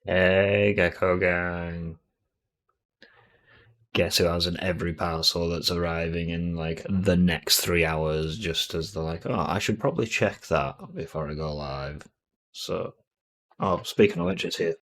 Hey, Gecko Gang. Guess who has an every parcel that's arriving in like the next 3 hours, just as they're like, oh, I should probably check that before I go live. So, oh, speaking of which, it's here.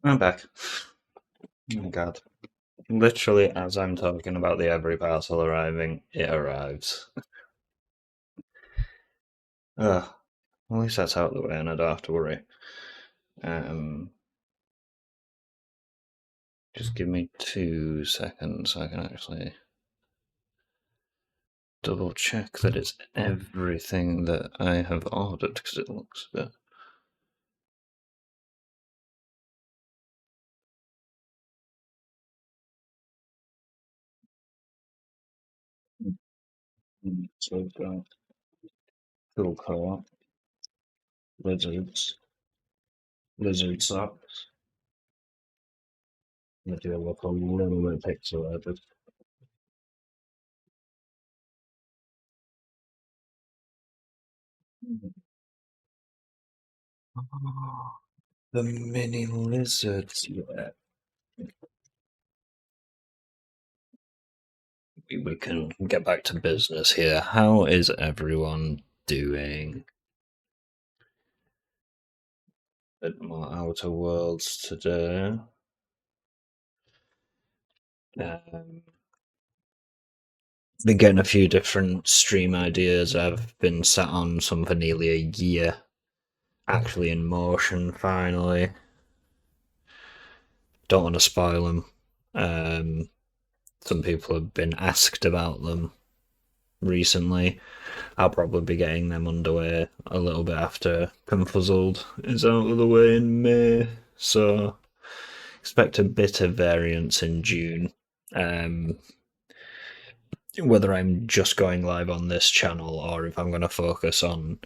I'm back. Oh my god. Literally, as I'm talking about the every parcel arriving, it arrives. Ugh. At least that's out of the way and I don't have to worry. Um, just give me 2 seconds so I can actually double check that it's everything that I have ordered because it looks a bit. So we've got Cool Co-op, Lizards, Lizard Socks. They do look a little bit pixelated. Oh, the mini lizards, yeah. We can get back to business here. How is everyone doing? A bit more Outer Worlds today. Um, been getting a few different stream ideas. I've been sat on some for nearly a year, actually in motion finally. Don't want to spoil them. Some people have been asked about them recently. I'll probably be getting them underway a little bit after Confuzzled is out of the way in May. So expect a bit of variance in June. Um, whether I'm just going live on this channel or if I'm going to focus on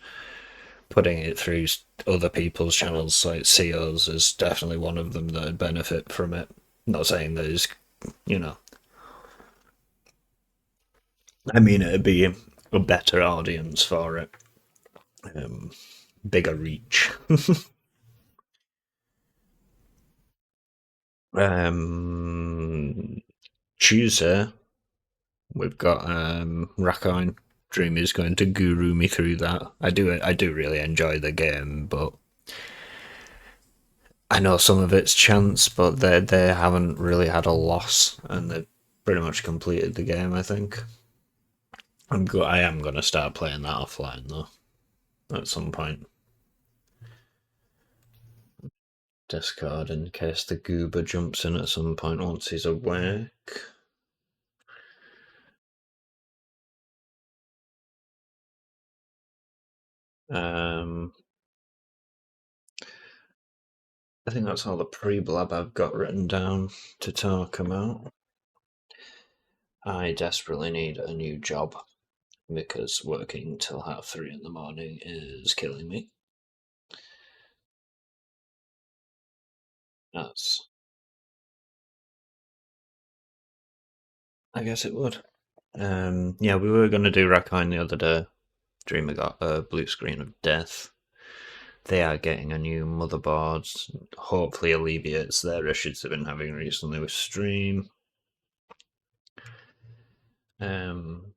putting it through other people's channels like CEOs is definitely one of them that would benefit from it. Not saying that is, you know, I mean, it'd be a better audience for it, um, bigger reach. Tuesday, we've got Racoin. Dream is going to guru me through that. I do really enjoy the game, but I know some of it's chance, but they haven't really had a loss, and they've pretty much completed the game. I think I am gonna start playing that offline though at some point. Discard in case the goober jumps in at some point once he's awake. Um, I think that's all the pre-blab I've got written down to talk about. I desperately need a new job because working till 3:30 in the morning is killing me. That's. I guess it would. Yeah, we were going to do Rakhine the other day. Dreamer got a blue screen of death. They are getting a new motherboard. Hopefully alleviates their issues they've been having recently with stream. Um,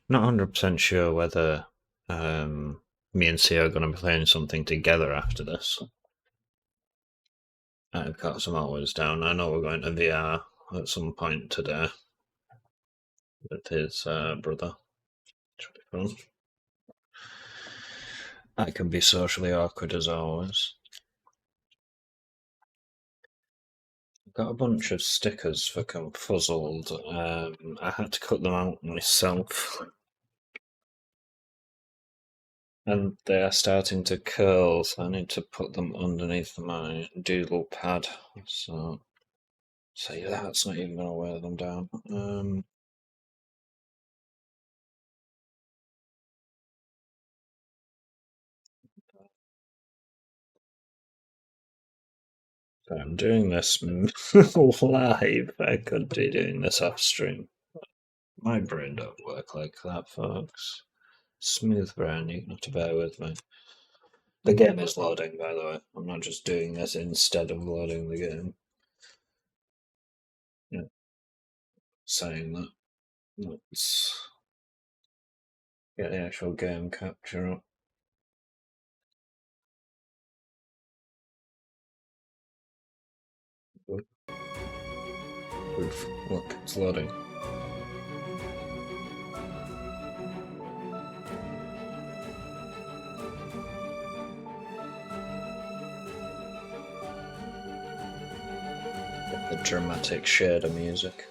Not 100% sure whether me and Sia are going to be playing something together after this. I've got some hours down. I know we're going to VR at some point today with his brother. Should be fun. I can be socially awkward as always. Got a bunch of stickers for Confuzzled. I had to cut them out myself. And they are starting to curl, so I need to put them underneath my doodle pad. So yeah, that's not even going to wear them down. I'm doing this live. I could be doing this off stream. My brain don't work like that, folks. Smooth brain, you have to bear with me. The game is loading, by the way. I'm not just doing this instead of loading the game. Yeah. Saying that. Let's get the actual game capture up. Oof. Look, it's loading. The dramatic shader music.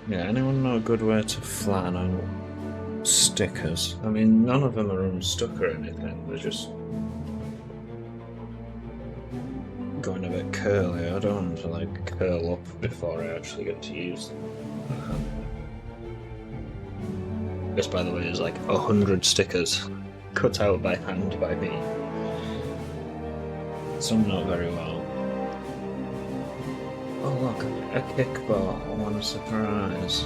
Yeah, anyone know a good way to flatten out stickers? I mean, none of them are unstuck or anything, they're just going a bit curly. I don't want to like curl up before I actually get to use them. This, by the way, is like 100 stickers cut out by hand by me. Some not very well. Oh look, a kickball. I want a surprise.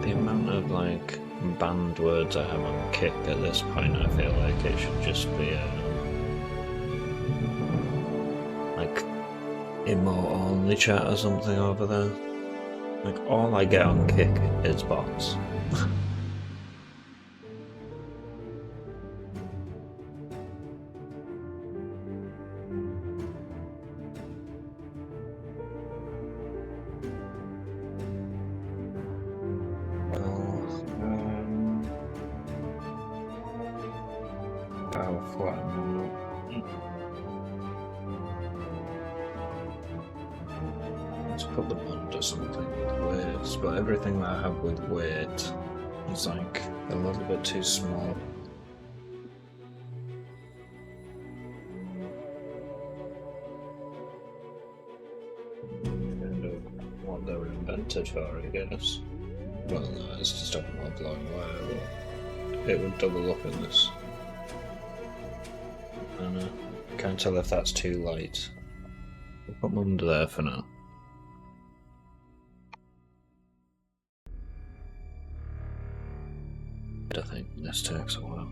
The amount of like banned words I have on kick at this point, I feel like it should just be like emote only chat or something over there. Like all I get on kick is bots. Let's put them under something with weights, but everything that I have with weight is like a little bit too small. Kind of what they were invented for, I guess. Well, no, it's to stop them all blowing away, but it would double up in this. And can't tell if that's too light. We'll put them under there for now. I think this takes a while.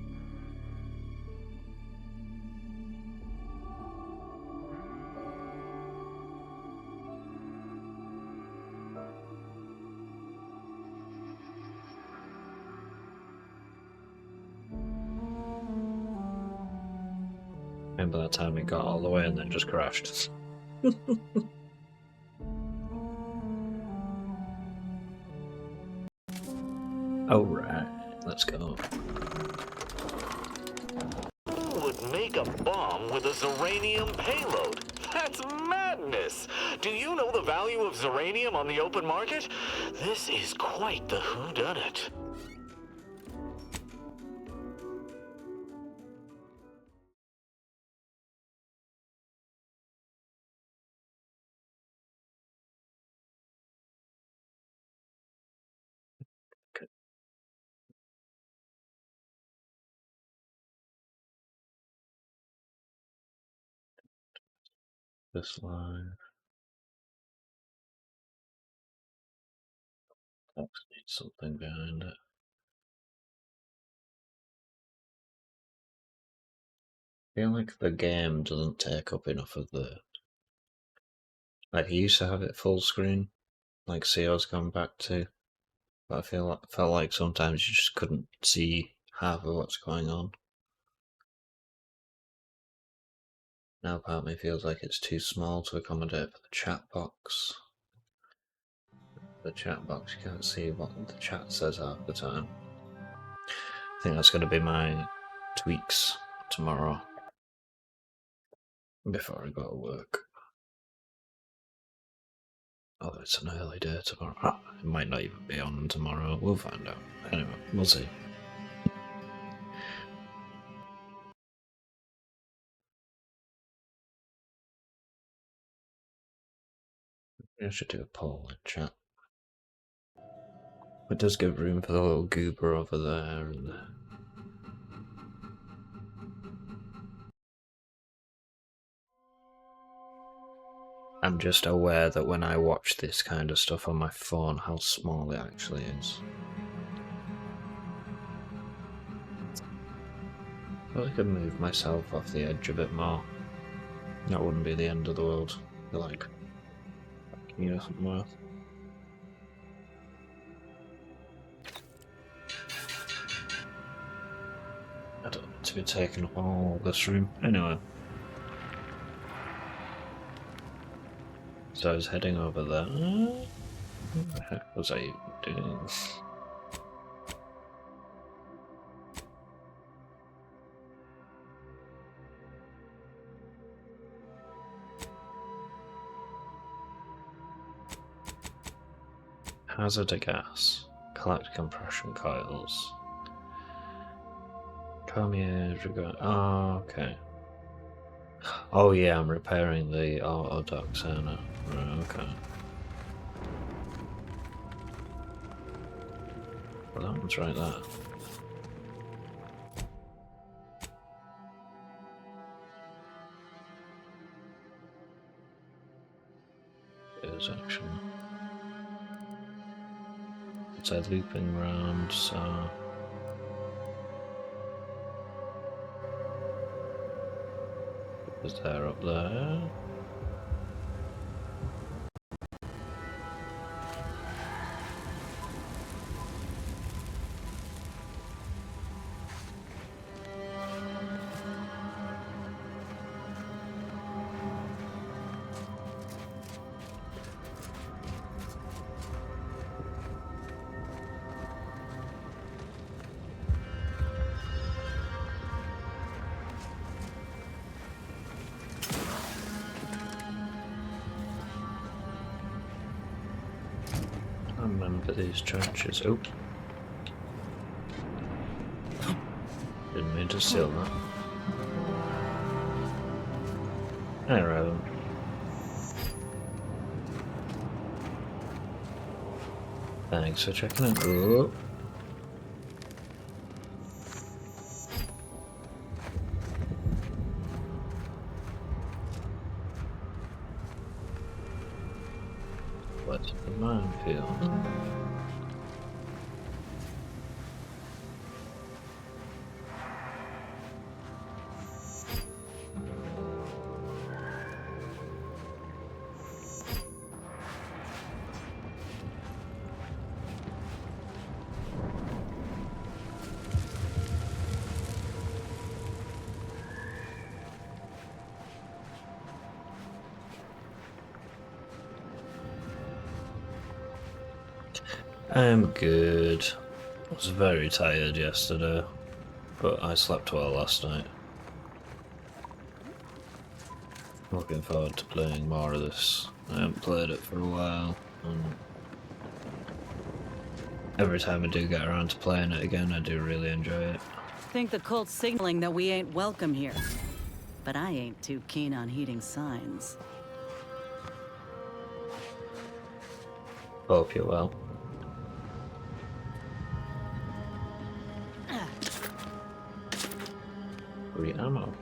And by the time it got all the way and then just crashed. Alright, let's go. Who would make a bomb with a Zeranium payload? That's madness! Do you know the value of Zeranium on the open market? This is quite the whodunit. This line. That needs something behind it. feel like the game doesn't take up enough of the... Like, you used to have it full screen, like CO's gone back to, but felt like sometimes you just couldn't see half of what's going on. Now part of me feels like it's too small to accommodate for the chat box. The chat box, you can't see what the chat says half the time. I think that's going to be my tweaks tomorrow, before I go to work. Although it's an early day tomorrow. It might not even be on tomorrow. We'll find out. Anyway, we'll see. I should do a poll in chat. It does give room for the little goober over there and the... I'm just aware that when I watch this kind of stuff on my phone, how small it actually is. I could move myself off the edge a bit more. That wouldn't be the end of the world. Like, here somewhere. I don't want to be taking up all this room. Anyway. So I was heading over there. What the heck was I doing? Hazard a gas. Collect compression coils. Oh, okay. Oh yeah, I'm repairing the auto dock center. Right, okay. Well, that one's right there. It is actually. It's a looping round, so. Is there up there? I remember these trenches. Oh. Didn't mean to steal that. Alright. Thanks for checking it. Oh. What's the minefield? I'm good. I was very tired yesterday, but I slept well last night. Looking forward to playing more of this. I haven't played it for a while, and every time I do get around to playing it again, I do really enjoy it. Think the cult's signaling that we ain't welcome here. But I ain't too keen on heeding signs. Hope you're well. Free ammo.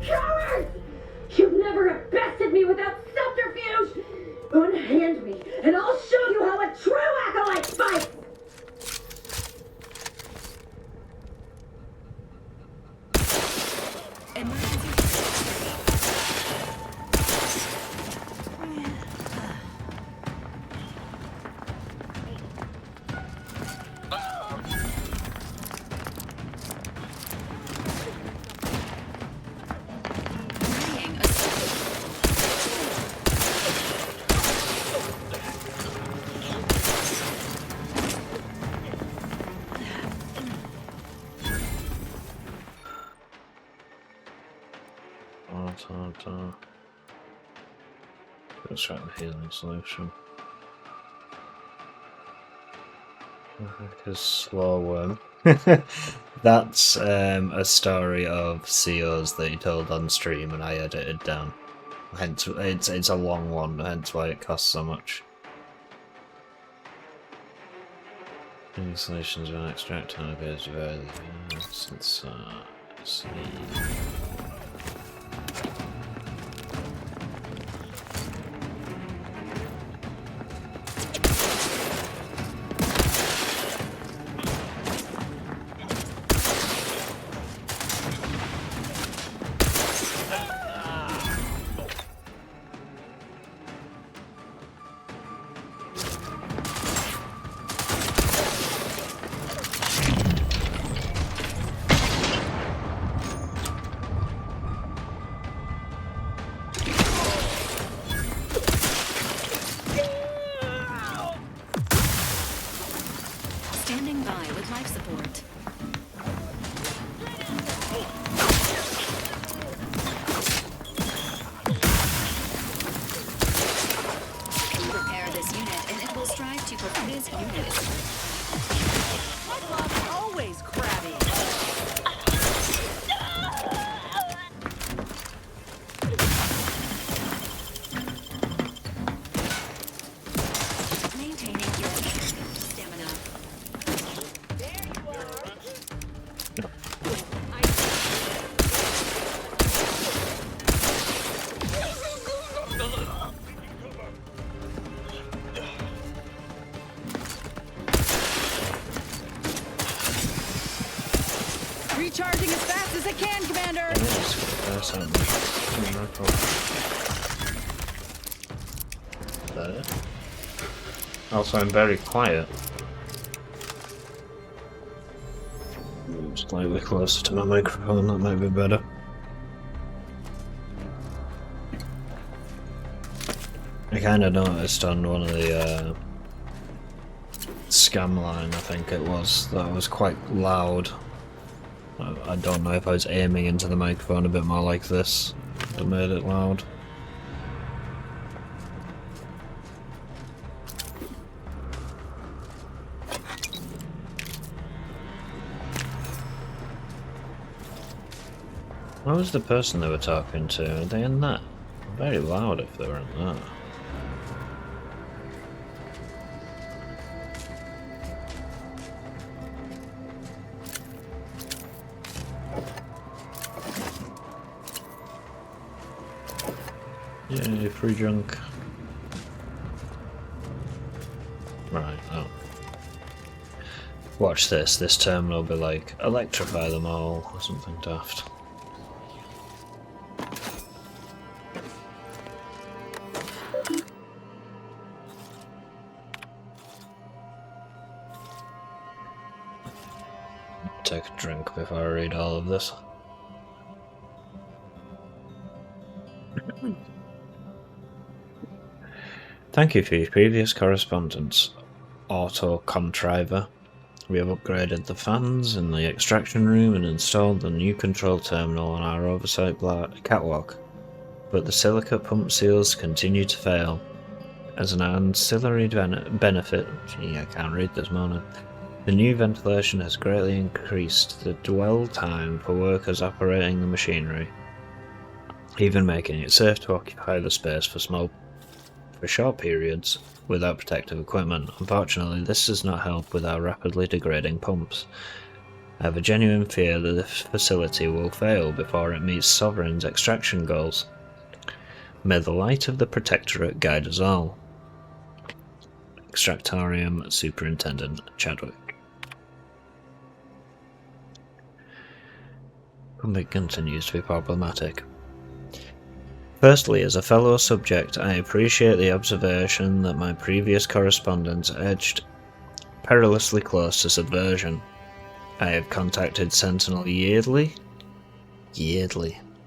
Cowards! You've never have bested me without subterfuge! Unhand me, and I'll show you how a true acolyte fights! Extract the healing solution. Because slow worm. That's a story of COs that he told on stream and I edited down. Hence, it's a long one, hence why it costs so much. Any solutions when extracting appears to vary since see. Standing by with life support. Repair this unit and it will strive to prevent his units. My mom's always crabby. Maintaining your stamina. Recharging as fast as I can, Commander! There. Also, I'm very quiet. Slightly closer to my microphone, that might be better. I kind of noticed on one of the scam line, I think it was, that was quite loud. I don't know if I was aiming into the microphone a bit more like this that made it loud. What was the person they were talking to? Are they in that? Very loud if they were in that. Yay, free junk. Right, oh. Watch this, this terminal will be like, electrify them all, or something daft. Take a drink before I read all of this. Thank you for your previous correspondence, Auto Contriver. We have upgraded the fans in the extraction room and installed the new control terminal on our oversight catwalk, but the silica pump seals continue to fail. As an ancillary benefit, gee, I can't read this morning, the new ventilation has greatly increased the dwell time for workers operating the machinery, even making it safe to occupy the space for short periods without protective equipment. Unfortunately, this does not help with our rapidly degrading pumps. I have a genuine fear that this facility will fail before it meets Sovereign's extraction goals. May the light of the Protectorate guide us all. Extractorium Superintendent Chadwick. Pumping continues to be problematic. Firstly, as a fellow subject, I appreciate the observation that my previous correspondence edged perilously close to subversion. I have contacted Sentinel Yeardley,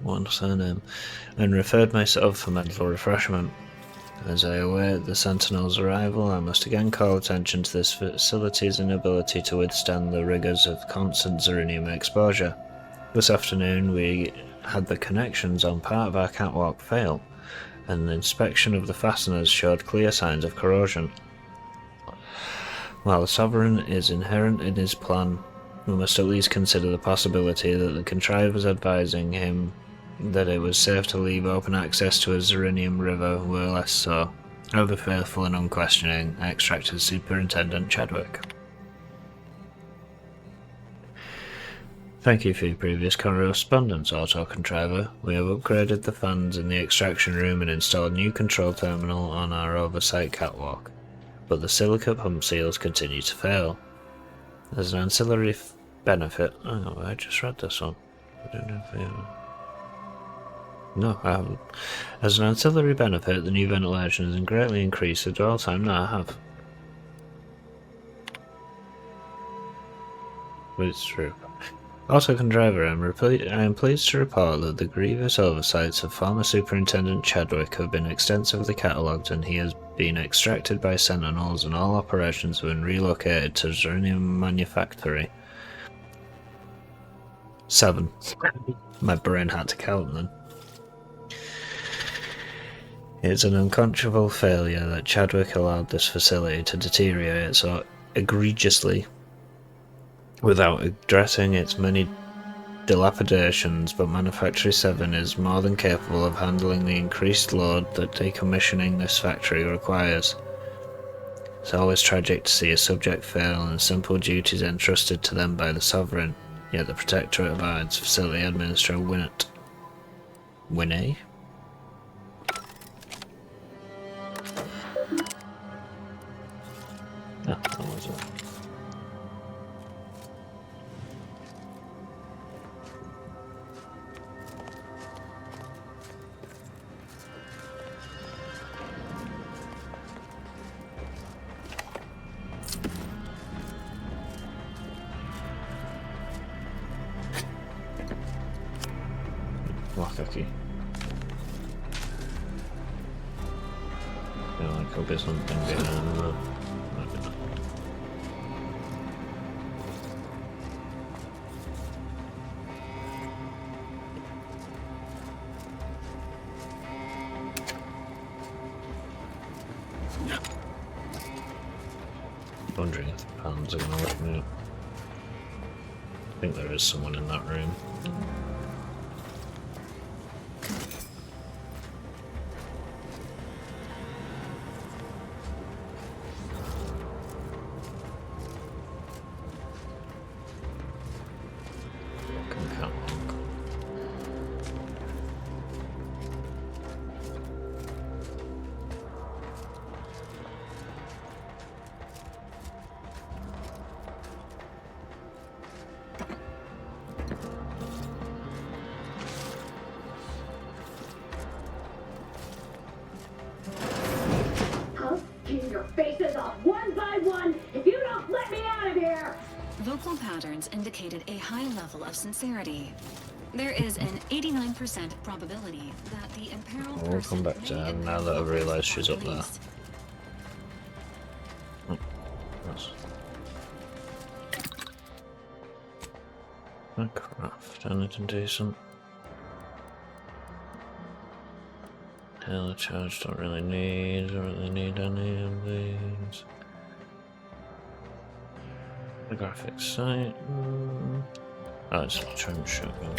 what a surname, and referred myself for mental refreshment. As I await the Sentinel's arrival, I must again call attention to this facility's inability to withstand the rigours of constant xeronium exposure. This afternoon we had the connections on part of our catwalk fail, and the inspection of the fasteners showed clear signs of corrosion. While the Sovereign is inherent in his plan, we must at least consider the possibility that the contrivers advising him that it was safe to leave open access to a Zerinium river were less so. Ever faithful and unquestioning, Extractor Superintendent Chadwick. Thank you for your previous correspondence, Auto Contriver. We have upgraded the fans in the extraction room and installed a new control terminal on our oversight catwalk, but the silicate pump seals continue to fail. As an ancillary benefit... Oh, I just read this one. I don't know if No, I haven't. As an ancillary benefit, the new ventilation has greatly increased the dwell time. No, I have. But it's true. Also, Contriver, I am pleased to report that the grievous oversights of former Superintendent Chadwick have been extensively catalogued, and he has been extracted by Sentinels, and all operations have been relocated to Zerinium Manufactory. 7. My brain had to count then. It's an unconscionable failure that Chadwick allowed this facility to deteriorate so egregiously without addressing its many dilapidations, but Manufactory 7 is more than capable of handling the increased load that decommissioning this factory requires. It's always tragic to see a subject fail and simple duties entrusted to them by the Sovereign, yet the Protectorate abides. Facility Administrator Winnett. Winnie? Oh, that was it. Wakaki. I feel like there'll be something behind that. Maybe not. Wondering if the pans are going to let me up. I think there is someone in that room. I'll skin your faces off one by one if you don't let me out of here! Vocal patterns indicated a high level of sincerity. There is an 89% probability that the imperiled We'll come back to her now that I've realised she's up there. Oh, that's... A craft, anything decent? Tailor charge, don't really need any of these. The graphics site. Oh, it's a trench shotgun.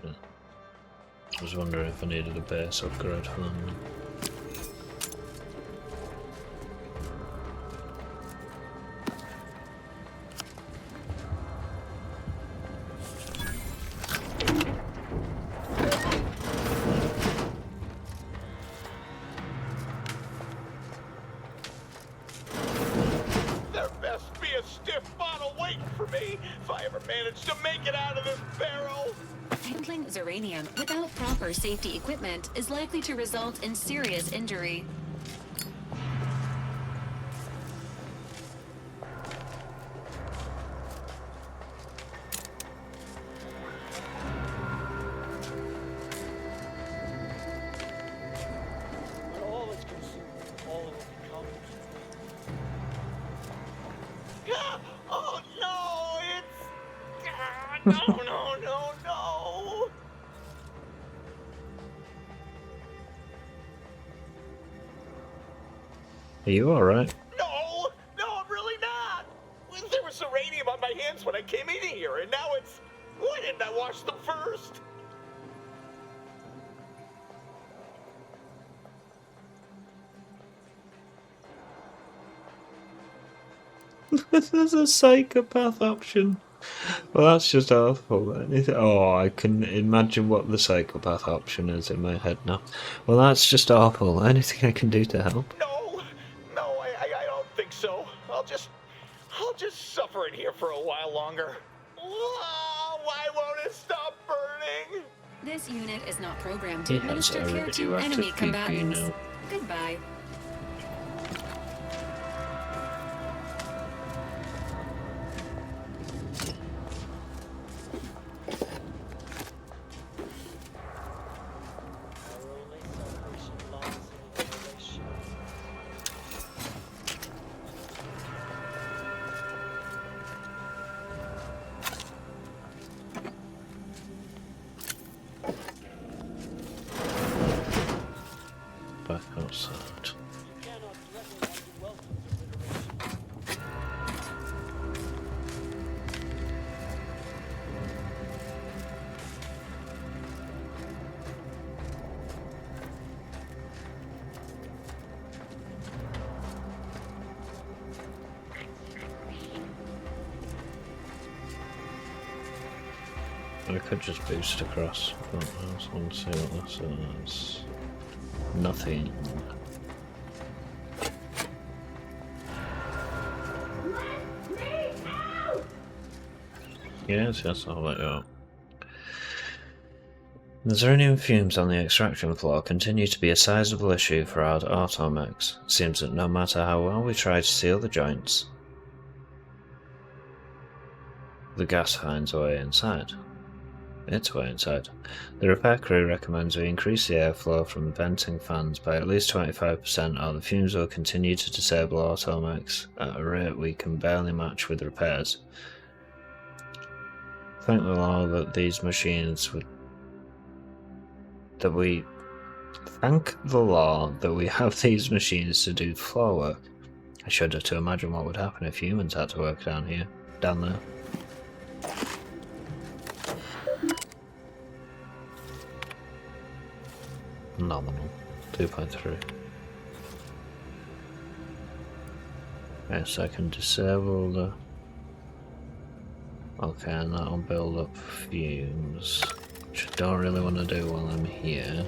Yeah. I was wondering if I needed a base upgrade for them. There best be a stiff bottle waiting for me if I ever manage to make it out of this barrel. Handling Zeranium without proper safety equipment is likely to result in serious injury. No. Are you alright? No, I'm really not. There was uranium on my hands when I came in here, and now it's... Why didn't I wash them first? There's a psychopath option. Well, that's just awful. Oh, I can imagine what the psychopath option is in my head now. Well, that's just awful. Anything I can do to help? No, I don't think so. I'll just suffer in here for a while longer. Why won't it stop burning? This unit is not programmed to He has administer a care to radioactive enemy PP combatants. now. Goodbye. Back outside. I could just boost across, but I just want to see what this is. Nothing. Let me out! Yes, I'll let you out. The Zeronium fumes on the extraction floor continue to be a sizable issue for our automechs. It seems that no matter how well we try to seal the joints, the gas finds a way inside. Its way inside. The repair crew recommends we increase the airflow from the venting fans by at least 25%, or the fumes will continue to disable automechs at a rate we can barely match with repairs. Thank the law that these machines would Thank the law that we have these machines to do floor work. I shudder to imagine what would happen if humans had to work down there. Nominal. 2.3. Yes, I can disable the... Okay, and that'll build up fumes, which I don't really want to do while I'm here.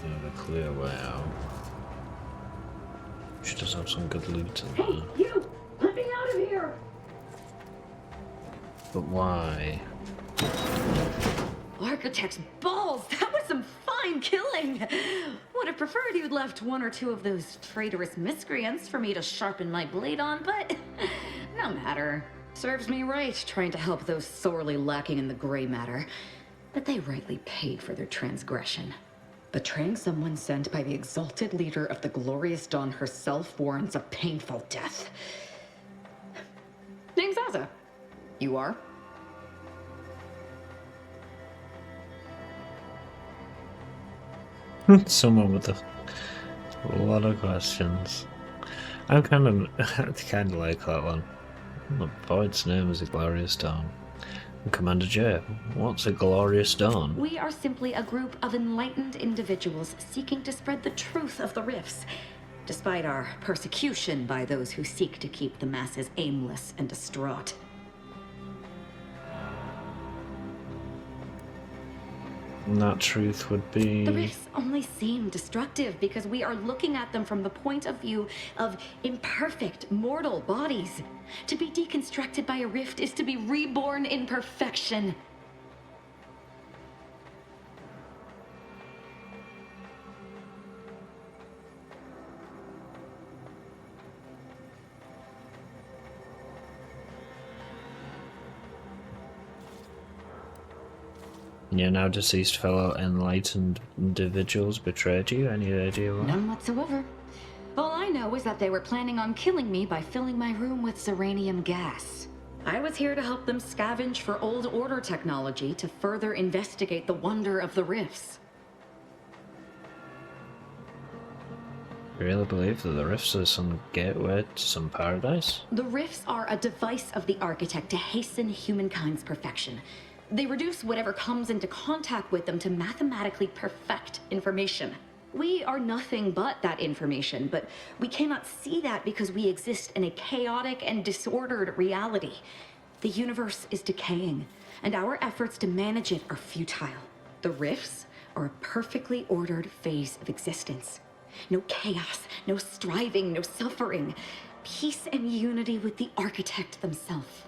We have a clear way out. She does have some good loot in Hey, there. you! Let me out of here! But why? Architect's balls! That was some fine killing! Would have preferred you'd left one or two of those traitorous miscreants for me to sharpen my blade on, but no matter. Serves me right trying to help those sorely lacking in the gray matter. But they rightly paid for their transgression. Betraying someone sent by the exalted leader of the Glorious Dawn herself warrants a painful death. Name's Azza. You are? Someone with a lot of questions. I'm kind of like that one. The Void's name is a Glorious Dawn. And Commander J, what's a Glorious Dawn? We are simply a group of enlightened individuals seeking to spread the truth of the rifts, despite our persecution by those who seek to keep the masses aimless and distraught. And that truth would be... The rifts only seem destructive because we are looking at them from the point of view of imperfect, mortal bodies. To be deconstructed by a rift is to be reborn in perfection. Your now deceased fellow enlightened individuals betrayed you? Any idea why? None whatsoever. All I I know is that they were planning on killing me by filling my room with Zeranium gas. I was here to help them scavenge for old order technology to further investigate the wonder of the rifts. You really believe that the rifts are some gateway to some paradise? The rifts are a device of the architect to hasten humankind's perfection. They reduce whatever comes into contact with them to mathematically perfect information. We are nothing but that information, but we cannot see that because we exist in a chaotic and disordered reality. The universe is decaying, and our efforts to manage it are futile. The rifts are a perfectly ordered phase of existence. No chaos, no striving, no suffering. Peace and unity with the architect themselves.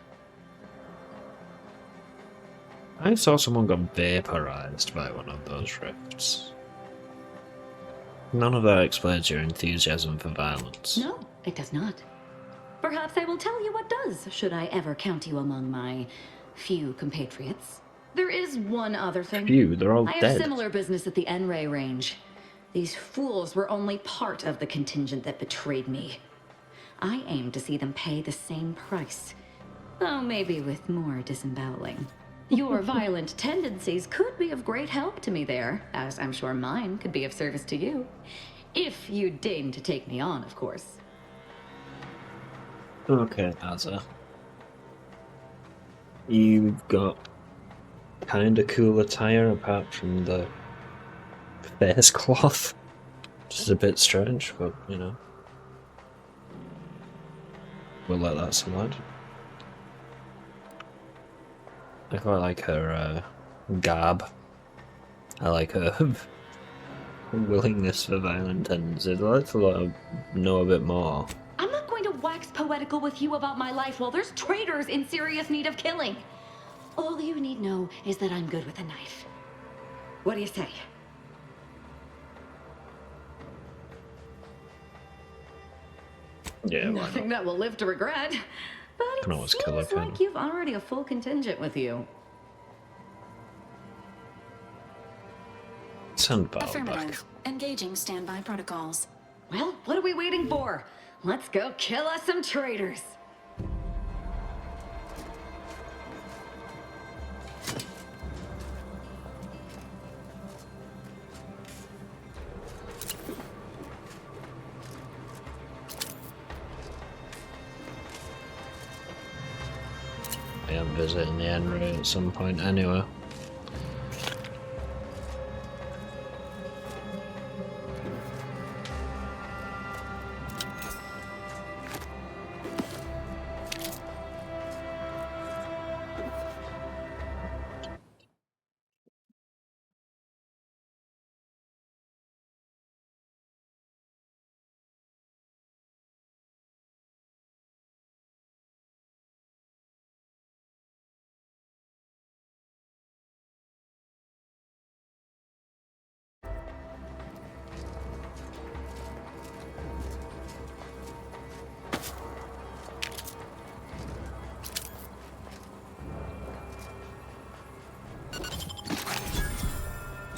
I saw someone got vaporized by one of those rifts. None of that explains your enthusiasm for violence. No, it does not. Perhaps I will tell you what does, should I ever count you among my few compatriots. There is one other thing. Few, they're all I have dead. similar business at the N-Ray range. These fools were only part of the contingent that betrayed me. I aim to see them pay the same price, though maybe with more disemboweling. Your violent tendencies could be of great help to me there, as I'm sure mine could be of service to you. If you deign to take me on, of course. Okay, Azza. You've got kinda cool attire apart from the face cloth. Which is a bit strange, but you know. We'll let that slide. I quite like her garb. I like her willingness for violent tendencies. I'd like to know a bit more. I'm not going to wax poetical with you about my life while there's traitors in serious need of killing. All you need know is that I'm good with a knife. What do you say? Yeah, why Nothing not? that will live to regret. But it Can always kill her, seems like can't you've already a full contingent with you. Send Battle back. Affirmative. Engaging standby protocols. Well, what are we waiting for? Let's go kill us some traitors. I am visiting the N-Ray at some point anyway.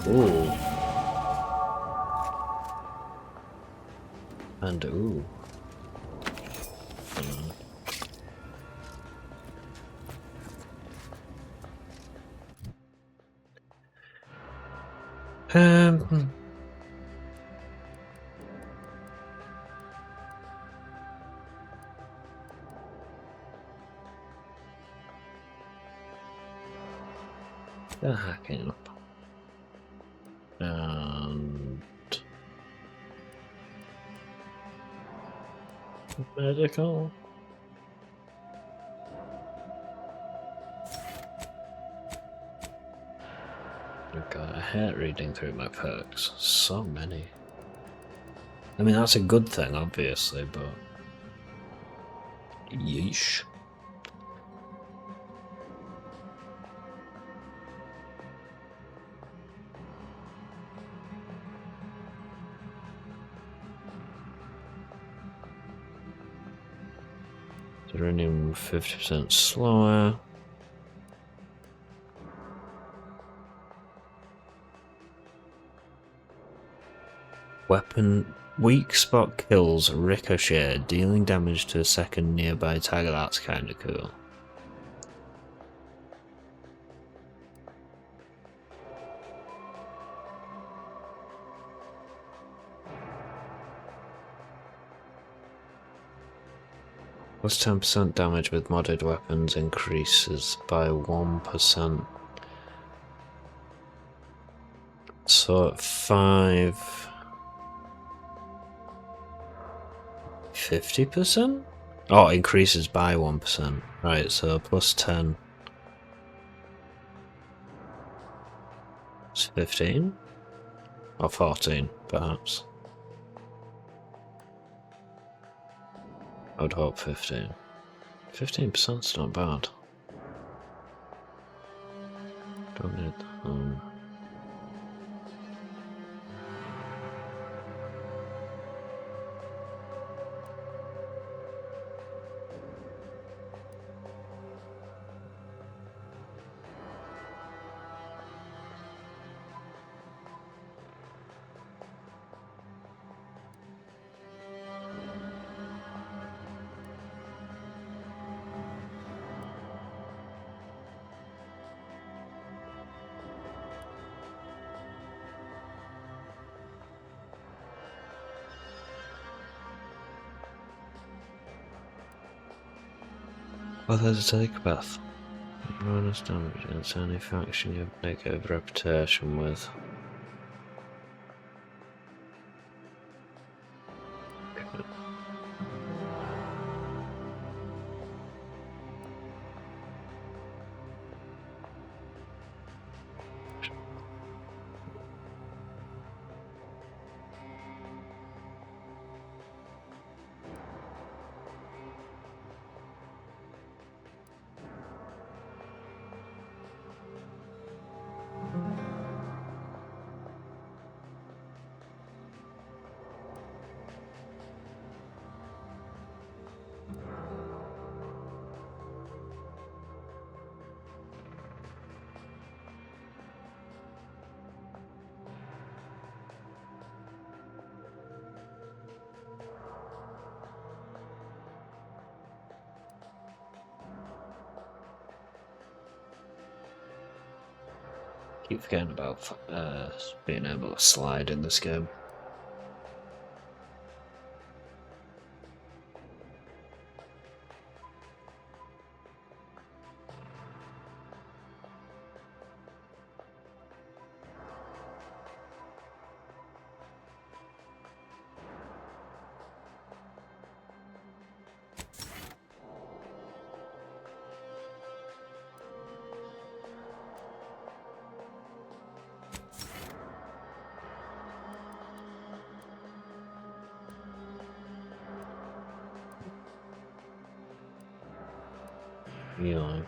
Ooh. And ooh. Um. They're hacking up. And medical. God, I hate reading through my perks. So many. I mean, that's a good thing, obviously, but yeesh. Uranium 50% slower. Weapon Weak spot kills ricochet, dealing damage to a second nearby target. That's kind of cool. Plus 10% damage with modded weapons increases by 1%. So at 5... 50%? Oh, it increases by 1%. Right, so plus 10. It's 15? Or 14, perhaps. I would hope 15. 15%'s not bad. Don't need Oh, there's a psychopath. Bonus damage against any faction you have negative reputation with. Okay. Keep forgetting about being able to slide in this game. Yeah.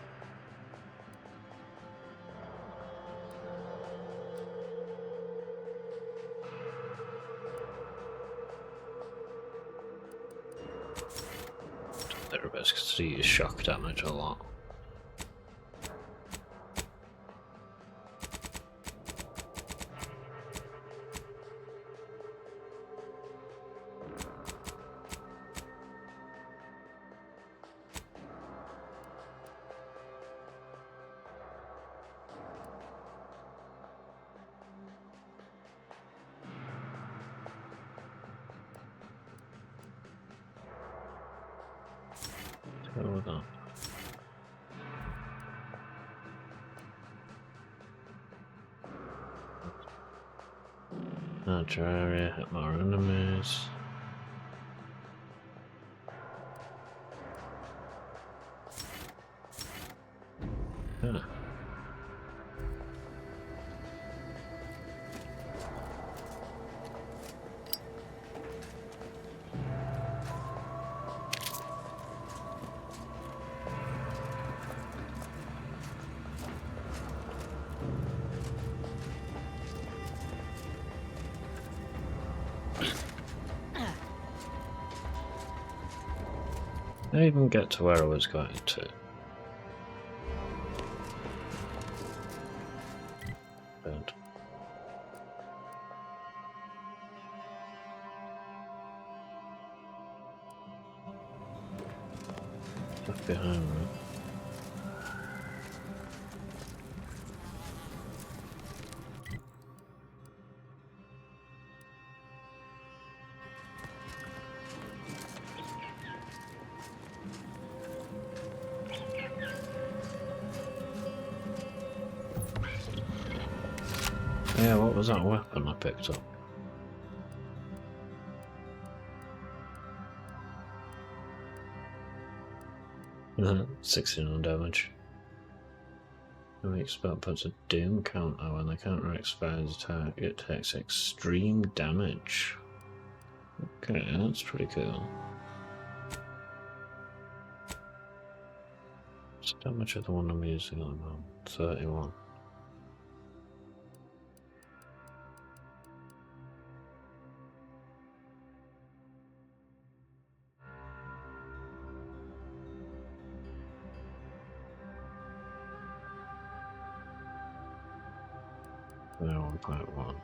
Everybody's going to use shock damage a lot. Hold on. Area, hit more enemies. Huh. I didn't even get to where I was going to. Good. Left behind me. Yeah, what was that weapon I picked up? No, 16 damage. Enemy expert puts a doom counter when the counter expires attack. It takes extreme damage. Okay, that's pretty cool. What's the damage of the one I'm using at the moment? 31. No, 1.1.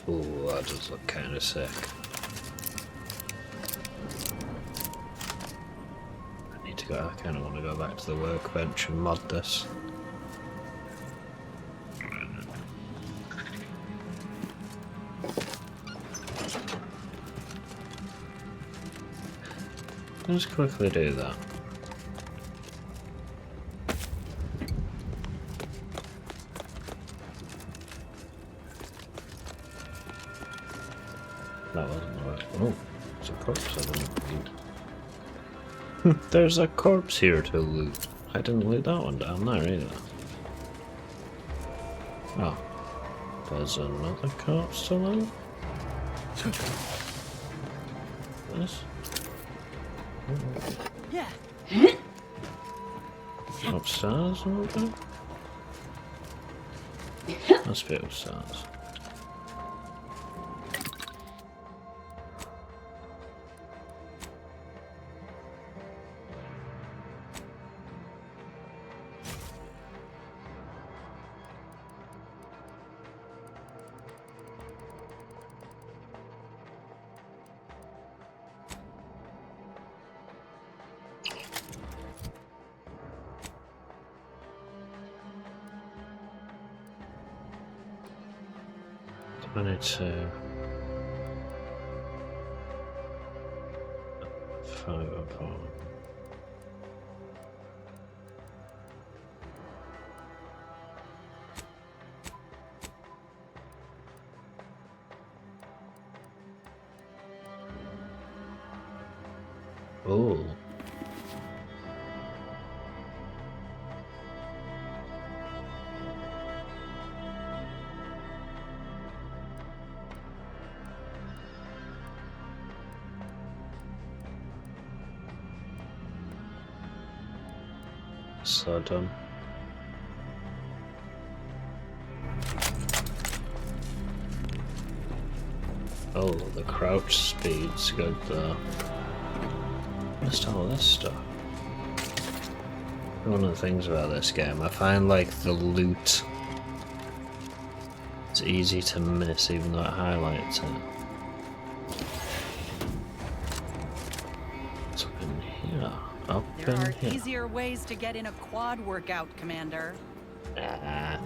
Ooh, that does look kind of sick. I kind of want to go back to the workbench and mod this. Let's quickly do that. That wasn't the right. Oh, it's a corpse I didn't need. There's a corpse here to loot. I didn't loot that one down there either. Oh. There's another corpse to loot? This? Yeah. Upstairs a little bit? Must be upstairs. I need to 5 apart. Oh. So done. Oh, the crouch speed's good though. Missed all this stuff. One of the things about this game, I find like the loot, it's easy to miss even though it highlights it. What's up in here? Up There in are here. easier ways to get in a quad workout, Commander. Ah.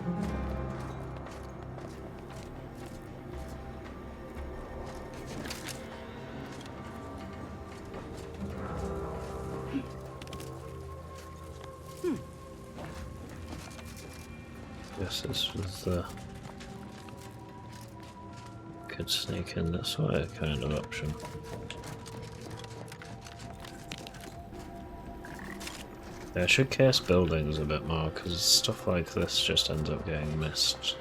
Guess this was the could sneak in this way kind of option. Yeah, I should case buildings a bit more because stuff like this just ends up getting missed.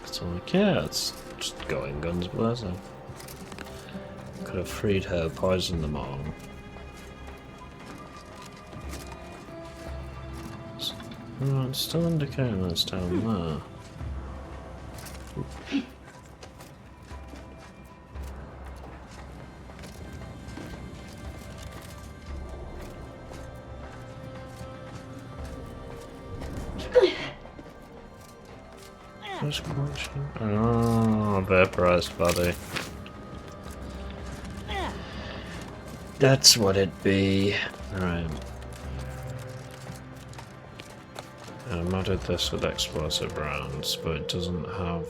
So I'm like, yeah, it's just going guns blazing. Could have freed her, poisoned them all. Oh, it's still indicating that it's down there. Vaporized collection. Oh, vaporized body. That's what it'd be. Right. I modded this with explosive rounds, but it doesn't have.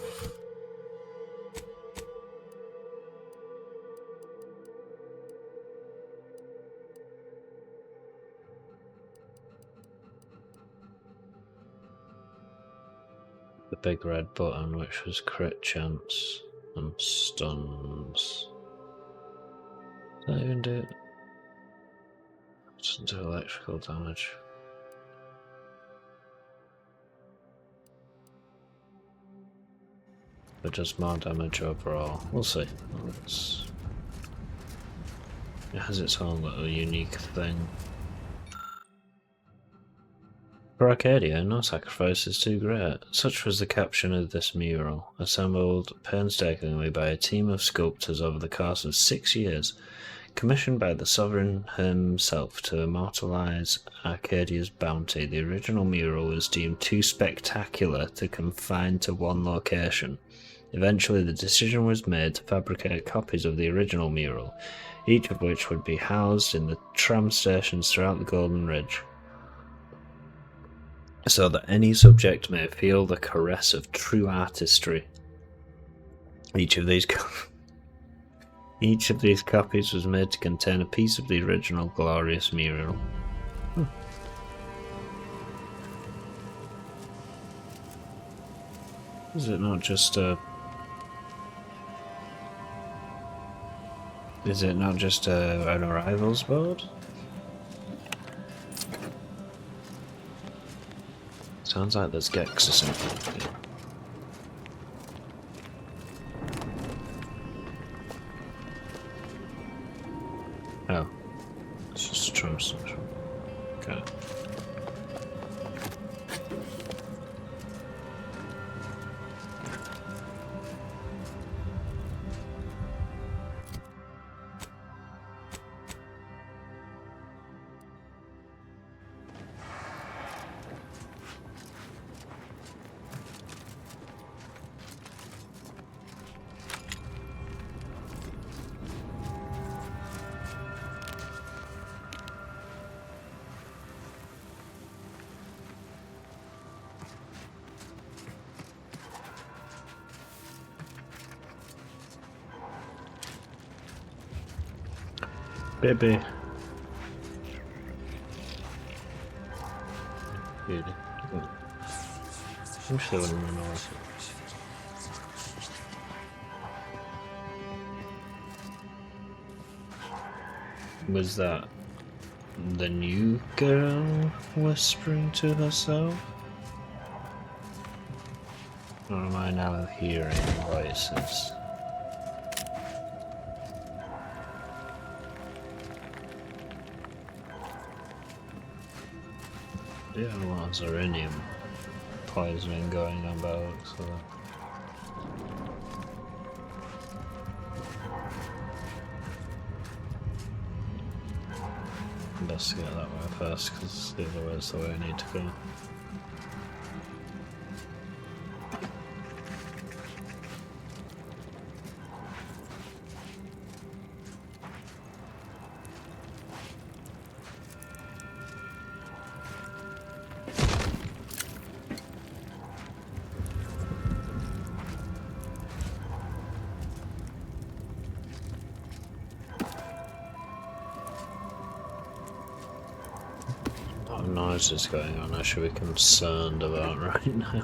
The big red button, which was crit chance and stuns. Does that even do it? Doesn't do electrical damage. But does more damage overall. We'll see. It has its own little unique thing. For Arcadia, no sacrifice is too great. Such was the caption of this mural, assembled painstakingly by a team of sculptors over the course of 6 years, commissioned by the Sovereign himself to immortalize Arcadia's bounty. The original mural was deemed too spectacular to confine to one location. Eventually, the decision was made to fabricate copies of the original mural, each of which would be housed in the tram stations throughout the Golden Ridge, so that any subject may feel the caress of true artistry. Each of these copies was made to contain a piece of the original glorious mural. Is it not just a... Is it not just an arrivals board? Sounds like there's Gex or something. Oh. It's just a tram station. Okay. Baby. Good. I'm sure I'm gonna know. Was that the new girl whispering to herself? Or am I now hearing voices? Yeah, a lot of Zeranium poisoning going about, so... Investigate that way first, because the other way is the way I need to go. Noises going on I should be concerned about right now.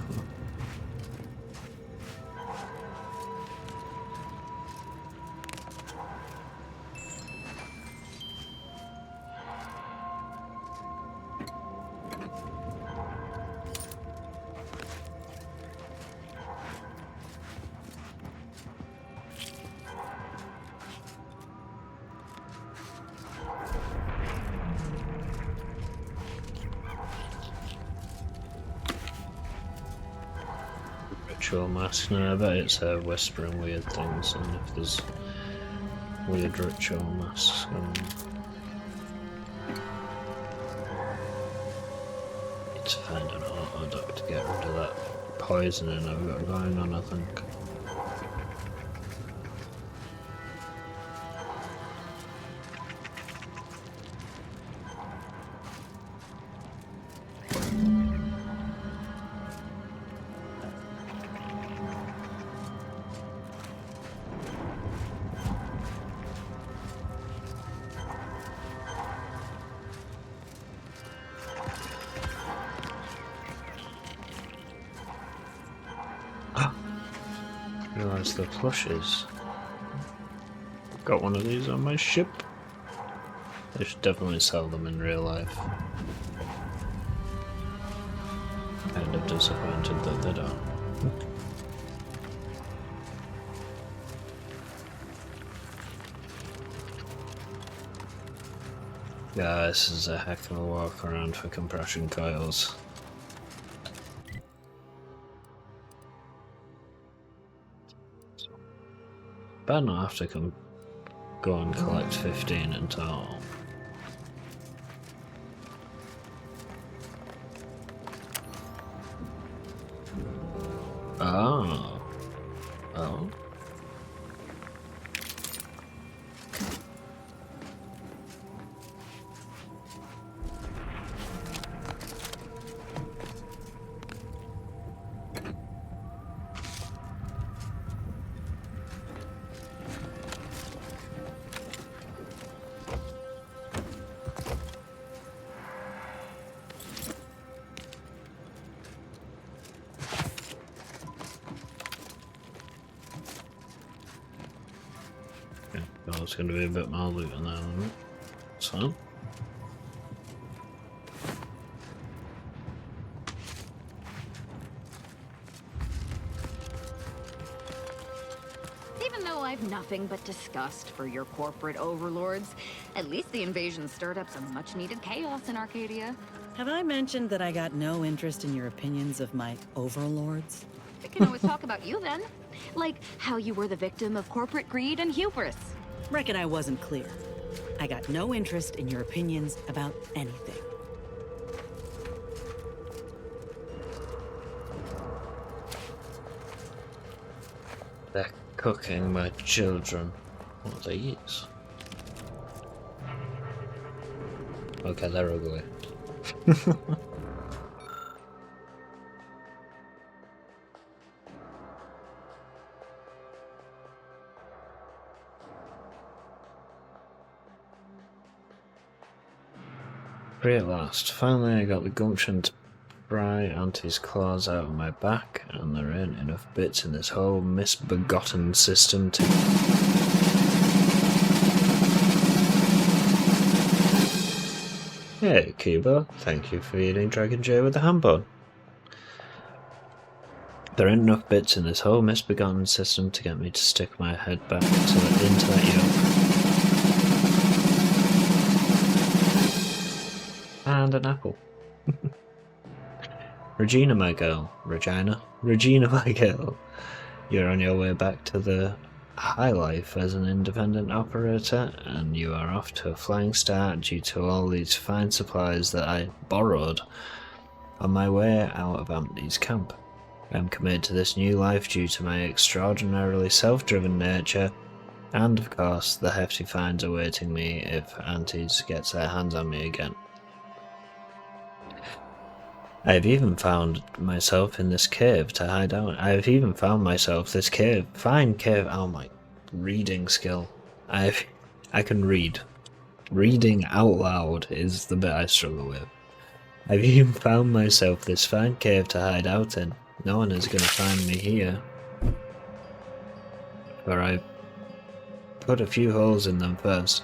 Ritual mask, no, I bet it's whispering weird things, and if there's weird ritual masks going on. Need to find an auto duck to get rid of that poisoning I've got going on, I think. Realise the plushes. Got one of these on my ship. They should definitely sell them in real life. Kind of disappointed that they don't. Yeah, this is a heck of a walk around for compression coils. Better not have to go and collect 15 in total. Oh. Oh. Oh, it's going to be a bit more loot in there, isn't it? It's fine. Even though I've nothing but disgust for your corporate overlords, at least the invasion stirred up some much-needed chaos in Arcadia. Have I mentioned that I got no interest in your opinions of my overlords? We can always talk about you then. Like how you were the victim of corporate greed and hubris. Reckon I wasn't clear. I got no interest in your opinions about anything. They're cooking my children. What are these? Okay, they're ugly. Free at last. Finally I got the gumption to pry Auntie's claws out of my back, and there ain't enough bits in this whole misbegotten system to... Hey, Cuba. Thank you for eating Dragon J with the ham bun. There ain't enough bits in this whole misbegotten system to get me to stick my head back into that yolk. And an apple. Regina, my girl. Regina, my girl. You're on your way back to the high life as an independent operator, and you are off to a flying start due to all these fine supplies that I borrowed on my way out of Auntie's camp. I'm committed to this new life due to my extraordinarily self-driven nature, and of course the hefty fines awaiting me if Auntie's gets their hands on me again. I have even found myself in this cave to hide out. I have even found myself this cave. Fine cave. Oh my reading skill. I can read. Reading out loud is the bit I struggle with. I've even found myself this fine cave to hide out in. No one is going to find me here. For I put a few holes in them first.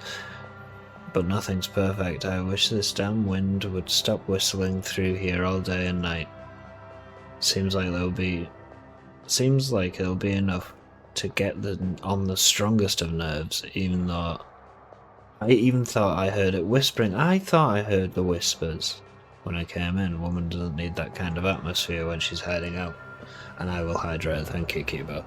But nothing's perfect. I wish this damn wind would stop whistling through here all day and night. Seems like it'll be enough to get on the strongest of nerves, even though I even thought I heard it whispering. I thought I heard the whispers when I came in. A woman doesn't need that kind of atmosphere when she's hiding out. And I will hydrate. Thank you, Cuba.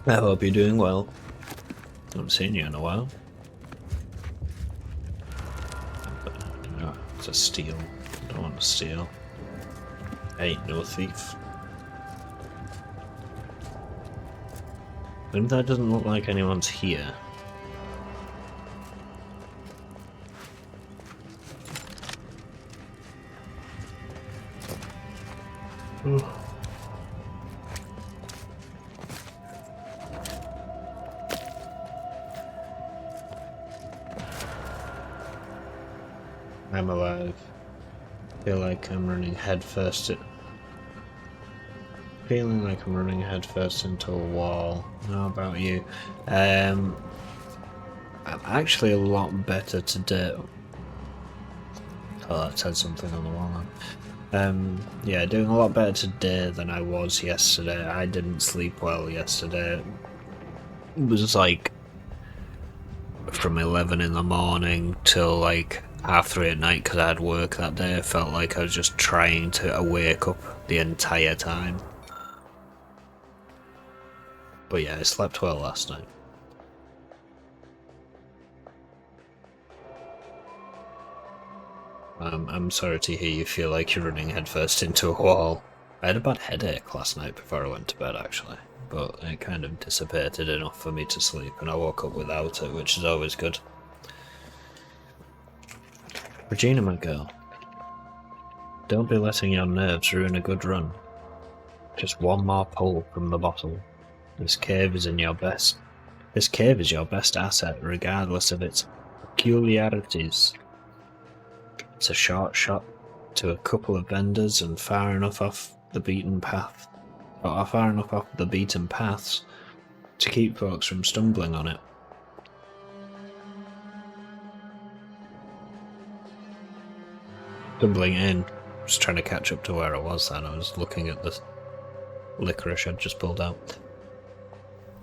I hope you're doing well. Haven't seen you in a while. to steal. I don't want to steal. I ain't no thief. And that doesn't look like anyone's here. Ooh. I'm alive. Feel like I'm running headfirst. Feeling like I'm running headfirst into a wall. How about you? I'm actually a lot better today. Oh, that said something on the wall. Yeah, doing a lot better today than I was yesterday. I didn't sleep well yesterday. It was like from 11 in the morning till like 3:30 at night because I had work that day. I felt like I was just trying to wake up the entire time. But yeah, I slept well last night. I'm sorry to hear you feel like you're running headfirst into a wall. I had a bad headache last night before I went to bed actually, but it kind of dissipated enough for me to sleep and I woke up without it, which is always good. Regina, my girl, don't be letting your nerves ruin a good run. Just one more pull from the bottle. This cave is your best asset, regardless of its peculiarities. It's a short shot to a couple of vendors and far enough off the beaten path, or far enough off the beaten paths to keep folks from stumbling on it. Stumbling in, just trying to catch up to where I was then. I was looking at the licorice I'd just pulled out.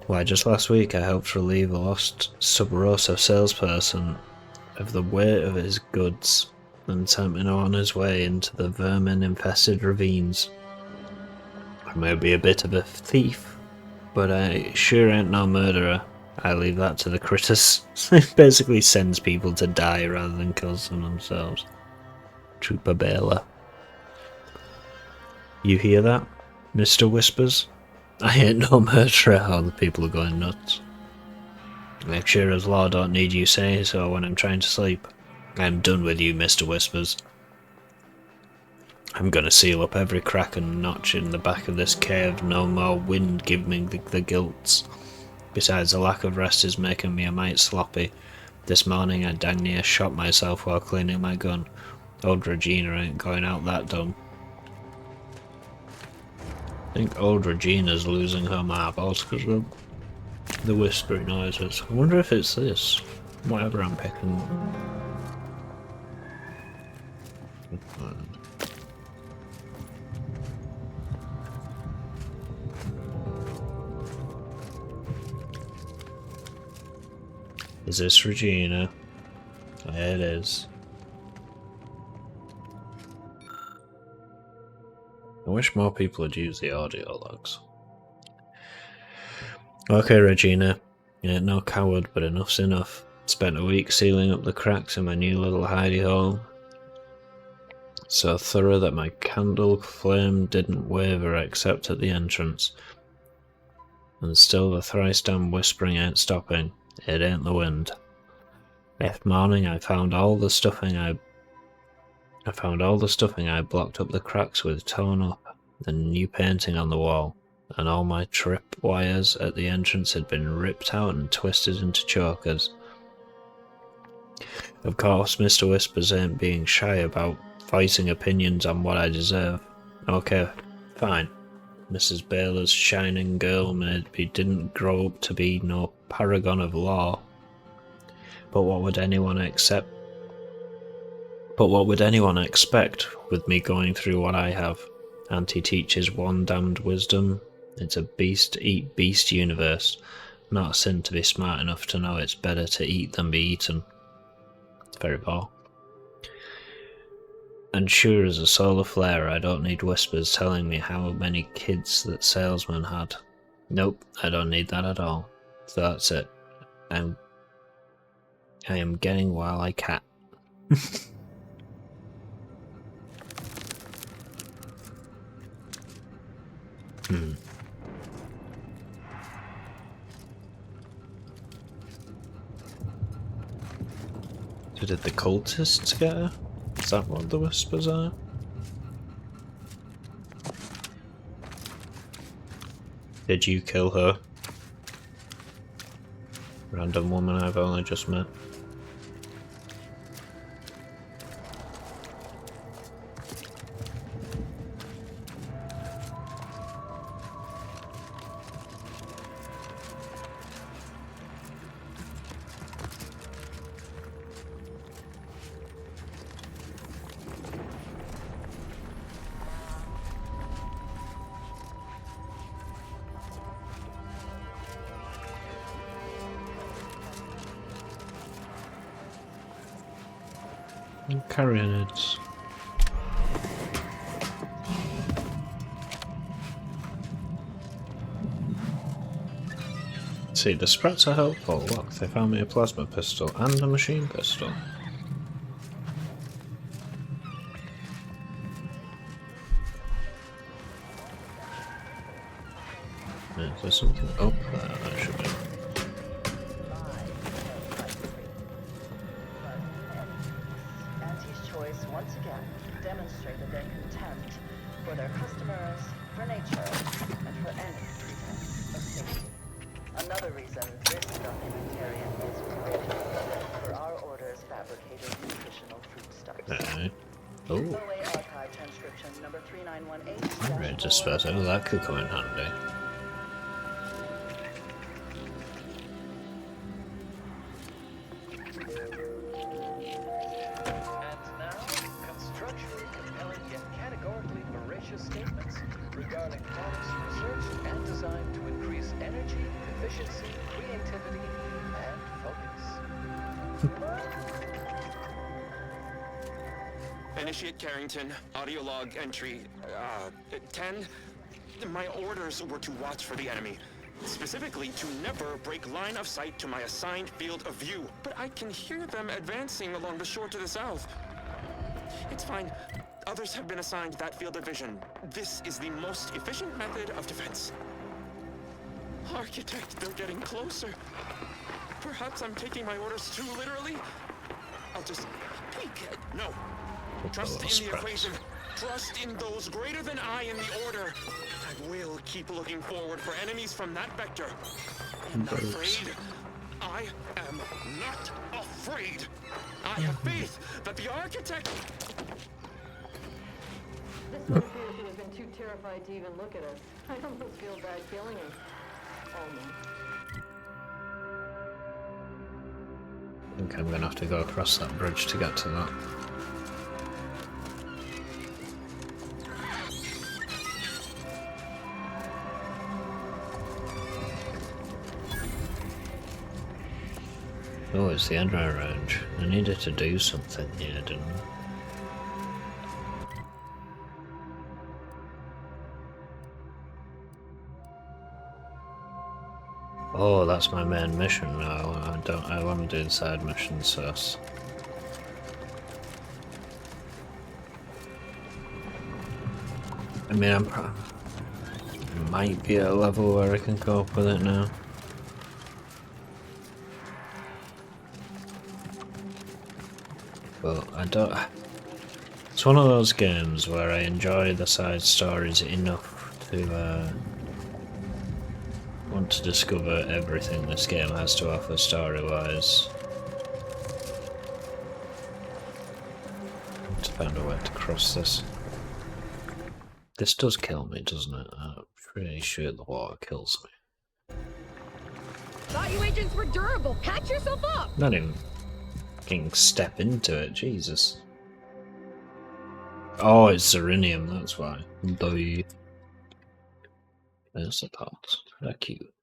Why, just last week I helped relieve a lost Sub Rosa salesperson of the weight of his goods and sent him on his way into the vermin-infested ravines. I may be a bit of a thief, but I sure ain't no murderer. I leave that to the critters. It basically sends people to die rather than kill them themselves. Trooper Baylor. You hear that, Mr. Whispers? I ain't no murderer. All the people are going nuts. Make sure as law don't need you say so when I'm trying to sleep. I'm done with you, Mr. Whispers. I'm gonna seal up every crack and notch in the back of this cave. No more wind give me the gilts. Besides, the lack of rest is making me a mite sloppy. This morning I dang near shot myself while cleaning my gun. Old Regina ain't going out that dumb. I think old Regina's losing her marbles because of the whispery noises. I wonder if it's this. Whatever I'm picking. Is this Regina? Yeah, it is. I wish more people would use the audio logs. Okay, Regina. You ain't no coward, but enough's enough. Spent a week sealing up the cracks in my new little hidey hole. So thorough that my candle flame didn't waver except at the entrance. And still the thrice damn whispering ain't stopping. It ain't the wind. Next morning I found all the stuffing I blocked up the cracks with torn up, the new painting on the wall, and all my trip wires at the entrance had been ripped out and twisted into chokers. Of course, Mr. Whispers ain't being shy about voicing opinions on what I deserve. Okay, fine. Mrs. Baylor's shining girl maybe didn't grow up to be no paragon of law. But what would anyone expect with me going through what I have? Auntie teaches one damned wisdom. It's a beast eat beast universe. Not a sin to be smart enough to know it's better to eat than be eaten. It's very poor. And sure as a solar flare, I don't need whispers telling me how many kids that salesman had. Nope, I don't need that at all. So that's it. I am getting while I can. So did the cultists get her? Is that what the whispers are? Did you kill her? Random woman I've only just met. Carrionids. See, the sprats are helpful. Look, they found me a plasma pistol and a machine pistol. Is there something up there I should do? Auntie's Choice once again demonstrated their contempt for their customers, for nature, and for any pretense of safety. Another reason this documentarian is grateful for our orders fabricated nutritional foodstuffs. Okay. Oh, OA archive transcription number 3918. I read just about it. That could come in handy. And now, constructually compelling yet categorically veracious statements regarding products researched and designed to increase energy, efficiency, creativity, and focus. Initiate Carrington, audio log entry 10. My orders were to watch for the enemy. Specifically, to never break line of sight to my assigned field of view. But I can hear them advancing along the shore to the south. It's fine. Others have been assigned that field of vision. This is the most efficient method of defense. Architect, they're getting closer. Perhaps I'm taking my orders too literally. I'll just peek. No. Trust in the equation. Trust in those greater than I in the order. I will keep looking forward for enemies from that vector. I'm not afraid. I am not afraid. I have faith that the architect... This one appears to have been too terrified to even look at us. I almost feel bad killing him. Almost. I think I'm gonna have to go across that bridge to get to that. Oh, it's the Enro range. I needed to do something here, didn't I? Oh, that's my main mission now. I want to do the side missions first. I mean, I might be at a level where I can cope with it now. But I don't... It's one of those games where I enjoy the side stories enough to want to discover everything this game has to offer story-wise. To find a way to cross this. This does kill me, doesn't it? I'm pretty sure the water kills me. Thought you agents were durable. Patch yourself up. Not even fucking step into it, Jesus. Oh, it's Zerinium, that's why. There's the part. They're cute.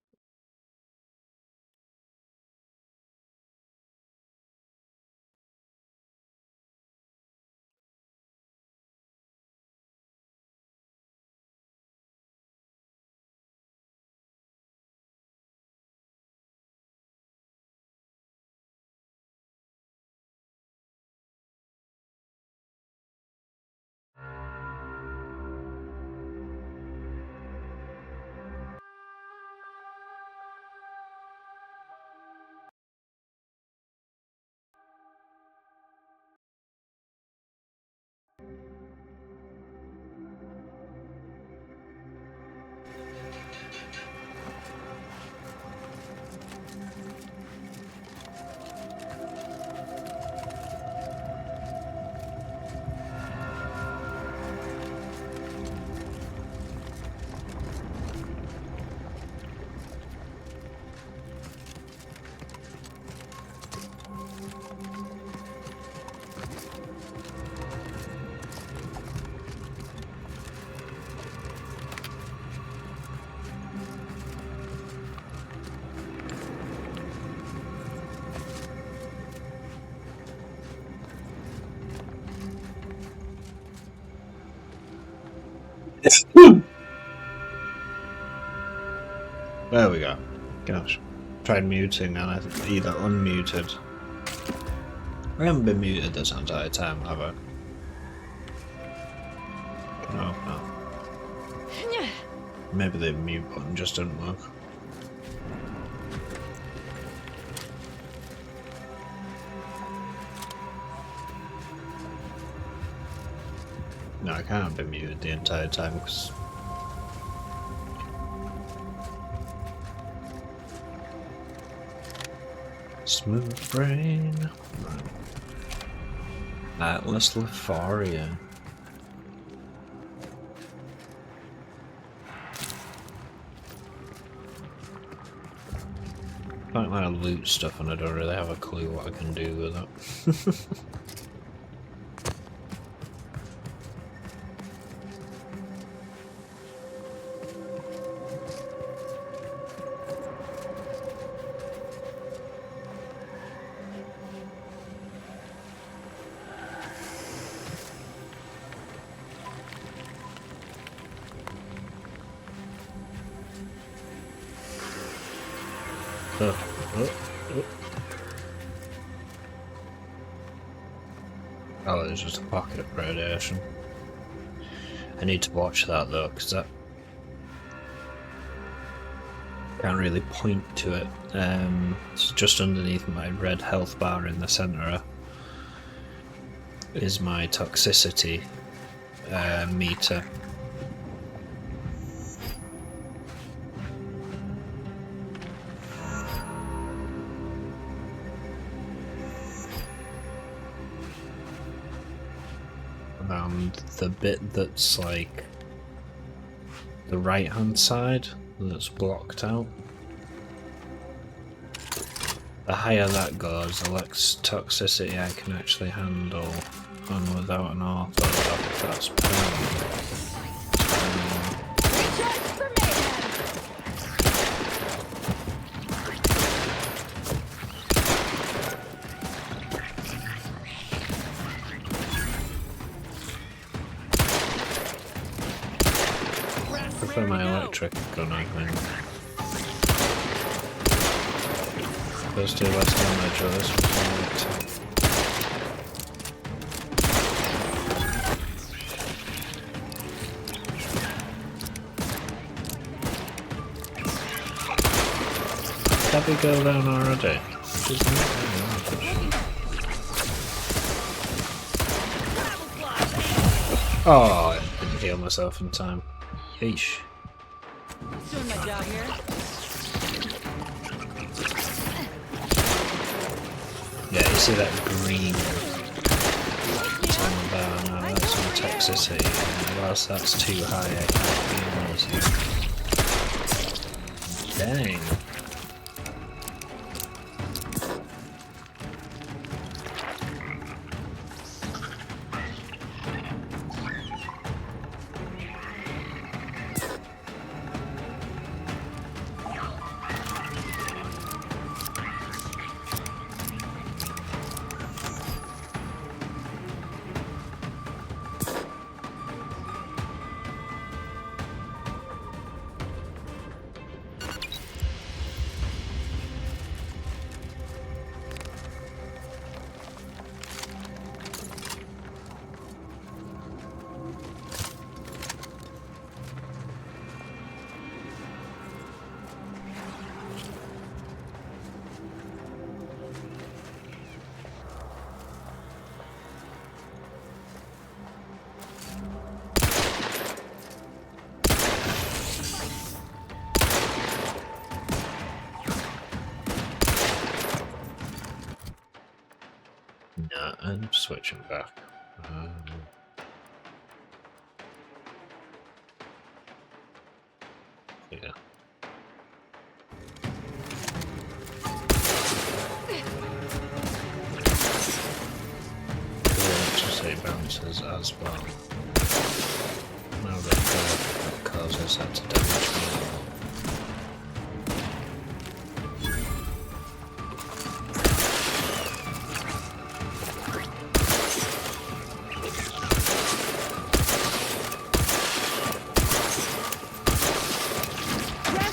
There we go. Gosh. Tried muting and I either unmuted. I haven't been muted this entire time, have I? No. Maybe the mute button just didn't work. No, I can't be muted the entire time because... Smooth brain. Atlas Lefaria. I don't want to loot stuff and I don't really have a clue what I can do with it. Oh, it's just a pocket of radiation. I need to watch that though, because that can't really point to it. It's just underneath my red health bar in the centre is my toxicity meter. And the bit that's like the right hand side that's blocked out, the higher that goes, the less toxicity I can actually handle, and without an auto, that's permanent. For my electric gun, I think. Those do less damage, or this one's Did we go down already? Oh, I didn't heal myself in time. Yeesh. Doing my job here. Yeah, you see that green on the bar now, that's on toxicity, and whilst that's too high I can't be amazing. Dang. No, I'm switching back. Yeah. Electricity bounces as well. Now that causes that to damage me.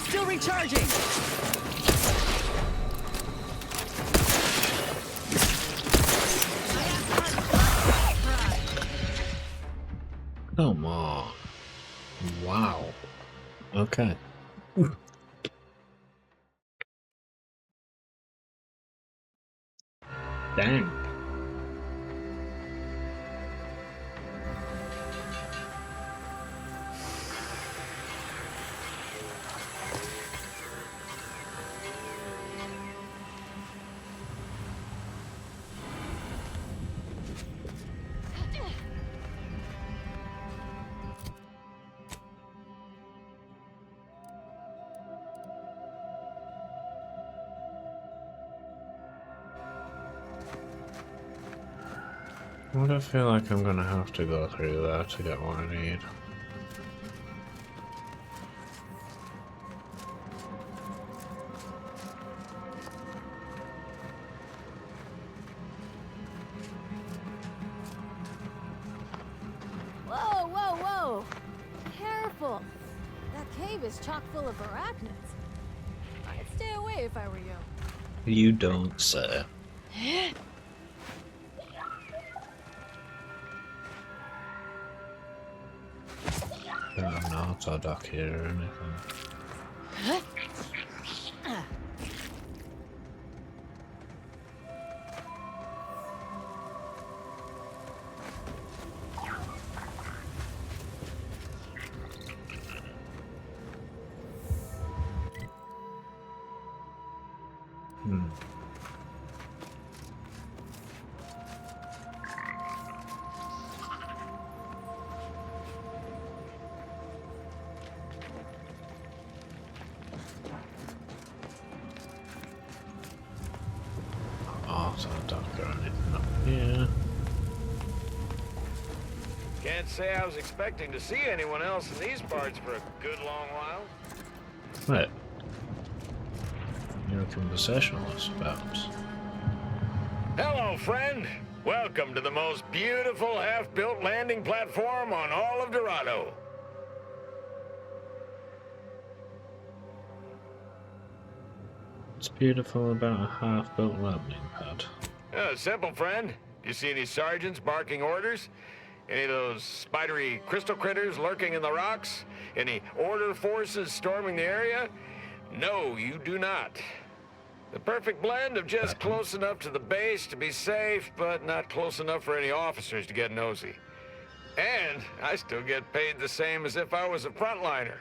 Still recharging! Okay. Dang. I feel like I'm gonna have to go through that to get what I need. Whoa, whoa, whoa! Careful! That cave is chock full of arachnids. I'd stay away if I were you. You don't say. I'm not a duck here or anything. Can't say I was expecting to see anyone else in these parts for a good long while. Right. You're a conversationalist, perhaps. Hello, friend. Welcome to the most beautiful half-built landing platform on all of Dorado. What's beautiful about a half-built landing pad? Simple, friend. You see any sergeants barking orders? Any of those spidery crystal critters lurking in the rocks? Any order forces storming the area? No, you do not. The perfect blend of just close enough to the base to be safe, but not close enough for any officers to get nosy. And I still get paid the same as if I was a frontliner.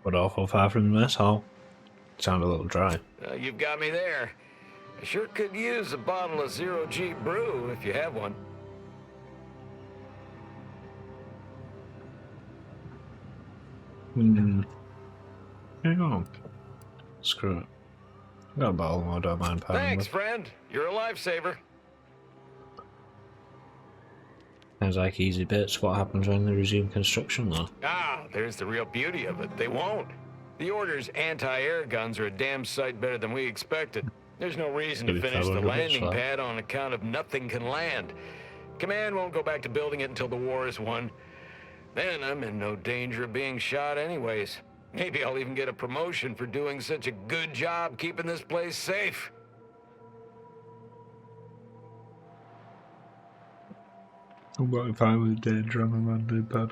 But awful far from the mess hall. Sound a little dry. You've got me there. I sure could use a bottle of Zero-G brew if you have one. Hang on. Screw it. I got a bottle, I don't mind paying. Thanks, friend. You're a lifesaver. Sounds like easy bits. What happens when they resume construction, though? There's the real beauty of it. They won't. The Order's anti-air guns are a damn sight better than we expected. There's no reason to finish the landing pad on account of nothing can land. Command won't go back to building it until the war is won. Then I'm in no danger of being shot anyways. Maybe I'll even get a promotion for doing such a good job keeping this place safe. What if I was danger on the landing pad?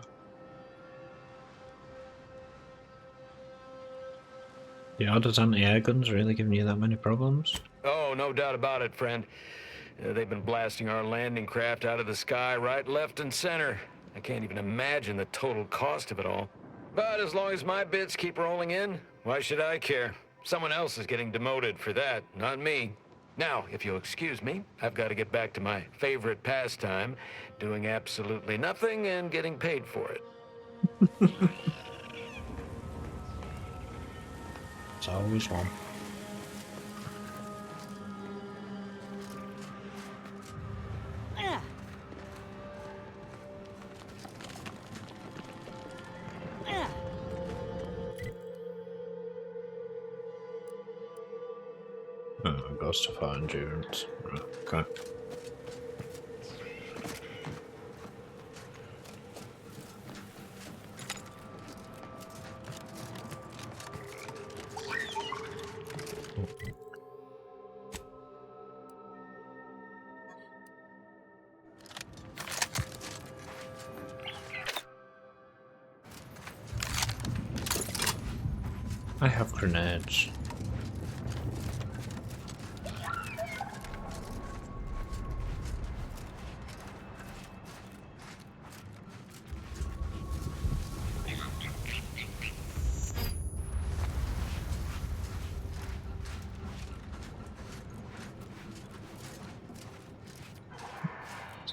Yeah, does anti-air guns really giving you that many problems? Oh, no doubt about it, friend. They've been blasting our landing craft out of the sky right, left, and center. I can't even imagine the total cost of it all. But as long as my bits keep rolling in, why should I care? Someone else is getting demoted for that, not me. Now, if you'll excuse me, I've got to get back to my favorite pastime, doing absolutely nothing and getting paid for it. It's always one. Goes to fire endurance. Right, okay. I have grenades.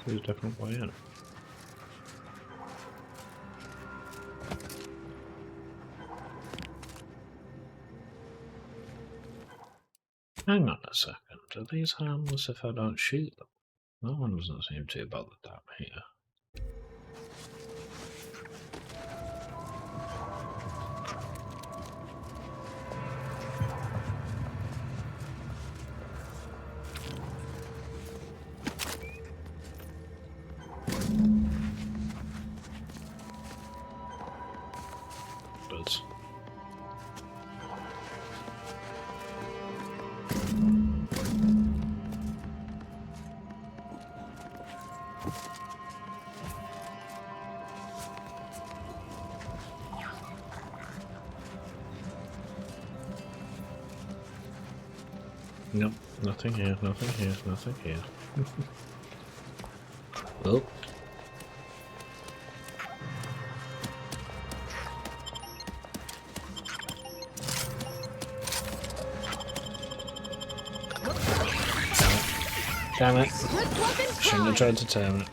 There's a different way in. Hang on a second, are these harmless if I don't shoot them? No one doesn't seem too bothered down here. Nope, nothing here, nothing here, nothing here. Oh. Damn it. Shouldn't have tried to turn it.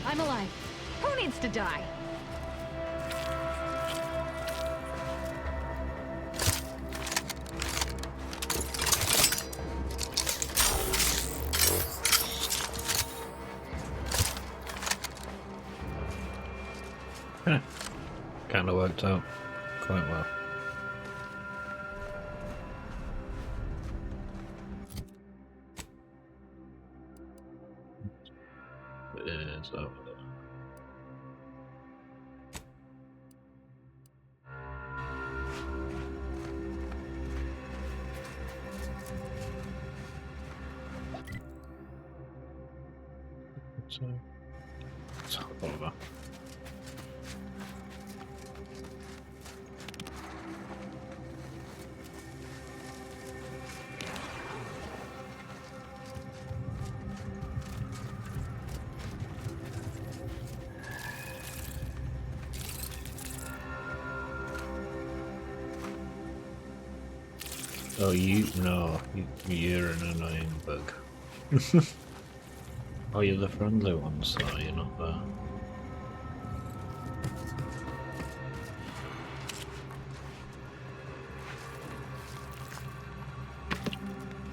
I'm alive. Who needs to die? Kind of worked out quite well. It is over there. Let's hop over. Oh, you're an annoying bug. Oh, you're the friendly one, so you're not there.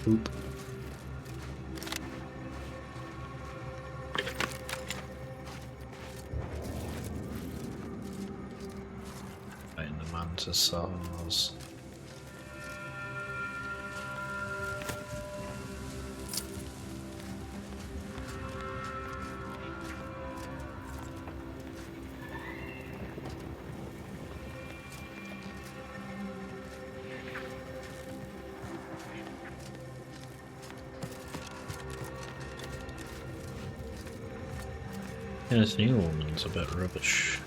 Oop. Fighting the mantisaurs. Yeah, this new one's a bit rubbish.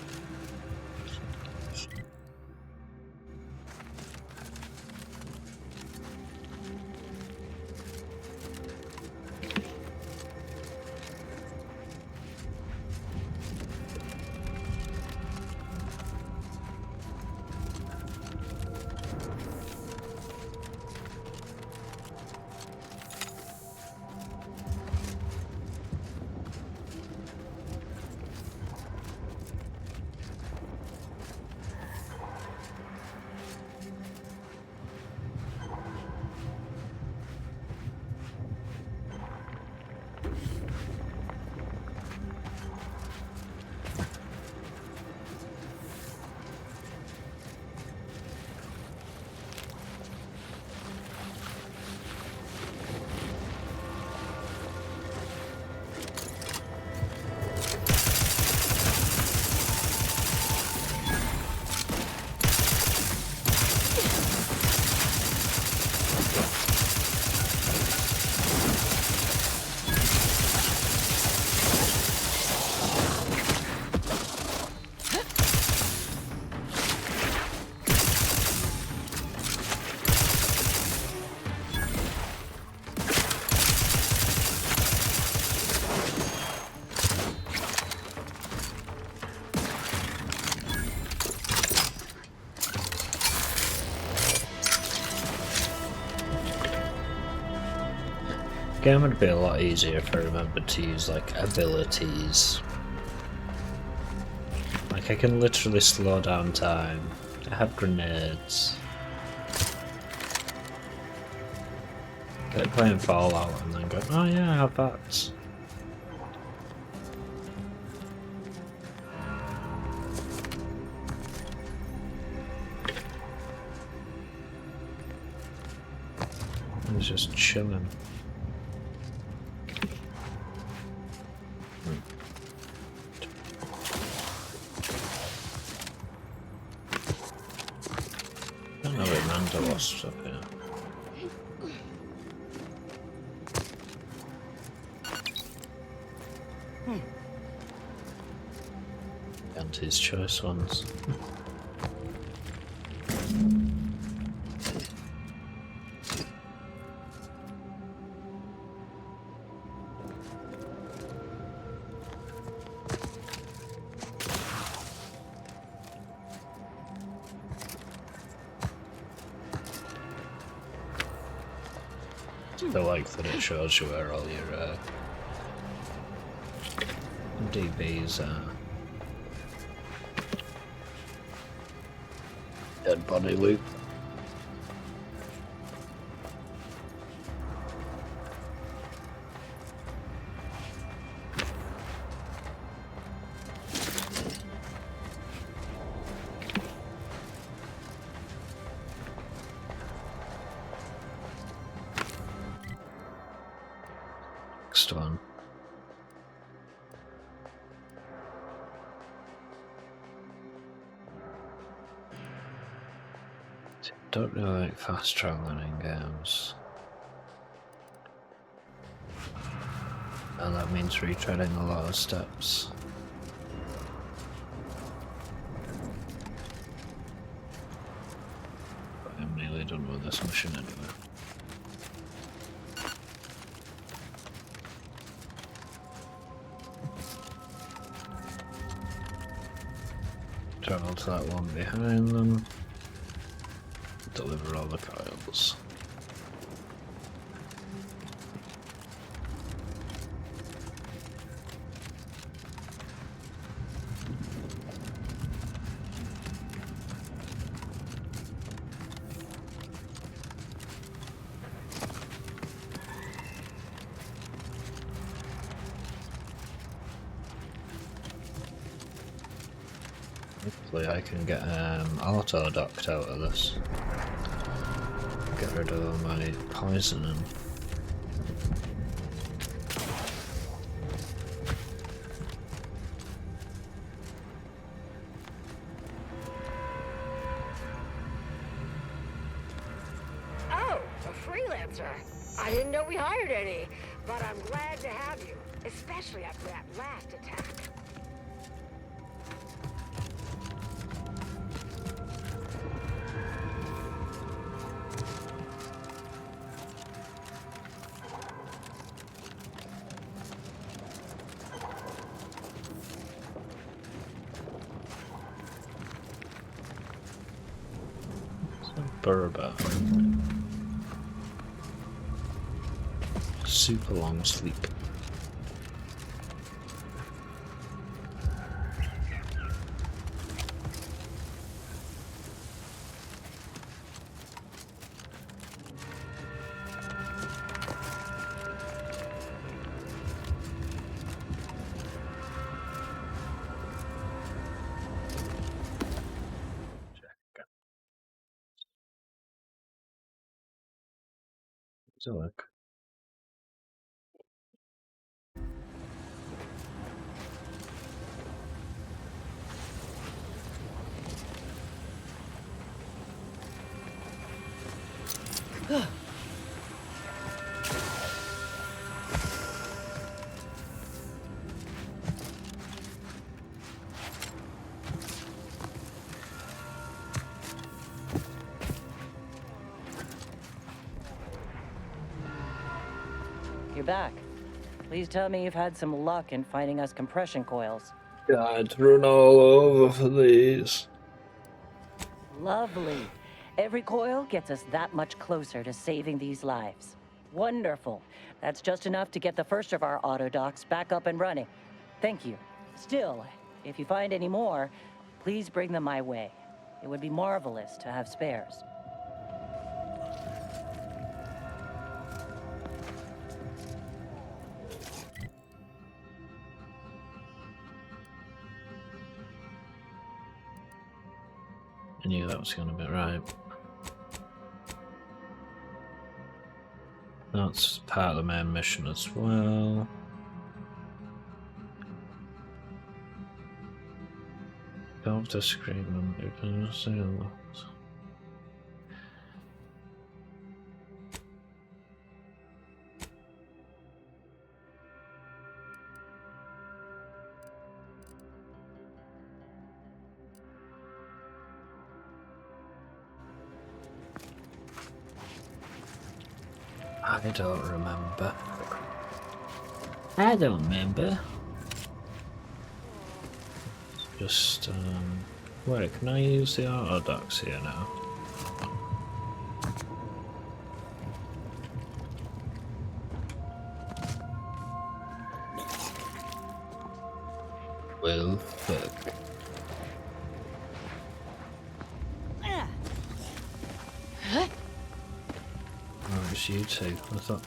Game would be a lot easier if I remembered to use like abilities. Like I can literally slow down time. I have grenades. Like playing Fallout and then going, oh yeah, I have that. I was just chilling. I don't know where Manda was up here. And his choice ones. I like that it shows you where all your DBs are. Dead body loop. Next one. Don't really like fast traveling in games. And that means retreading a lot of steps. But I'm nearly done with this mission anyway. Travel to that one behind them. Deliver all the coils. Hopefully I can get auto-docked out of this. Get rid of all my poisoning. Oh, a freelancer. I didn't know we hired any, but I'm glad to have you, especially after that last attack. whisper about super long sleep. Does it work? You're back. Please tell me you've had some luck in finding us compression coils. I'd run all over for these. Lovely. Every coil gets us that much closer to saving these lives. Wonderful. That's just enough to get the first of our autodocs back up and running. Thank you. Still, if you find any more, please bring them my way. It would be marvelous to have spares. I knew that was going to be right. That's part of the main mission as well. Golf disagreement. You can say a lot. I don't remember. I don't remember. Just, wait, can I use the autodocs here now? Well, fuck. Oh, it's you two. I thought.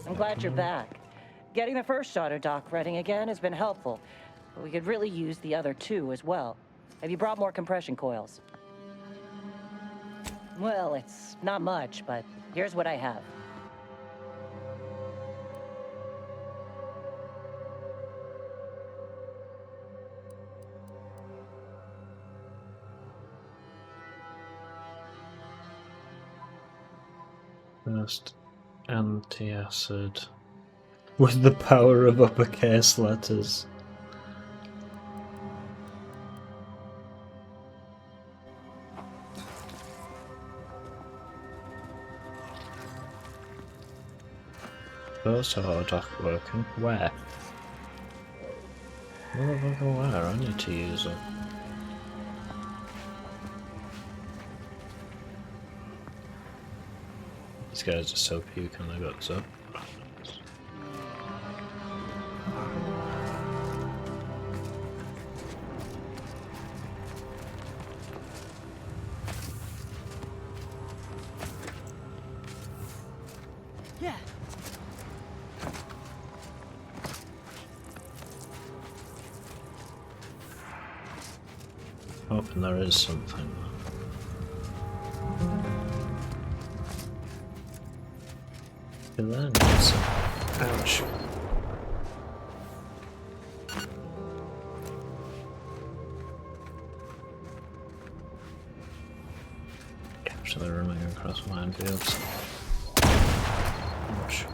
I'm glad you're back. Getting the first autodoc running again has been helpful, but we could really use the other two as well. Have you brought more compression coils? Well, it's not much, but here's what I have. First anti-acid with the power of uppercase letters. First autodoc working. Where? Motherfucker, where? I need to use it. These guys are so puke and they got so. Yeah. Hoping there is something. Ouch. Capture the roaming across minefields. Ouch.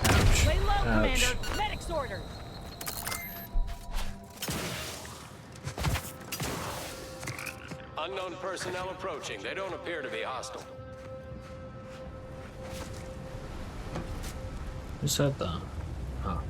Ouch. Lay low, Ouch. Commander. Medic's orders. Unknown personnel approaching. They don't appear to be hostile. Who said that? Oh.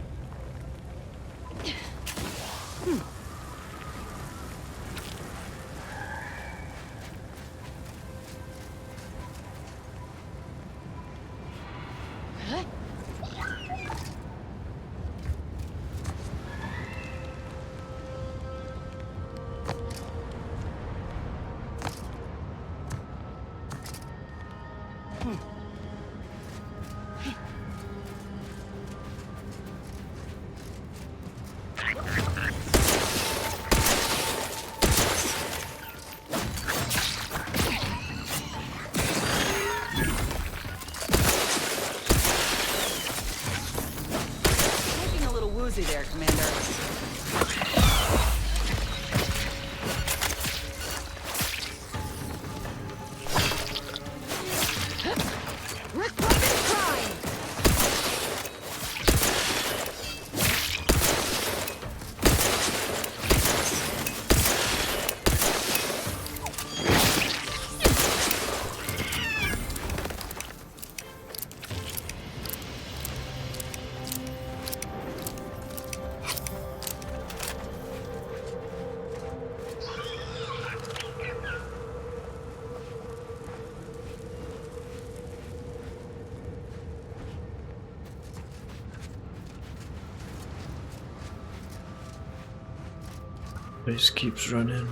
It just keeps running,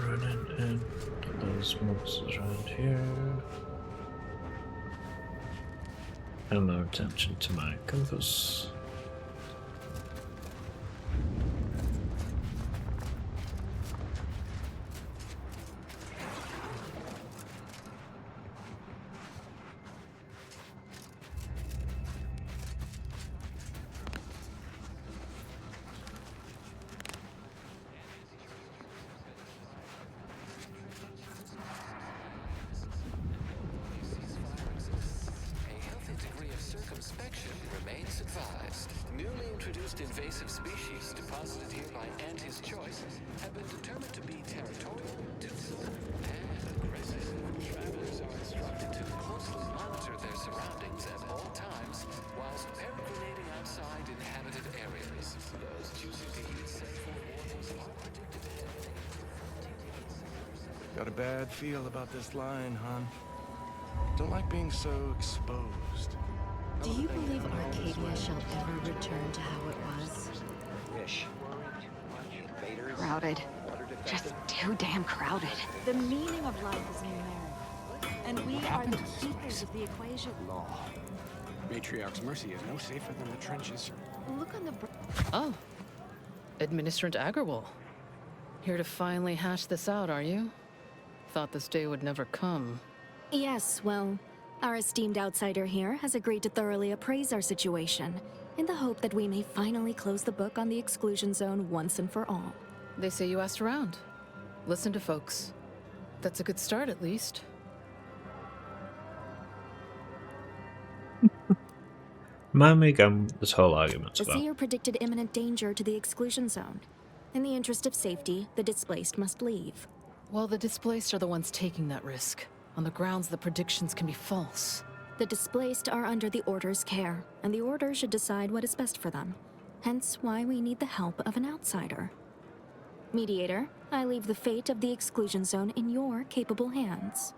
and get those monsters around here. And more attention to my compass. Remains advised. Newly introduced invasive species deposited here by Ant his choice have been determined to be territorial, toothsome, and aggressive. Travelers are instructed to closely monitor their surroundings at all times whilst peregrinating outside inhabited areas. Those choosing to eat sinful mortals are predicted to have Got a bad feel about this line, hon. Don't like being so exposed. Do you believe Arcadia shall ever return to how it was? Wish. Crowded. Just too damn crowded. The meaning of life is numerical. And we are the keepers of the equation. Law. Matriarch's mercy is no safer than the trenches. Look on the... Oh. Administrant Agarwal. Here to finally hash this out, are you? Thought this day would never come. Yes, well, our esteemed outsider here has agreed to thoroughly appraise our situation, in the hope that we may finally close the book on the exclusion zone once and for all. They say you asked around. Listen to folks. That's a good start, at least. Remind me again what this whole argument's The about. seer predicted imminent danger to the exclusion zone. In the interest of safety, the displaced must leave. Well, the displaced are the ones taking that risk, on the grounds the predictions can be false. The displaced are under the Order's care, and the Order should decide what is best for them. Hence why we need the help of an outsider. Mediator, I leave the fate of the exclusion zone in your capable hands.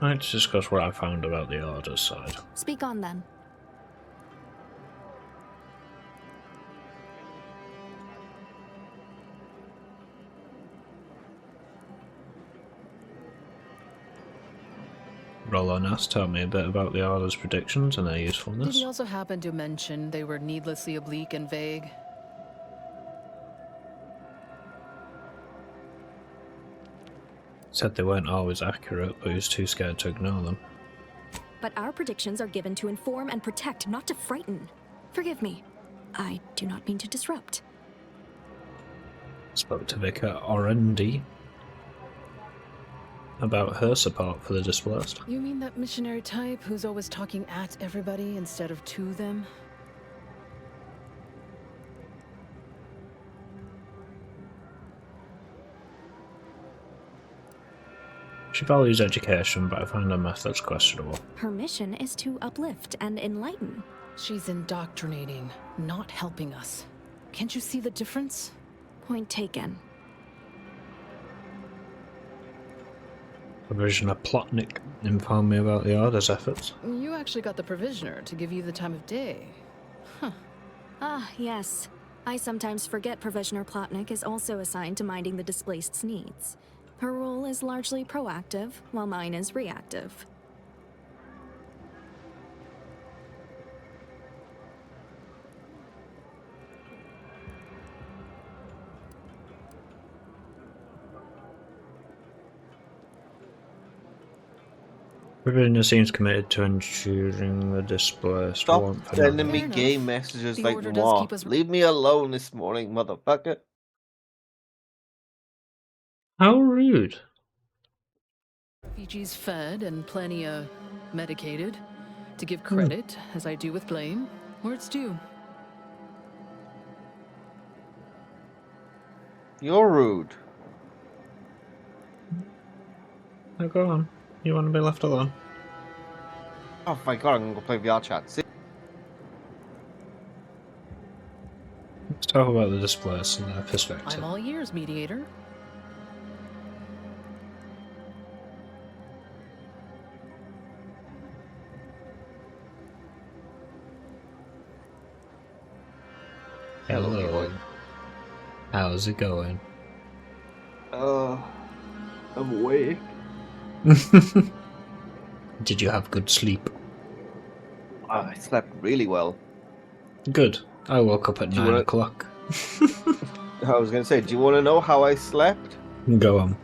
Let's discuss what I found about the Order's side. Speak on then. Rolonas told me a bit about the Order's predictions and their Did usefulness. he also happen to mention they were needlessly oblique and vague? Said they weren't always accurate, but he was too scared to ignore them. But our predictions are given to inform and protect, not to frighten. Forgive me. I do not mean to disrupt. Spoke to Vicar Orendi about her support for the displaced. You mean that missionary type who's always talking at everybody instead of to them? She values education, but I find her methods questionable. Her mission is to uplift and enlighten. She's indoctrinating, not helping us. Can't you see the difference? Point taken. Provisioner Plotnik informed me about the Order's efforts. You actually got the Provisioner to give you the time of day. Huh. Ah, yes. I sometimes forget Provisioner Plotnik is also assigned to minding the displaced's needs. Her role is largely proactive, while mine is reactive. Provisioner seems committed to ensuring the displaced Stop won't sending me Fair enough. game messages The like Order does Noir. keep us- Leave me alone this morning, motherfucker. How rude. Refugees fed and plenty medicated. To give credit, as I do with blame, where it's due. You're rude. Now go on. You want to be left alone? Oh my god, I'm gonna go play VR chat. See? Let's talk about the displaced and their perspective. I'm all ears, Mediator. Hello. How's it going? I'm awake. Did you have good sleep? I slept really well. Good. I woke up at Do you 9 wanna- o'clock. I was gonna say, do you want to know how I slept? Go on.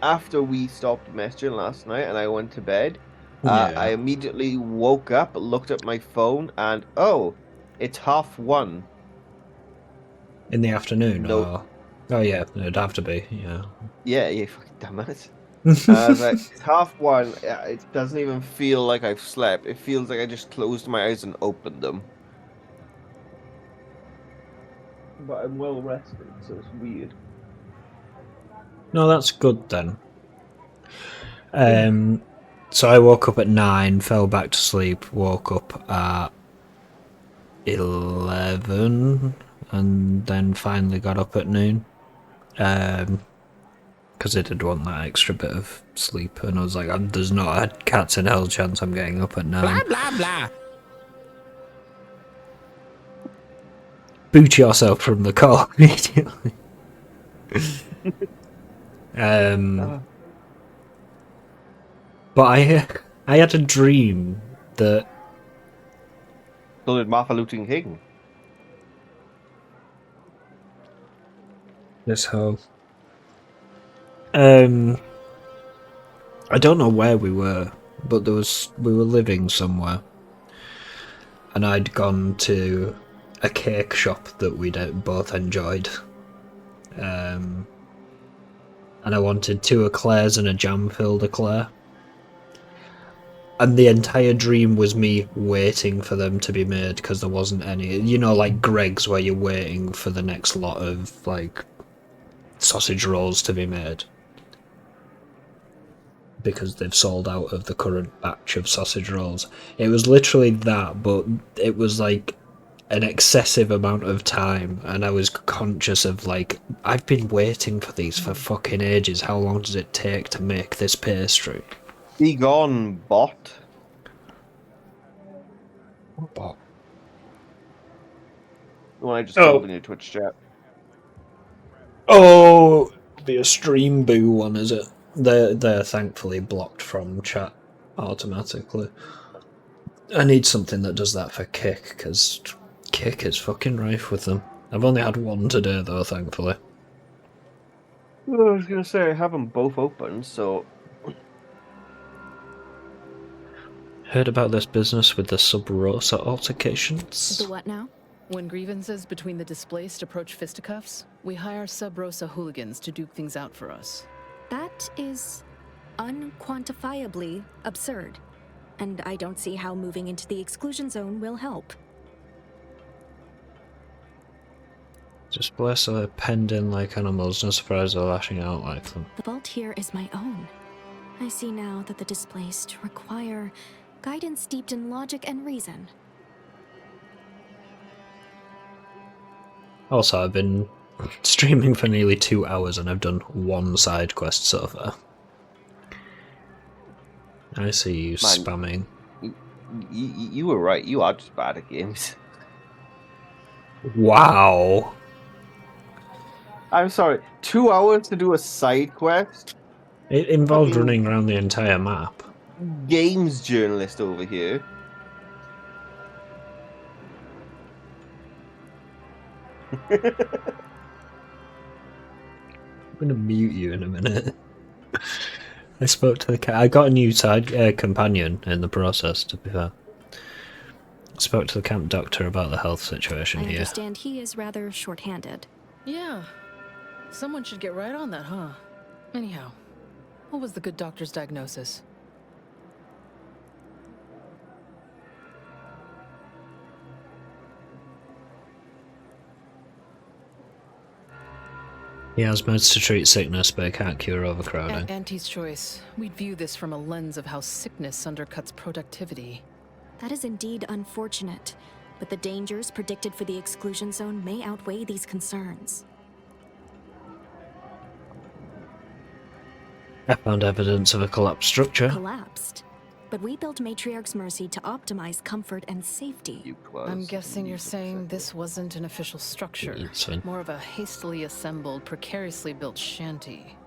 After we stopped messaging last night and I went to bed, Yeah. I immediately woke up, looked at my phone, and oh, it's 1:30. In the afternoon, No. or... Oh yeah, it'd have to be, yeah. Yeah, you fucking dumbass. And I was like, it's 1:30. It doesn't even feel like I've slept. It feels like I just closed my eyes and opened them. But I'm well rested, so it's weird. No, that's good then. So I woke up at 9, fell back to sleep, woke up at 11, and then finally got up at noon. Because I did want that extra bit of sleep, and I was like, there's not a cat's in hell chance I'm getting up at 9. Blah, blah, blah. Boot yourself from the call immediately. But I had a dream that... So did Martha Luther King. This hoe. I don't know where we were, but we were living somewhere, and I'd gone to a cake shop that we'd both enjoyed, and I wanted 2 eclairs and a jam-filled eclair, and the entire dream was me waiting for them to be made because there wasn't any. You know, like Greg's, where you're waiting for the next lot of like sausage rolls to be made because they've sold out of the current batch of sausage rolls. It was literally that, but it was like an excessive amount of time, and I was conscious of like, I've been waiting for these for fucking ages. How long does it take to make this pastry? Be gone, bot. What bot? The one I just told in your Twitch chat. Oh, the Stream Boo one, is it? They're thankfully blocked from chat automatically. I need something that does that for Kick, because Kick is fucking rife with them. I've only had one today though, thankfully. Well, I was gonna say I have them both open, so. Heard about this business with the Sub Rosa altercations? The what now? When grievances between the displaced approach fisticuffs, we hire Sub Rosa hooligans to duke things out for us. That is unquantifiably absurd, and I don't see how moving into the exclusion zone will help. Displace are penned in like animals, no surprise they're lashing out like them. The vault here is my own. I see now that the displaced require guidance steeped in logic and reason. Also, I've been streaming for nearly 2 hours and I've done 1 side quest so far. I see you spamming. You were right, you are just bad at games. Wow. I'm sorry, 2 hours to do a side quest? It involved running around the entire map. Games journalist over here. I'm gonna mute you in a minute. I spoke to the cat. I got a new side companion in the process, to be fair. I spoke to the camp doctor about the health situation I here. understand he is rather short-handed. Yeah. Someone should get right on that, huh? Anyhow, what was the good doctor's diagnosis? He has meds to treat sickness, but he can't cure overcrowding. At Auntie's choice, we'd view this from a lens of how sickness undercuts productivity. That is indeed unfortunate, but the dangers predicted for the exclusion zone may outweigh these concerns. I found evidence of a collapsed structure. Collapsed? but we built Matriarch's Mercy to optimize comfort and safety. I'm guessing you're saying this wasn't an official structure, It's fine. more of a hastily assembled, precariously built shanty.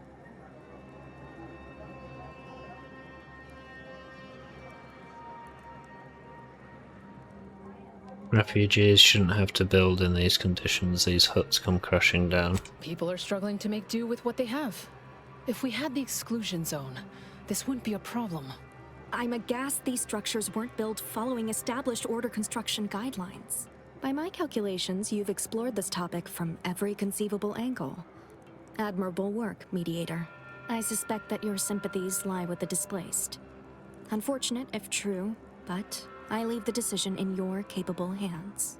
Refugees shouldn't have to build in these conditions. These huts come crashing down. People are struggling to make do with what they have. If we had the exclusion zone, this wouldn't be a problem. I'm aghast these structures weren't built following established order construction guidelines. By my calculations, you've explored this topic from every conceivable angle. Admirable work, Mediator. I suspect that your sympathies lie with the displaced. Unfortunate if true, but I leave the decision in your capable hands.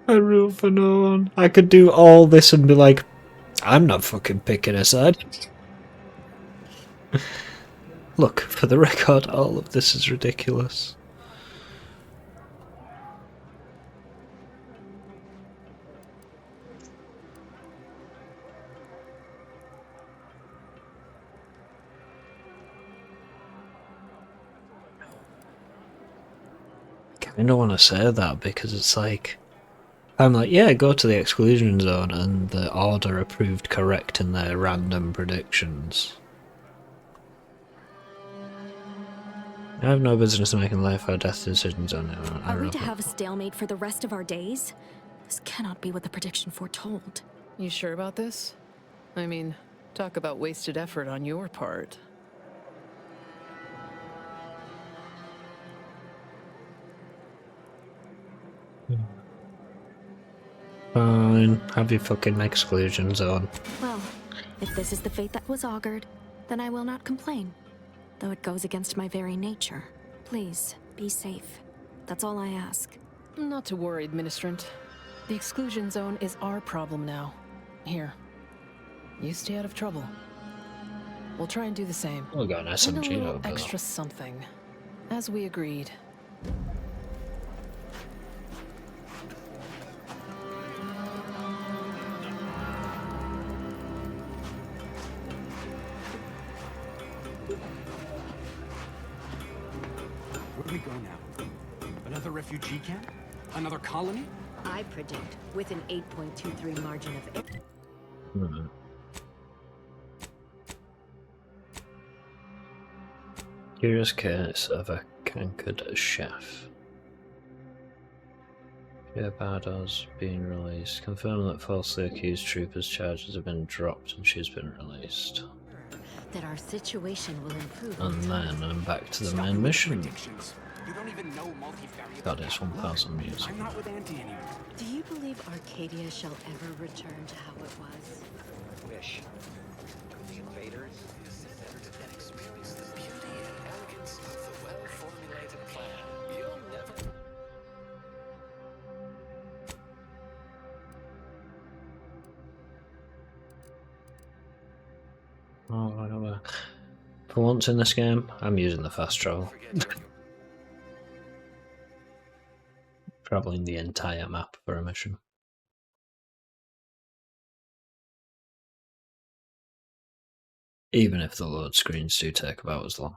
I root for no one. I could do all this and be like, I'm not fucking picking a side. Look, for the record, all of this is ridiculous. I kinda want to say that because it's like, I'm like, yeah, go to the exclusion zone, and the order approved correct in their random predictions. I have no business making life or death decisions on it. Are we to have a stalemate for the rest of our days? This cannot be what the prediction foretold. You sure about this? I mean, talk about wasted effort on your part. Fine, have your fucking exclusion zone. Well, if this is the fate that was augured, then I will not complain. Though it goes against my very nature. Please, be safe. That's all I ask. Not to worry, Administrant. The exclusion zone is our problem now. Here. You stay out of trouble. We'll try and do the same. We'll go an And a SMG little over. extra something. As we agreed. Where do we go now? Another refugee camp? Another colony? I predict with an 8.23 margin of error. Hmm. Curious case of a cankered chef. Pierre Bardot's being released. Confirm that falsely accused troopers' charges have been dropped and she's been released. That our situation will improve. And then I'm back to the main mission. You don't even know multivariate. God, it's 1,000 music. I'm not with Auntie anymore. Do you believe Arcadia shall ever return to how it was? Wish. The invaders then experience the beauty and elegance of the well-formulated plan. You'll never... Oh, whatever. For once in this game, I'm using the fast travel. Traveling the entire map for a mission. Even if the load screens do take about as long.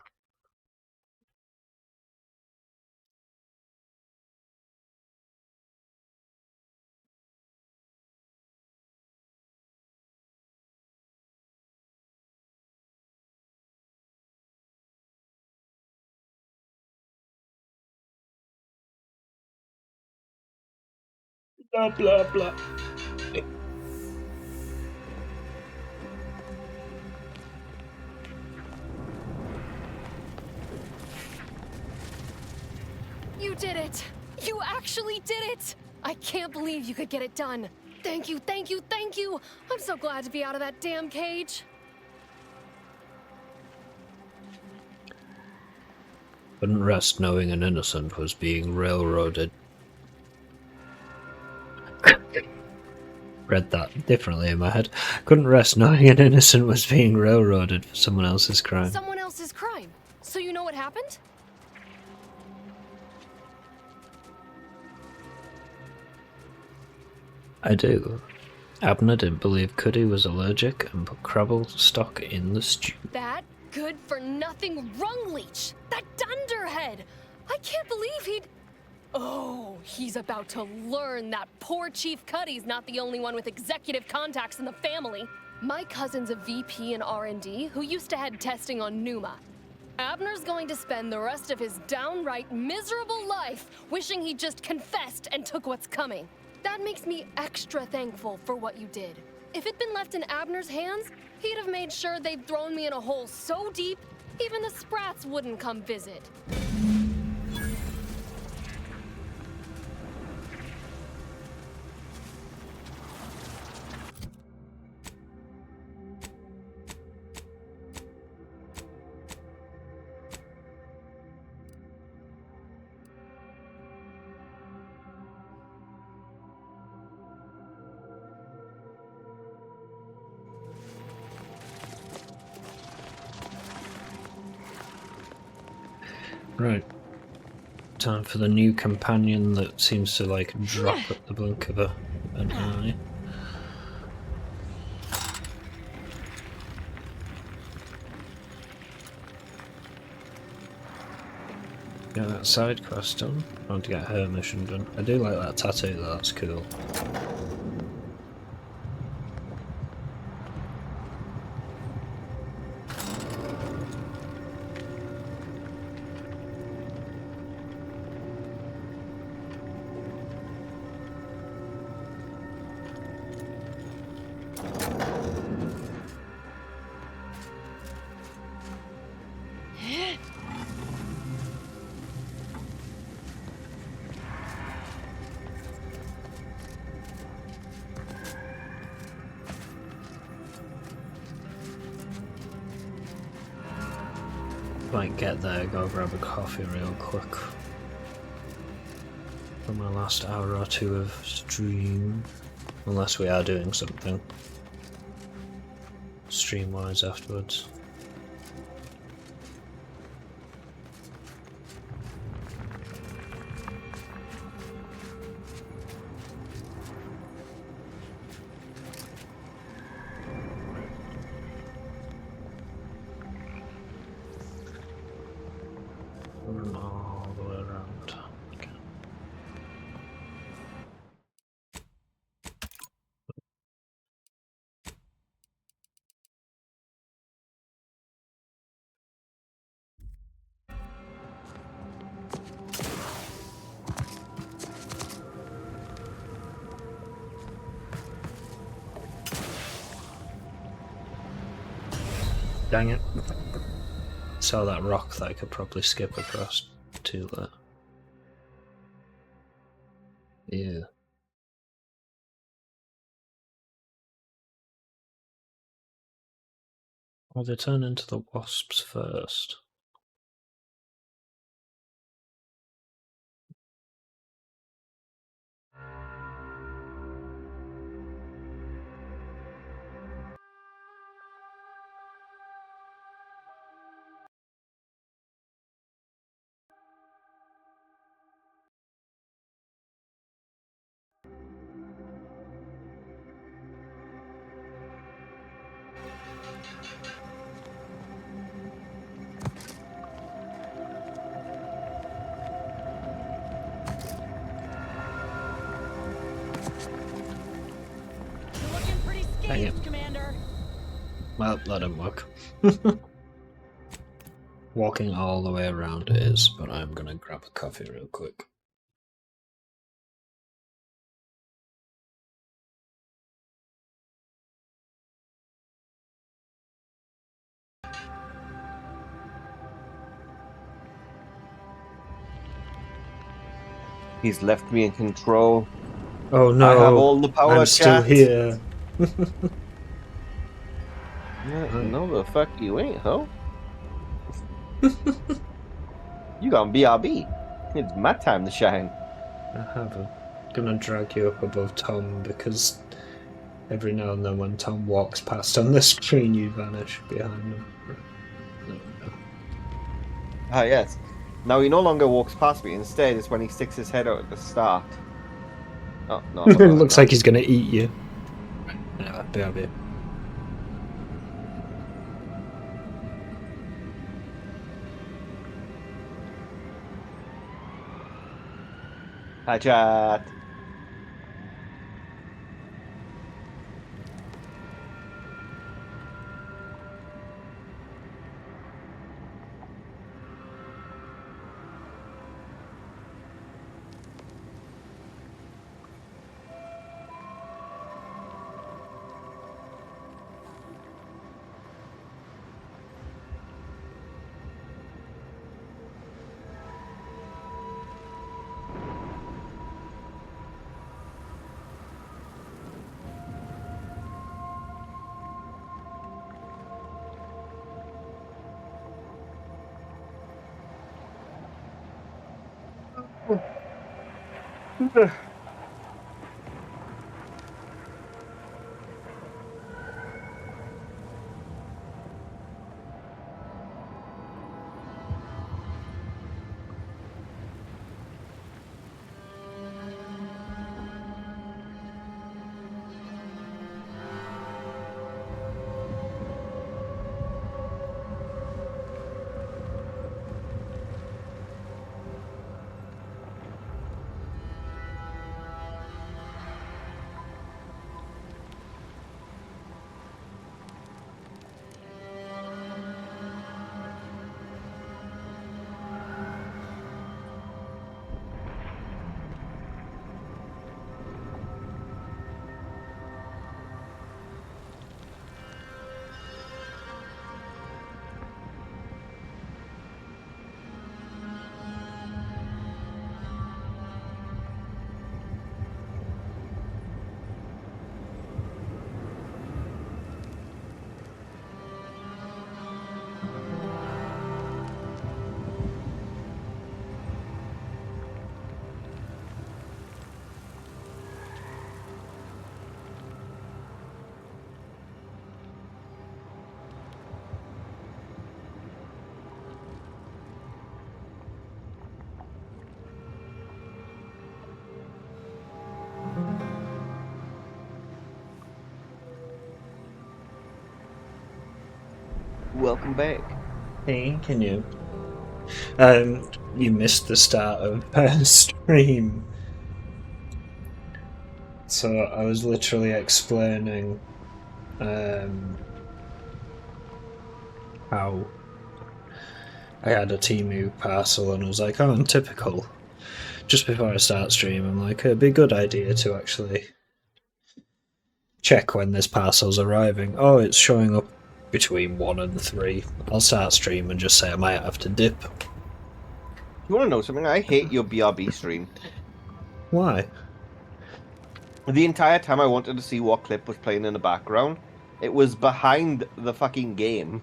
Blah blah blah. You did it! You actually did it! I can't believe you could get it done. Thank you, thank you, thank you! I'm so glad to be out of that damn cage. Couldn't rest knowing an innocent was being railroaded. Read that differently in my head. Couldn't rest knowing an innocent was being railroaded for someone else's crime. Someone else's crime. So you know what happened? I do. Abner didn't believe Cuddy was allergic and put Crabble stock in the stew. That good-for-nothing rung leech! That dunderhead! I can't believe he'd... Oh, he's about to learn that poor Chief Cuddy's not the only one with executive contacts in the family. My cousin's a VP in R&D who used to head testing on Numa. Abner's going to spend the rest of his downright miserable life wishing he just confessed and took what's coming. That makes me extra thankful for what you did. If it'd been left in Abner's hands, he'd have made sure they'd thrown me in a hole so deep, even the Sprats wouldn't come visit. Right. Time for the new companion that seems to like drop at the blink of an eye. Get that side quest done. I want to get her mission done. I do like that tattoo though, that's cool. Might get there, go grab a coffee real quick. For my last hour or two of stream. Unless we are doing something stream-wise afterwards. Run all the way around. Okay. Dang it. Saw that rock that I could probably skip across to there. Yeah. Well, they turn into the wasps first. Dang it. Commander. Well, that didn't work. Walking all the way around it is, but I'm gonna grab a coffee real quick. He's left me in control. Oh no! I have all the power. I'm still here. Yeah, no, the fuck you ain't, ho. You gonna BRB. It's my time to shine. I have. I'm gonna drag you up above Tom because every now and then when Tom walks past on the screen, you vanish behind him. No. Ah, yes. Now he no longer walks past me. Instead, it's when he sticks his head out at the start. Oh, no. It looks like he's gonna eat you. Anyway, BRB. Hi, chat. Welcome back. Hey, can you? You missed the start of stream. So I was literally explaining how I had a Temu parcel and I was like, oh, I'm typical. Just before I start stream, I'm like, it'd be a good idea to actually check when this parcel's arriving. Oh, it's showing up between 1 and 3. I'll start stream and just say I might have to dip. You want to know something? I hate your BRB stream. Why? The entire time I wanted to see what clip was playing in the background, it was behind the fucking game.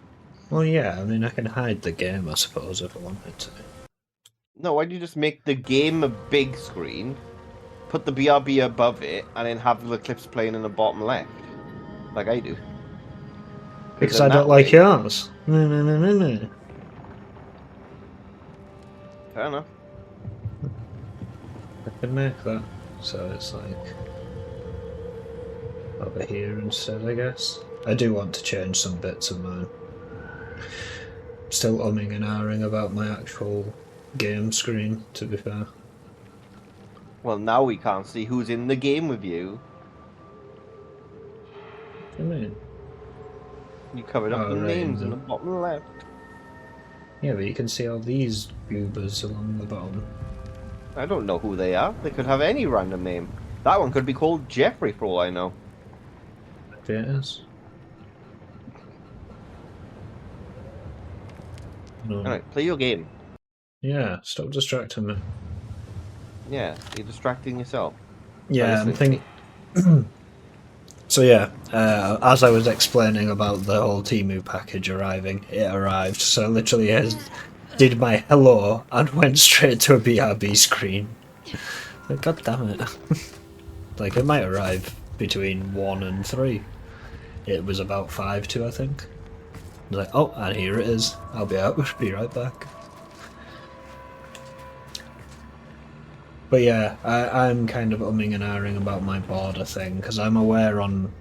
Well, yeah, I mean, I can hide the game, I suppose, if I wanted to. No, why don't you just make the game a big screen, put the BRB above it, and then have the clips playing in the bottom left? Like I do. Because I don't like yours. No. Fair enough. I can make that. So it's like over here instead, I guess. I do want to change some bits of mine. Still umming and ahhing about my actual game screen, to be fair. Well, now we can't see who's in the game with you. What do you mean? You covered up the names in the bottom left. Yeah, but you can see all these goobers along the bottom. I don't know who they are. They could have any random name. That one could be called Jeffrey for all I know. Maybe it is. No. Alright, play your game. Yeah, stop distracting me. Yeah, you're distracting yourself. Yeah, I'm thinking... So yeah, as I was explaining about the whole Temu package arriving, it arrived. So literally I did my hello and went straight to a BRB screen. Like, God damn it. Like, it might arrive between 1 and 3. It was about 5 to, I think. I was like, oh, and here it is. I'll be out. Be right back. But yeah, I'm kind of umming and ahhing about my border thing, because I'm aware on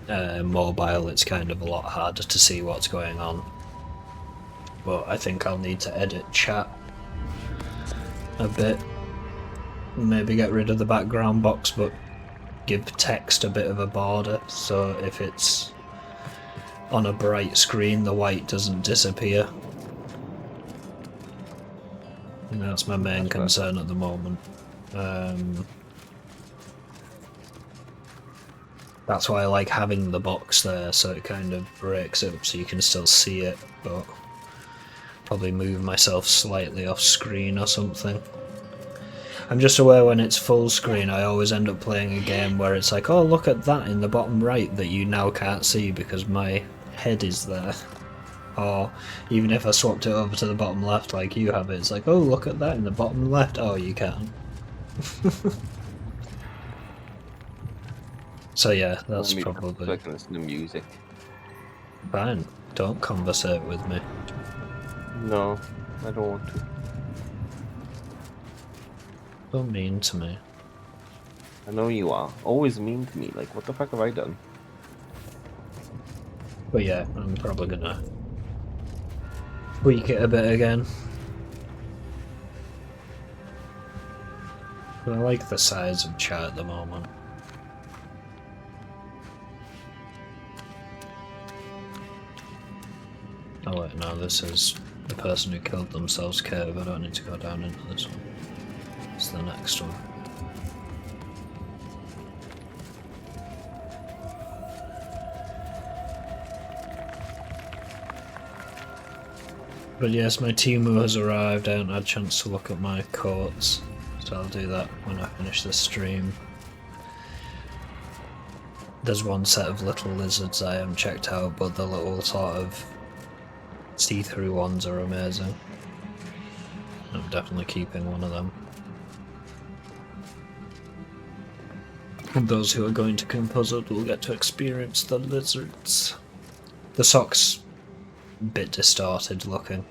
mobile it's kind of a lot harder to see what's going on. But I think I'll need to edit chat a bit. Maybe get rid of the background box, but give text a bit of a border, so if it's on a bright screen the white doesn't disappear. And that's my main concern at the moment. That's why I like having the box there, so it kind of breaks it up so you can still see it, but probably move myself slightly off screen or something. I'm just aware when it's full screen I always end up playing a game where it's like, oh look at that in the bottom right that you now can't see because my head is there. Or even if I swapped it over to the bottom left like you have it, it's like, oh look at that in the bottom left. Oh, you can. So yeah, that's probably... So I can listen to music. Fine, don't conversate with me. No, I don't want to. So mean to me. I know you are. Always mean to me. Like, what the fuck have I done? But yeah, I'm probably gonna tweak it a bit again. But I like the size of chat at the moment. Oh wait, no, this is the person who killed themselves cave. I don't need to go down into this one. It's the next one. But yes, my Temu has arrived. I haven't had a chance to look at my coats, so I'll do that when I finish this stream. There's one set of little lizards I haven't checked out, but the little sort of see-through ones are amazing. I'm definitely keeping one of them. And those who are going to Composite will get to experience the lizards. The sock's a bit distorted looking.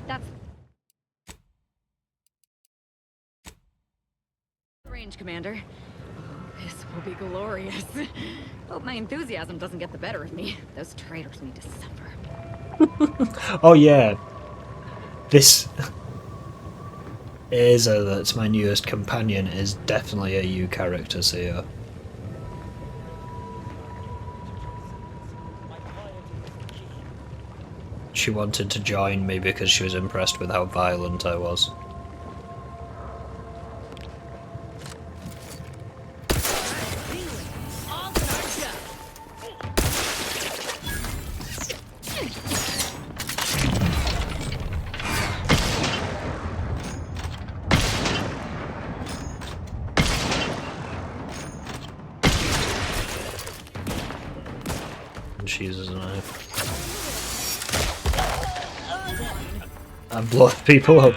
That's range, Commander. Oh, this will be glorious. Hope my enthusiasm doesn't get the better of me. Those traitors need to suffer. Oh yeah, this Aza, that's my newest companion, is definitely a U character, Sia. She wanted to join me because she was impressed with how violent I was. And she uses a knife. I blow people up.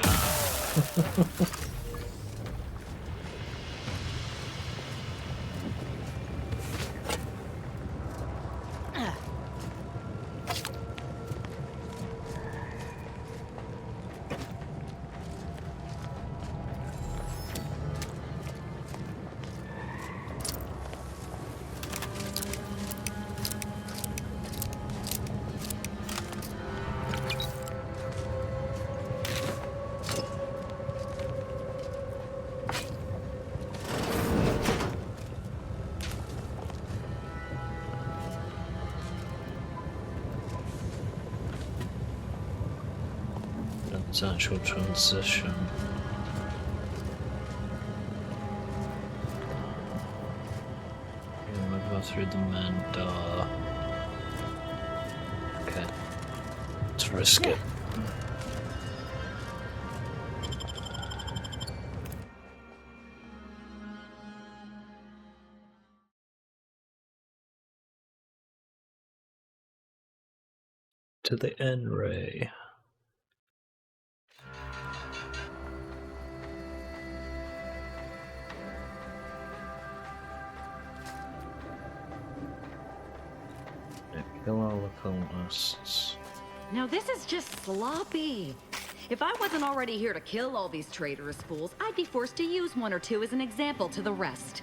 That's actual transition. Yeah, we'll go through the main door. Okay. Let's risk it. To the N-ray. Kill all the cultists. Now this is just sloppy. If I wasn't already here to kill all these traitorous fools, I'd be forced to use one or two as an example to the rest.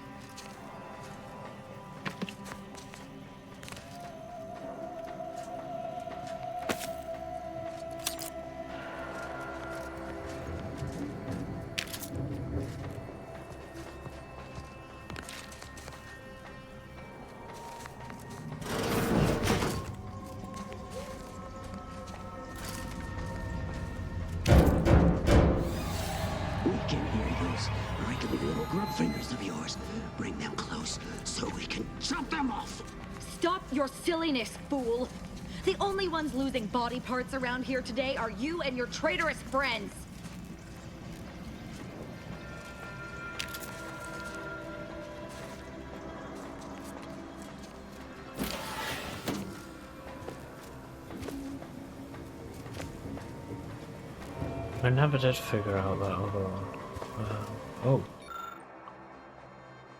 Fingers of yours. Bring them close so we can chop them off. Stop your silliness, fool! The only ones losing body parts around here today are you and your traitorous friends. I never did figure out that other one. Oh.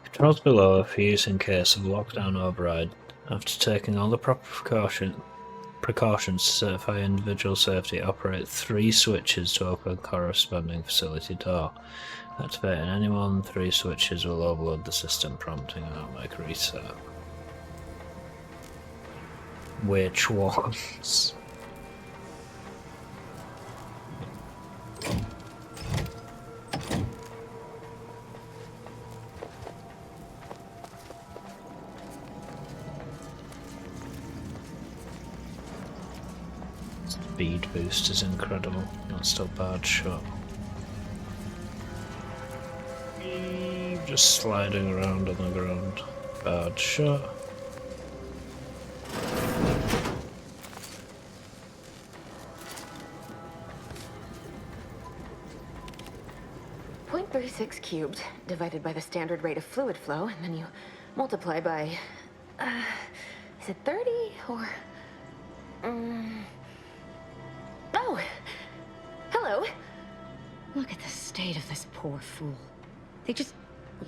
Controls below for use in case of lockdown override. After taking all the proper precautions to certify individual safety, operate 3 switches to open corresponding facility door. Activating any more than 3 switches will overload the system, prompting an automatic reset. Which ones? Speed boost is incredible. That's still bad shot. Just sliding around on the ground. Bad shot. .36 cubed divided by the standard rate of fluid flow, and then you multiply by, is it 30 or? Oh, hello. Look at the state of this poor fool. They just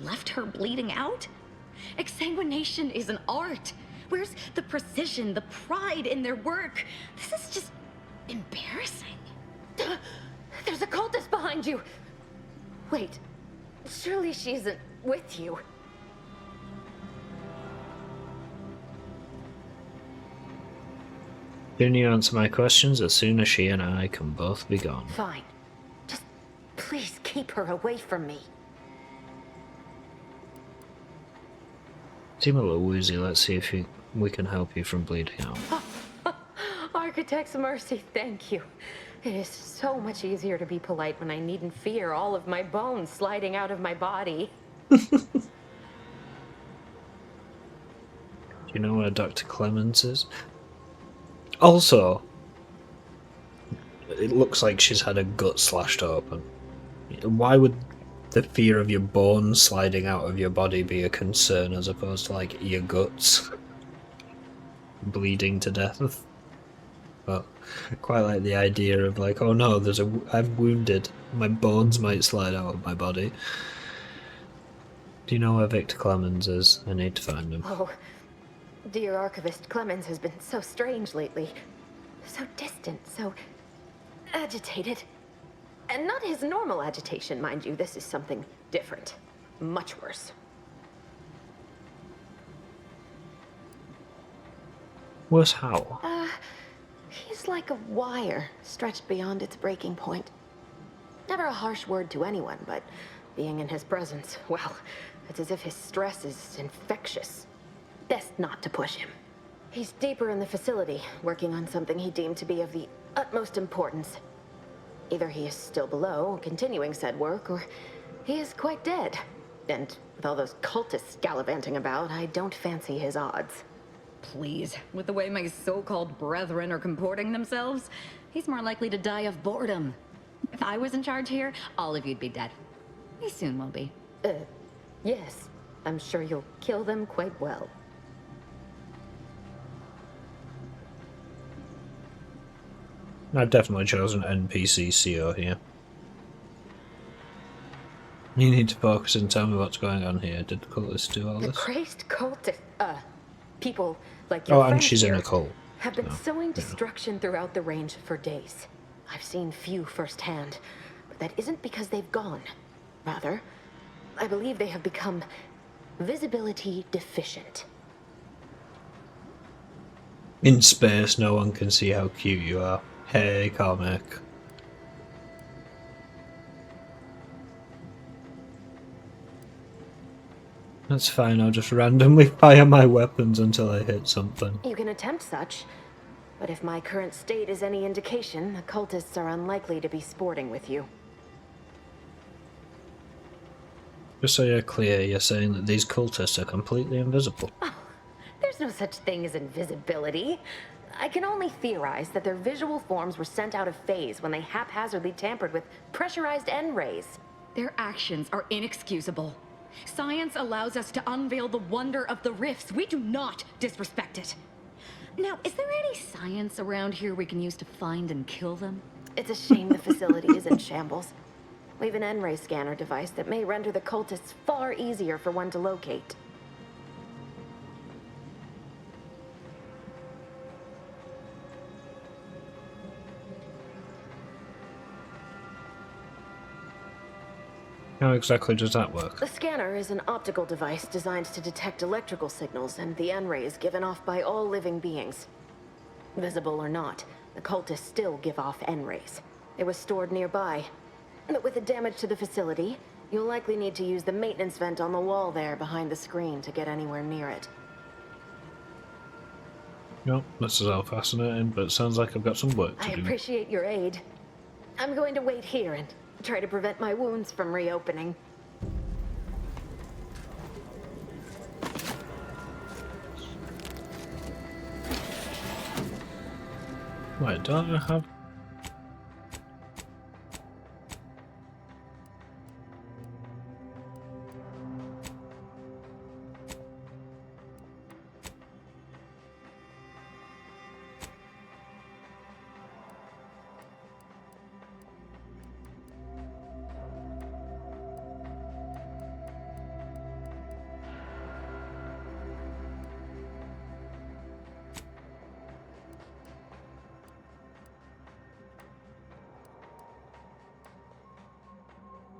left her bleeding out? Exsanguination is an art. Where's the precision, the pride in their work? This is just embarrassing. There's a cultist behind you. Wait, surely she isn't with you. Soon you answer my questions, as soon as she and I can both be gone. Fine. Just please keep her away from me. Seem a little woozy. Let's see if we can help you from bleeding out. Architect's mercy, thank you. It is so much easier to be polite when I needn't fear all of my bones sliding out of my body. Do you know where Dr. Clemens is? Also, it looks like she's had her gut slashed open. Why would the fear of your bones sliding out of your body be a concern as opposed to, like, your guts bleeding to death? But quite like the idea of, like, oh no, I'm wounded. My bones might slide out of my body. Do you know where Victor Clemens is? I need to find him. Oh, dear Archivist Clemens has been so strange lately. So distant, so agitated. And not his normal agitation, mind you. This is something different. Much worse. Worse how? He's like a wire stretched beyond its breaking point. Never a harsh word to anyone, but being in his presence, well, it's as if his stress is infectious. Best not to push him. He's deeper in the facility, working on something he deemed to be of the utmost importance. Either he is still below, continuing said work, or he is quite dead. And with all those cultists gallivanting about, I don't fancy his odds. Please, with the way my so-called brethren are comporting themselves, he's more likely to die of boredom. If I was in charge here, all of you'd be dead. He soon will be. Yes. I'm sure you'll kill them quite well. I've definitely chosen NPC CO here. You need to focus and tell me what's going on here. Did the cultists do all The this? crazed cultist, people like your Oh, and friend she's in here a cult. have been sowing destruction throughout the range for days. I've seen few firsthand, but that isn't because they've gone. Rather, I believe they have become visibility deficient. In space, no one can see how cute you are. Hey, comic. That's fine, I'll just randomly fire my weapons until I hit something. You can attempt such, but if my current state is any indication, the cultists are unlikely to be sporting with you. Just so you're clear, you're saying that these cultists are completely invisible. There's no such thing as invisibility. I can only theorize that their visual forms were sent out of phase when they haphazardly tampered with pressurized N-rays. Their actions are inexcusable. Science allows us to unveil the wonder of the rifts. We do not disrespect it. Now, is there any science around here we can use to find and kill them? It's a shame the facility is in shambles. We've an N-ray scanner device that may render the cultists far easier for one to locate. How exactly does that work? The scanner is an optical device designed to detect electrical signals and the N-rays given off by all living beings. Visible or not, the cultists still give off N-rays. It was stored nearby. But with the damage to the facility, you'll likely need to use the maintenance vent on the wall there behind the screen to get anywhere near it. No, this is all fascinating, but it sounds like I've got some work to I do. appreciate your aid. I'm going to wait here and try to prevent my wounds from reopening. Wait, don't I have...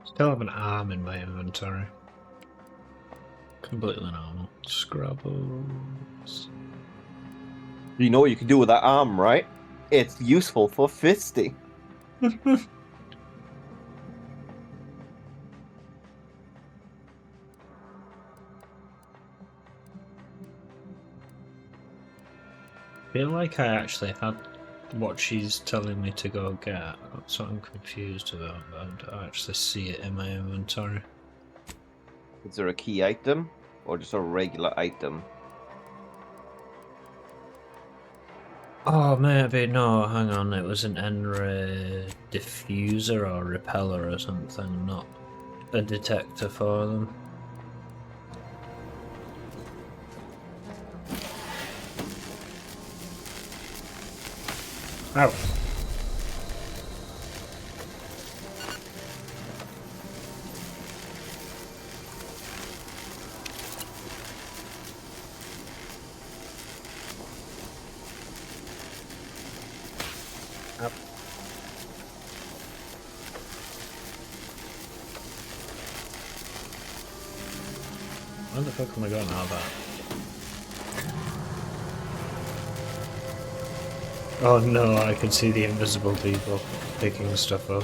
Still have an arm in my inventory. Completely normal. Scrabbles. You know what you can do with that arm, right? It's useful for fisting. Feel like I actually had what she's telling me to go get. That's what I'm confused about, but I don't actually see it in my inventory. Is there a key item or just a regular item? Oh, maybe, no, hang on, it was an N-ray diffuser or repeller or something, not a detector for them. Ow. Up. Where the fuck am I going now about? Oh no, I can see the invisible people picking stuff up.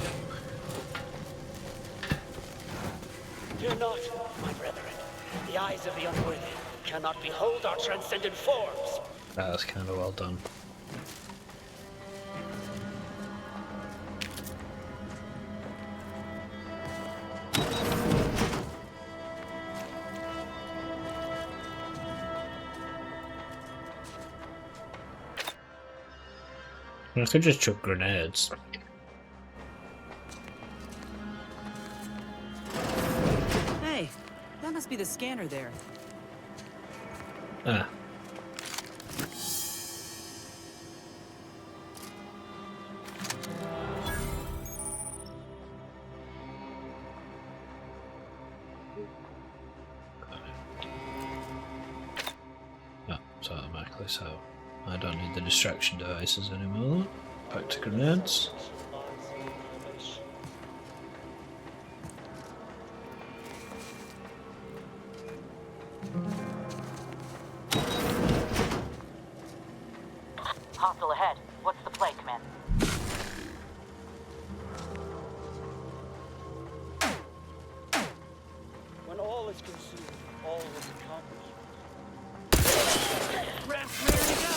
Fear not, my brethren. The eyes of the unworthy cannot behold our transcendent forms. That was kind of well done. I could just chuck grenades. Hey, that must be the scanner there. Ah. Oh, it's automatically so. I don't need the distraction devices anymore. Back to grenades. Hostile ahead. What's the play, Commander? When all is consumed, all is accomplished. Raft ready to go.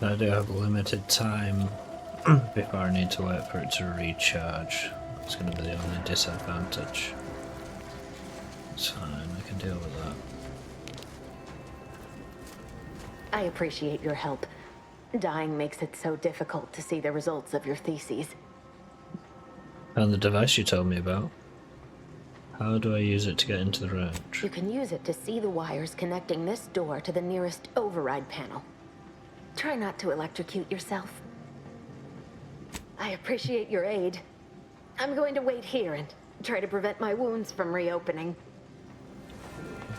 I do have limited time before I need to wait for it to recharge. It's going to be the only disadvantage. It's fine, I can deal with that. I appreciate your help. Dying makes it so difficult to see the results of your theses. And the device you told me about? How do I use it to get into the range? You can use it to see the wires connecting this door to the nearest override panel. Try not to electrocute yourself. I appreciate your aid. I'm going to wait here and try to prevent my wounds from reopening.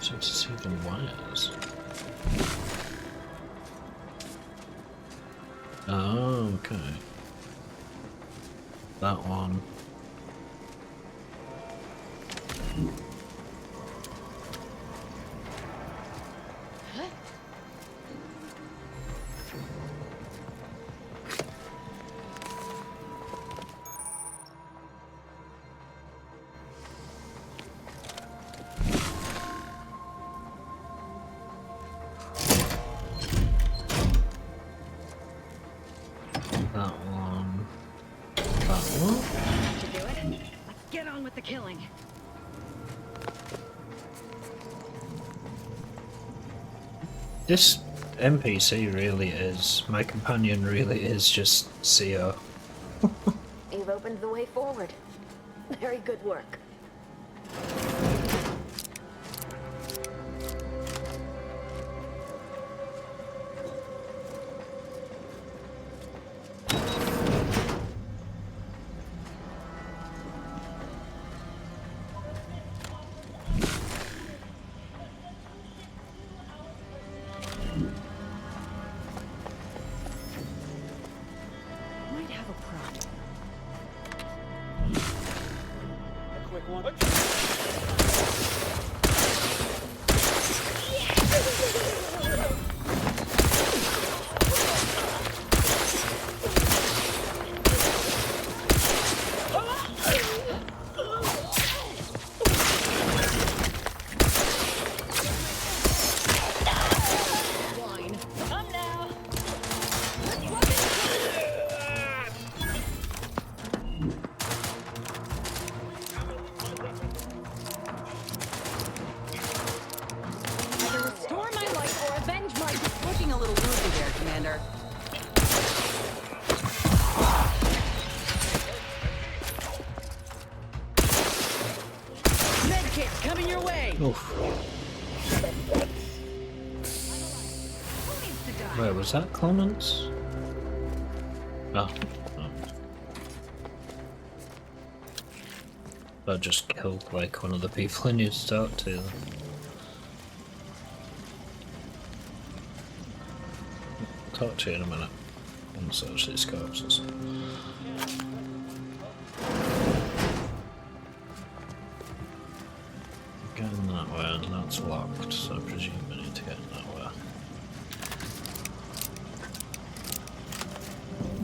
So to see the wires. Oh, okay. That one. Get on with the killing. This NPC really is, my companion really is just CO. You've opened the way forward. Very good work. Might have a problem. A quick one. Either restore my life or avenge my... Looking a little woozy there, Commander. Medkit coming your way! Oof. Where was that, Clemens? Oh. I just killed like one of the people I need to talk to. Talk to you in a minute. And search these corpses. Going that way, and that's locked, so I presume I need to get in that way.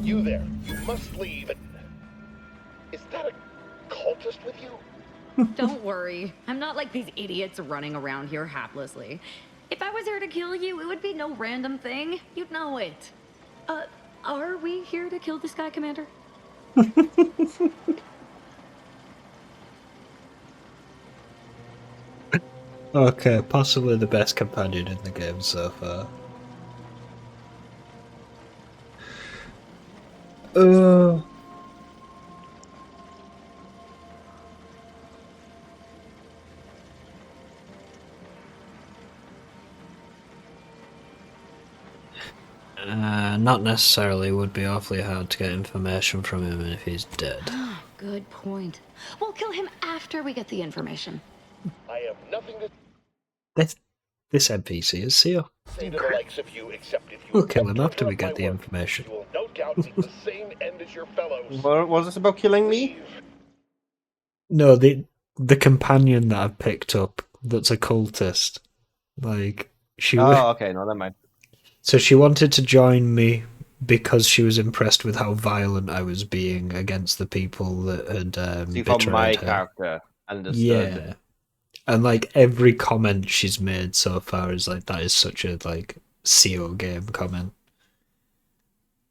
You there, you must leave. Is that a cultist with you? Don't worry. I'm not like these idiots running around here haplessly. If I was here to kill you, it would be no random thing. You'd know it. Are we here to kill this guy, Commander? Okay, possibly the best companion in the game so far. Not necessarily. Would be awfully hard to get information from him if he's dead. good point. We'll kill him after we get the information. I have nothing to This NPC is Seal. say to the likes of you, except if you We'll kill him attempt after to we interrupt get the my work, information. you will no doubt meet the same end as your fellows. What was this about killing me? No, the companion that I've picked up that's a cultist. Like, Oh, okay, no, never mind. So she wanted to join me because she was impressed with how violent I was being against the people that had So you found betrayed my her. character and understood. Yeah. And like every comment she's made so far is like, that is such a like CO game comment.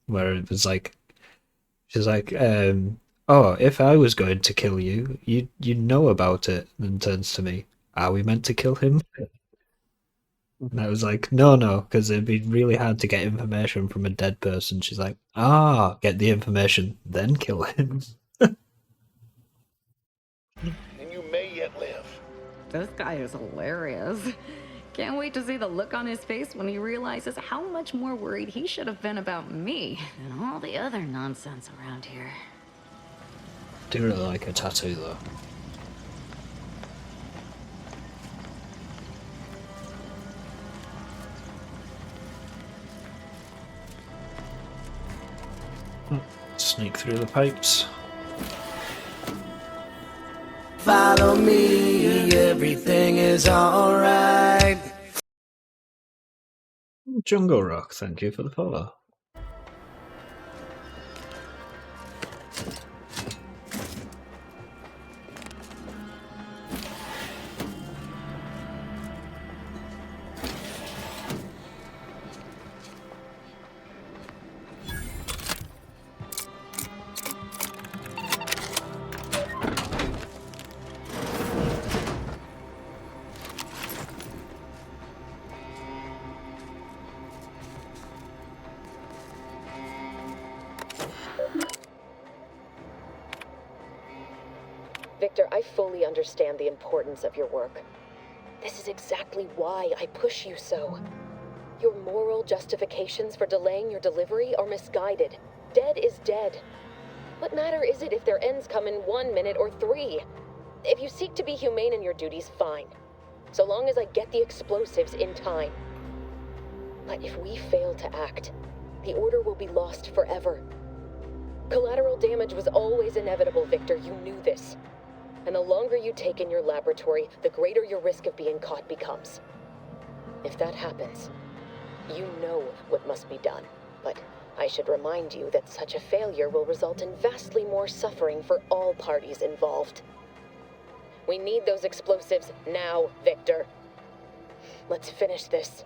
Where it was like, she's like, oh, if I was going to kill you, you'd know about it. And turns to me, are we meant to kill him? And I was like, no, because it'd be really hard to get information from a dead person. She's like, get the information, then kill him. And you may yet live. This guy is hilarious. Can't wait to see the look on his face when he realizes how much more worried he should have been about me and all the other nonsense around here. Do really like her tattoo though. Sneak through the pipes. Follow me, everything is alright. Jungle Rock, thank you for the follow. Victor, I fully understand the importance of your work. This is exactly why I push you so. Your moral justifications for delaying your delivery are misguided. Dead is dead. What matter is it if their ends come in 1 minute or 3? If you seek to be humane in your duties, fine. So long as I get the explosives in time. But if we fail to act, the Order will be lost forever. Collateral damage was always inevitable, Victor. You knew this. And the longer you take in your laboratory, the greater your risk of being caught becomes. If that happens, you know what must be done. But I should remind you that such a failure will result in vastly more suffering for all parties involved. We need those explosives now, Victor. Let's finish this.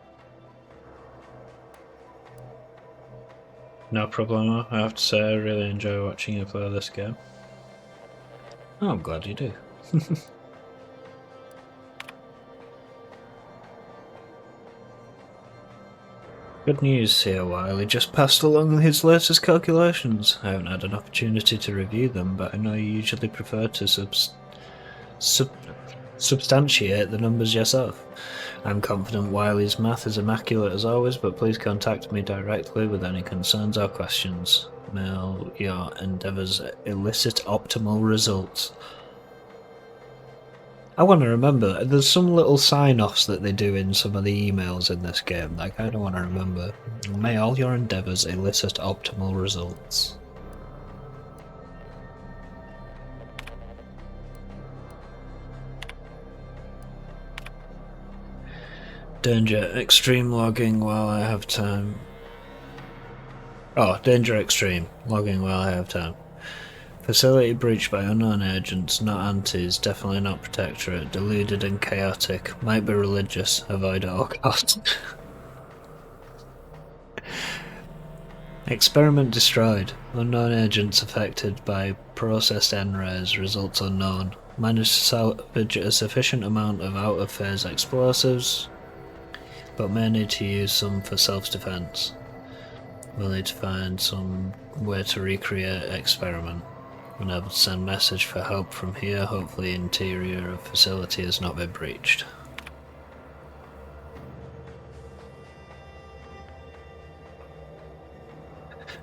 No problem. I have to say I really enjoy watching you play this game. Oh, I'm glad you do. Good news here, Wiley just passed along his latest calculations. I haven't had an opportunity to review them, but I know you usually prefer to substantiate the numbers yourself. I'm confident Wiley's math is immaculate as always, but please contact me directly with any concerns or questions. Mail your endeavours elicit optimal results. I want to remember, there's some little sign-offs that they do in some of the emails in this game that I kind of want to remember. May all your endeavours elicit optimal results. Danger, extreme logging while I have time. Oh, danger extreme, logging while I have time. Facility breached by unknown agents, not antis, definitely not protectorate, deluded and chaotic, might be religious, avoid at all costs. Experiment destroyed, unknown agents affected by processed N-rays, results unknown. Managed to salvage a sufficient amount of out-of-phase explosives, but may need to use some for self-defense. We'll need to find some way to recreate experiment. We'll able to send message for help from here, hopefully interior of facility has not been breached.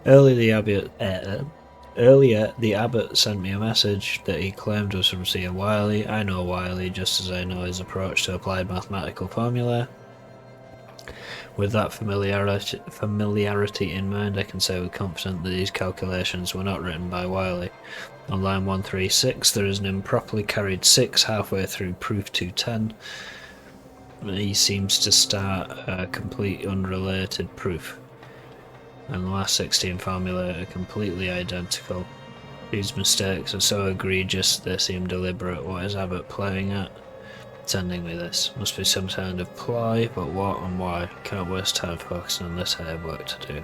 Early the Earlier, the abbot sent me a message that he claimed was from Seer Wiley. I know Wiley just as I know his approach to applied mathematical formula. With that familiarity in mind, I can say with confidence that these calculations were not written by Wiley. On line 136, there is an improperly carried 6 halfway through proof 210. He seems to start a complete unrelated proof, and the last 16 formulae are completely identical. These mistakes are so egregious they seem deliberate. What is Abbott playing at? Sending me this. Must be some kind of ploy, but what and why? Can't waste time focusing on this, I have work to do.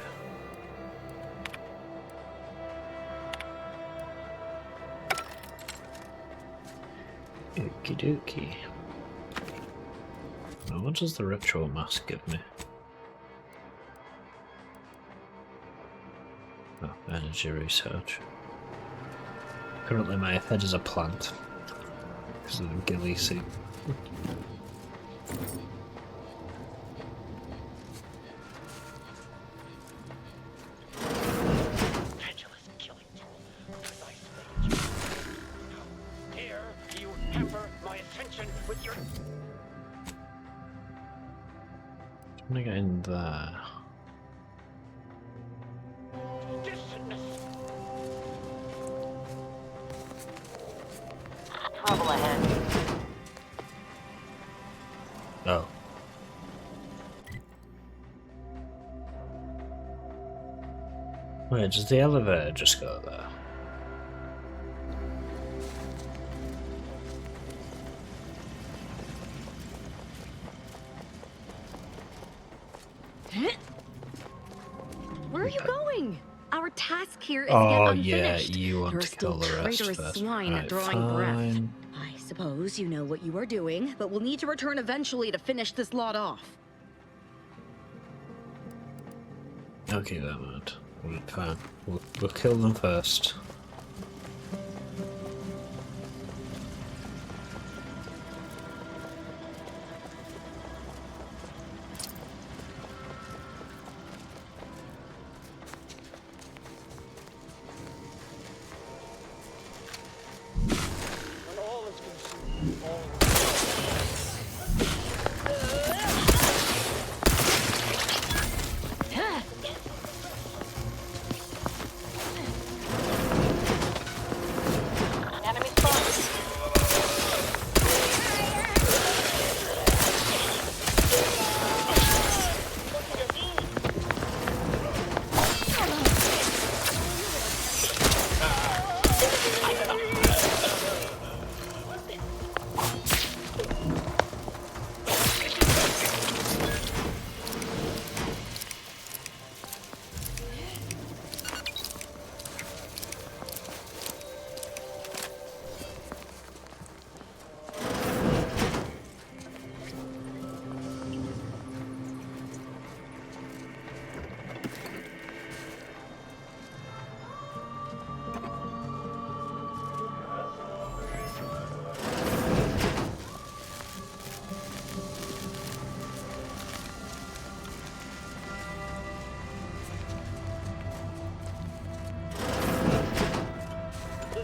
Okie dokie. Now, what does the ritual mask give me? Oh, energy research. Currently my head is a plant because of the ghillie suit. Dare you hamper my attention with your... I'm gonna get in there. Trouble ahead. Oh. Wait, does the elevator just go there? Where are you going? Our task here is Oh yet yeah, unfinished. you want You're to still kill the rest traitorous first. swine at Right, drawing breath. fine. I suppose you know what you are doing, but we'll need to return eventually to finish this lot off. Okay, that mind. Fine. We'll kill them first. When all is consumed, all Enemy spotted.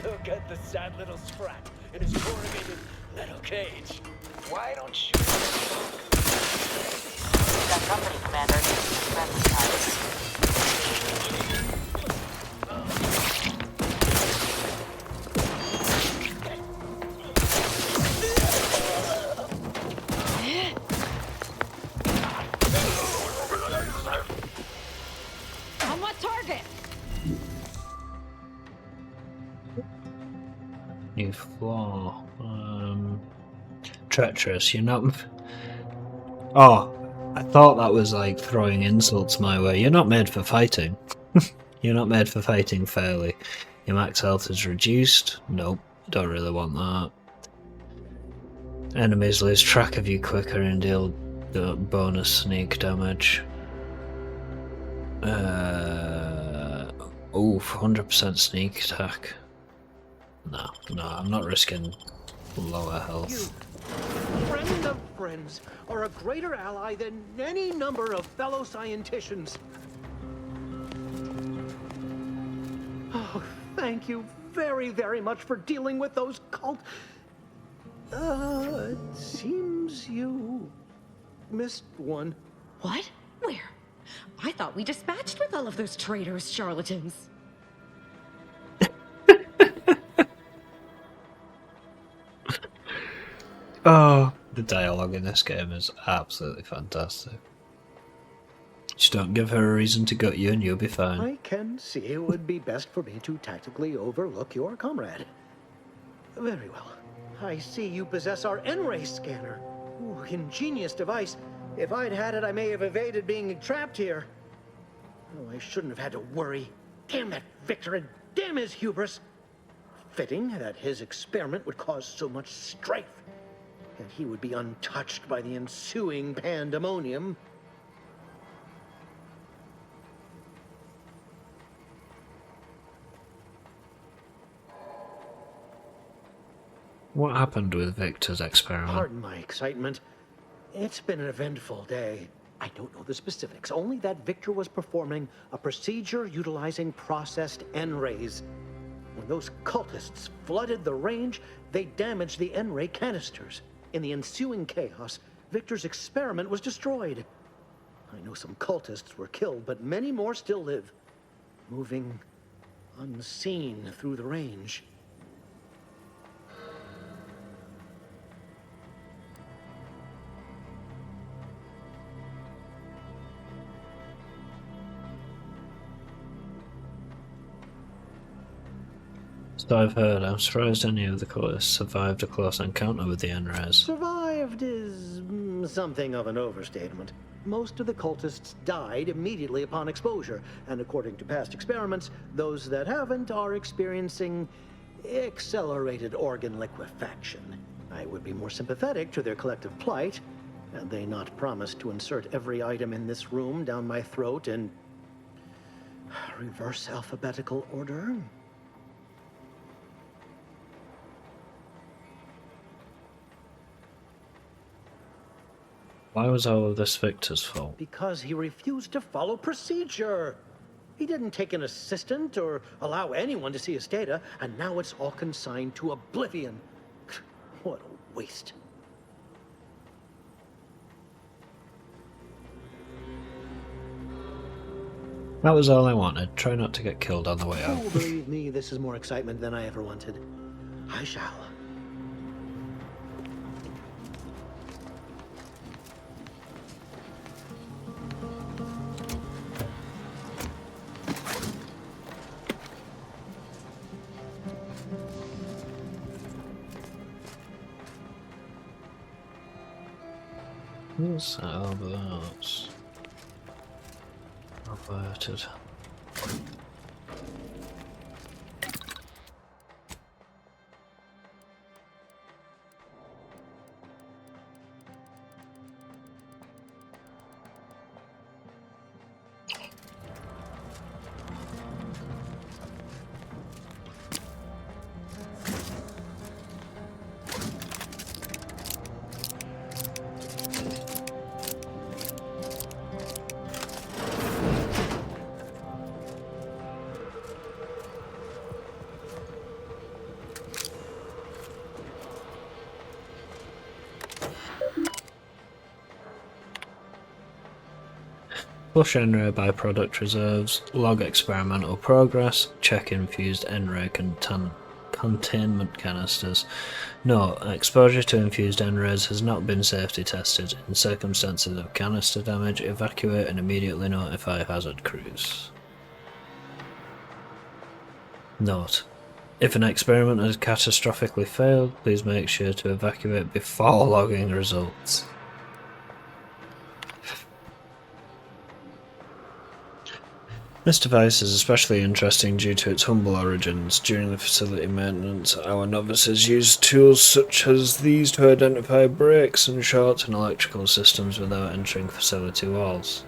look at the sad little scrap in his corrugated metal cage. Why don't you... Got company, Commander. Friendly types. On what target? New floor. Treacherous, you're not... Oh, I thought that was like throwing insults my way. You're not made for fighting. You're not made for fighting fairly. Your max health is reduced. Nope, don't really want that. Enemies lose track of you quicker and deal bonus sneak damage. Oof, 100% sneak attack. No, I'm not risking lower health. Friend of friends are a greater ally than any number of fellow scienticians. Oh, thank you very, very much for dealing with those cult... it seems you missed one. What? Where? I thought we dispatched with all of those traitorous charlatans. Oh, the dialogue in this game is absolutely fantastic. Just don't give her a reason to gut you and you'll be fine. I can see it would be best for me to tactically overlook your comrade. Very well. I see you possess our N-ray scanner. Ooh, ingenious device. If I'd had it, I may have evaded being trapped here. Oh, I shouldn't have had to worry. Damn that Victor and damn his hubris. Fitting that his experiment would cause so much strife. And he would be untouched by the ensuing pandemonium. What happened with Victor's experiment? Pardon my excitement. It's been an eventful day. I don't know the specifics, only that Victor was performing a procedure utilizing processed N-rays. When those cultists flooded the range, they damaged the N-ray canisters. In the ensuing chaos, Victor's experiment was destroyed. I know some cultists were killed, but many more still live, moving unseen through the range. So I've heard. I'm surprised any of the cultists survived a close encounter with the N-rays. Survived is something of an overstatement. Most of the cultists died immediately upon exposure, and according to past experiments, those that haven't are experiencing accelerated organ liquefaction. I would be more sympathetic to their collective plight, had they not promised to insert every item in this room down my throat in reverse alphabetical order. Why was all of this Victor's fault? Because he refused to follow procedure. He didn't take an assistant or allow anyone to see his data, and now it's all consigned to oblivion. What a waste. That was all I wanted. Try not to get killed on the way out. Oh, believe me, this is more excitement than I ever wanted. I shall. What's that about? Averted. Flush N-ray byproduct reserves, log experimental progress, check infused N-ray containment canisters. Note, exposure to infused N-rays has not been safety tested. In circumstances of canister damage, evacuate and immediately notify hazard crews. Note, if an experiment has catastrophically failed, please make sure to evacuate before logging results. This device is especially interesting due to its humble origins. During the facility maintenance, our novices used tools such as these to identify breaks and shorts in electrical systems without entering facility walls.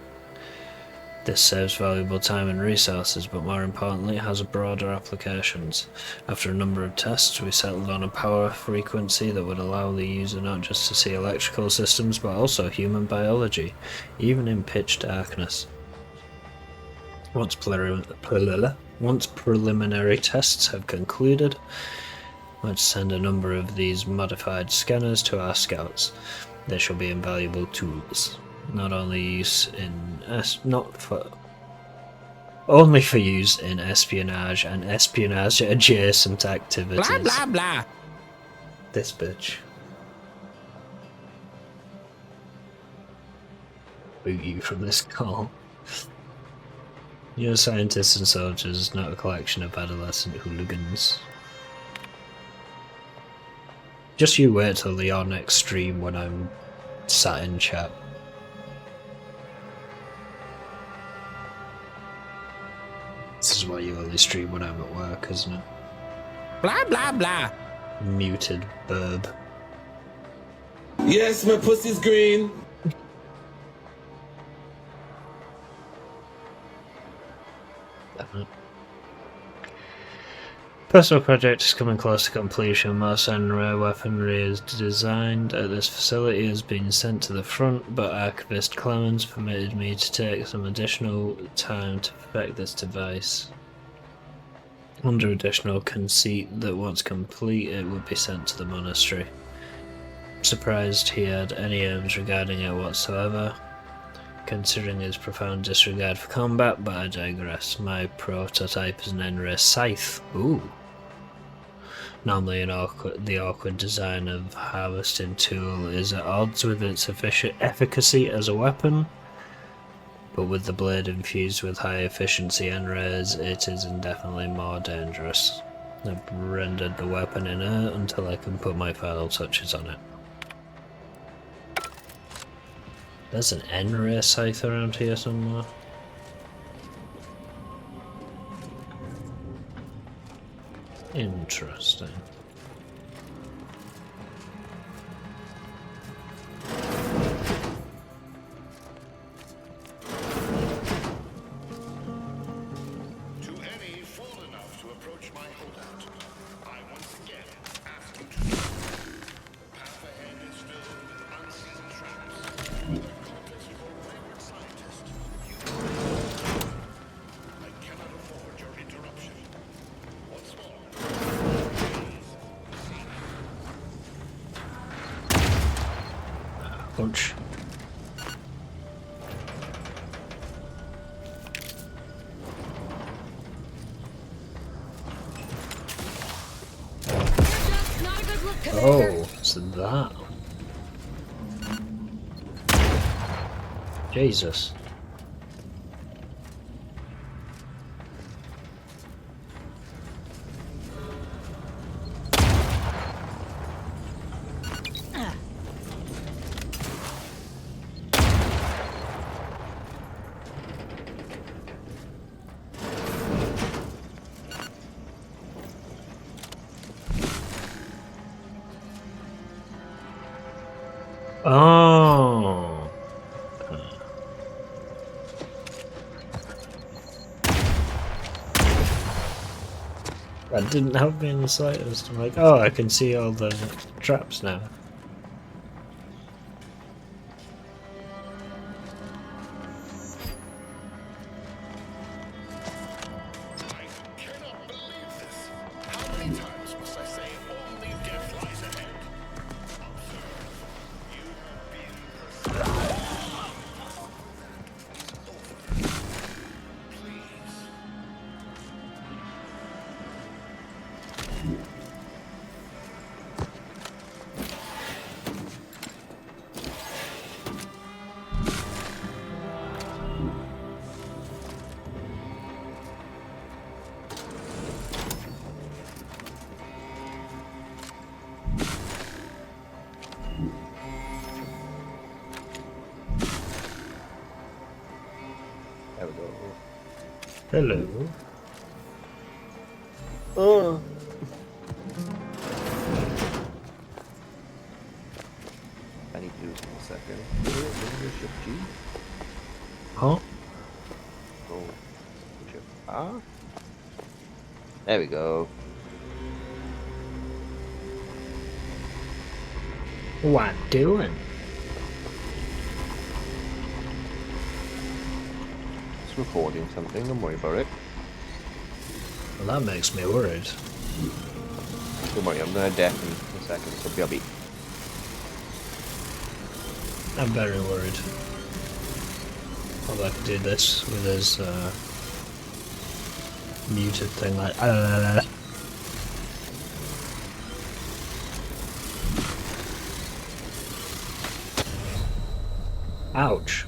This saves valuable time and resources, but more importantly, it has broader applications. After a number of tests, we settled on a power frequency that would allow the user not just to see electrical systems, but also human biology, even in pitch darkness. Once preliminary tests have concluded, let's send a number of these modified scanners to our scouts. They shall be invaluable tools, only for use in espionage and espionage adjacent activities. Blah blah blah. This bitch. Boot you from this call. You're scientists and soldiers, not a collection of adolescent hooligans. Just you wait till your next stream when I'm sat in chat. This is why you only stream when I'm at work, isn't it? Blah blah blah. Muted burb. Yes, my pussy's green. Personal project is coming close to completion. Most rare weaponry is designed at this facility has been sent to the front, but Archivist Clemens permitted me to take some additional time to perfect this device. Under additional conceit that once complete it would be sent to the monastery. Surprised he had any aims regarding it whatsoever, considering his profound disregard for combat, but I digress. My prototype is an N-ray scythe. Ooh. Normally the awkward design of harvesting tool is at odds with its efficacy as a weapon, but with the blade infused with high efficiency N-rays, it is indefinitely more dangerous. I've rendered the weapon inert until I can put my final touches on it. There's an N-ray scythe around here somewhere. Interesting. To any fool enough to approach my hideout, I once again ask you to path ahead is filled with unseen traps. The cultist, your wayward scientist, I cannot afford your interruption. Once more, Punch. Oh, so that. Jesus. Oh. That didn't help me in the slightest. I'm like, oh, I can see all the traps now. how many times must I say only death lies ahead? There we go. Hello. Oh. I need to do this in a second. Ship G. Huh? Go. Ship R. There we go. What doing? It's recording something, don't worry about it. Well, that makes me worried. Don't worry, I'm gonna deafen in a second, so BRB. I'm very worried. Although I could do this with his muted thing like Ouch.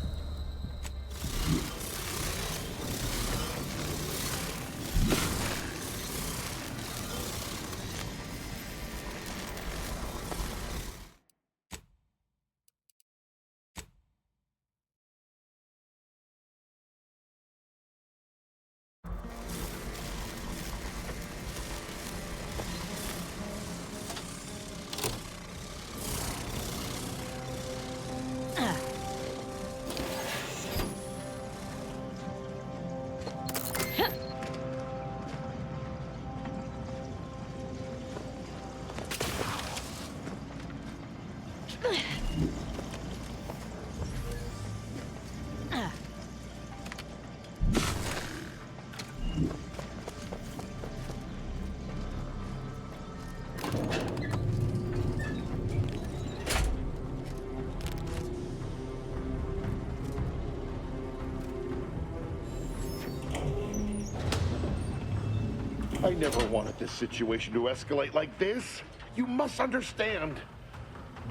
I never wanted this situation to escalate like this. You must understand.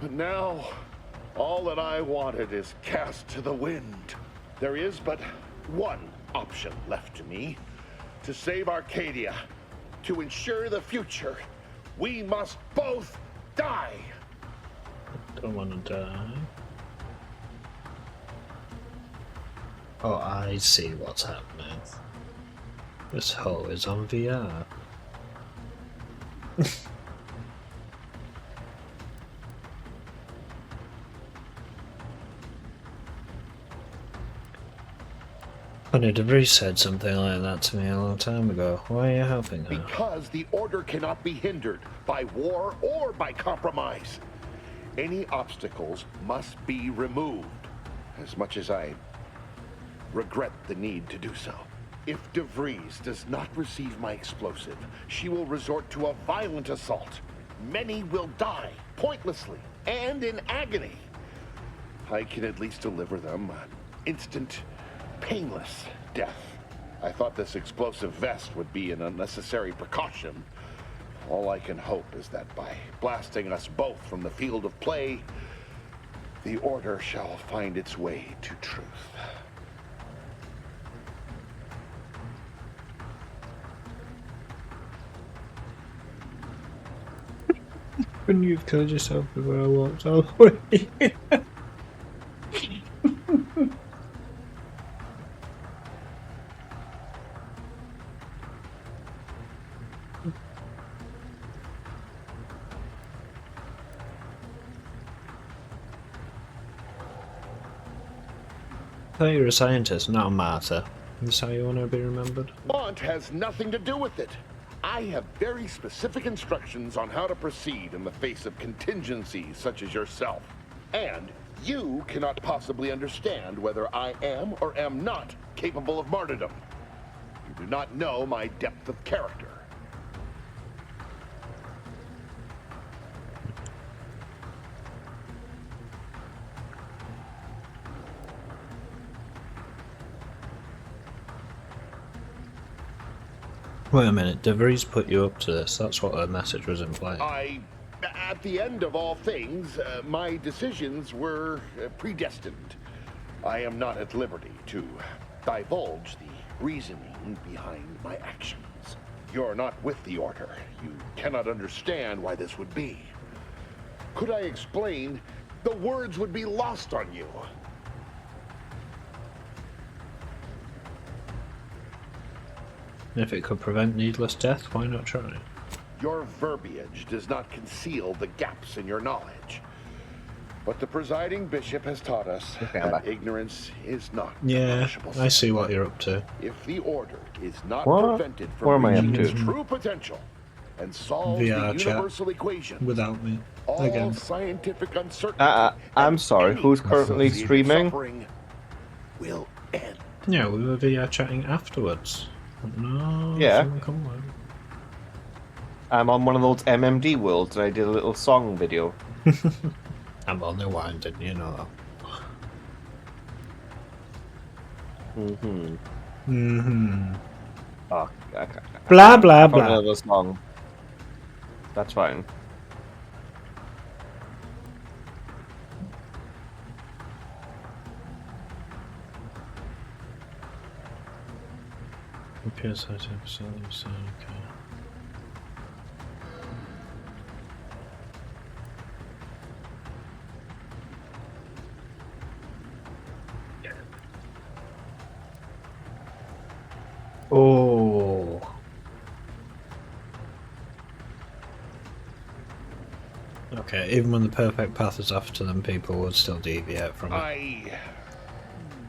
But now, all that I wanted is cast to the wind. There is but one option left to me. To save Arcadia, to ensure the future, we must both die. Don't want to die. Oh, I see what's happening. This hoe is on VR. Honey, DeVries said something like that to me a long time ago. Why are you helping her? Because the order cannot be hindered by war or by compromise. Any obstacles must be removed, as much as I regret the need to do so. If DeVries does not receive my explosive, she will resort to a violent assault. Many will die, pointlessly, and in agony. I can at least deliver them an instant, painless death. I thought this explosive vest would be an unnecessary precaution. All I can hope is that by blasting us both from the field of play, the Order shall find its way to truth. Couldn't you have killed yourself before I walked away? I thought you were a scientist, not a martyr. Is how you want to be remembered? Want has nothing to do with it. I have very specific instructions on how to proceed in the face of contingencies such as yourself. And you cannot possibly understand whether I am or am not capable of martyrdom. You do not know my depth of character. Wait a minute, DeVries put you up to this. That's what her message was implying. At the end of all things, my decisions were predestined. I am not at liberty to divulge the reasoning behind my actions. You're not with the Order. You cannot understand why this would be. Could I explain, the words would be lost on you. If it could prevent needless death, why not try? Your verbiage does not conceal the gaps in your knowledge. But the presiding bishop has taught us that ignorance is not a Yeah, punishable I see sin. what you're up to. If the Order is not What? prevented What am from I up reaching its to? true potential and solves VR the chat. universal equation, Without me. all Again. scientific uncertainty I'm sorry, any who's currently associated streaming? suffering will end. Yeah, we were VR chatting afterwards. No, Yeah. something come on. I'm on one of those MMD worlds and I did a little song video. I'm only winding, you know. Mm-hmm. Mm-hmm. Oh, Blah, blah, blah. Another song. That's fine. Appears that episode, so okay. Oh. Okay, even when the perfect path is after them, people would still deviate from it.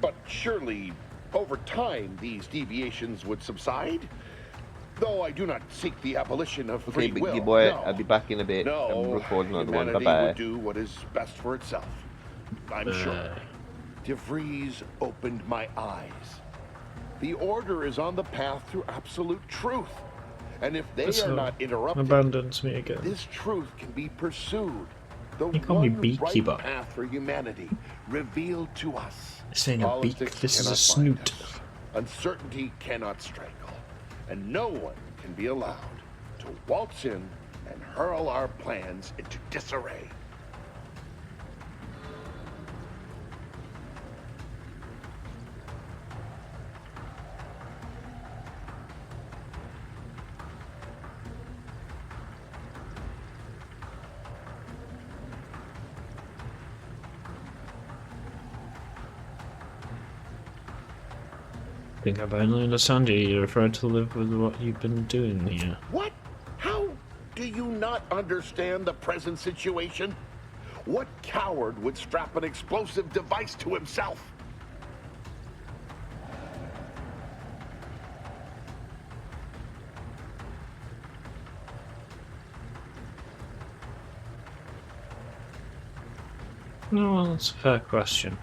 But surely, over time, these deviations would subside? Though I do not seek the abolition of free Okay, will. big boy, no. I'll be back in a bit. No, I'm recording another one. humanity Bye-bye. would do what is best for itself. I'm sure. DeVries opened my eyes. The Order is on the path to absolute truth. And if they So, are not interrupted, abandons me again. this truth can be pursued. The You call me one beekeeper. right path for humanity revealed to us. This ain't a beak, Politics this is a cannot snoot. bind us. Uncertainty cannot strangle. And no one can be allowed to waltz in and hurl our plans into disarray. I think I finally understand you. You're afraid to live with what you've been doing here. What? How do you not understand the present situation? What coward would strap an explosive device to himself? No, well, that's a fair question.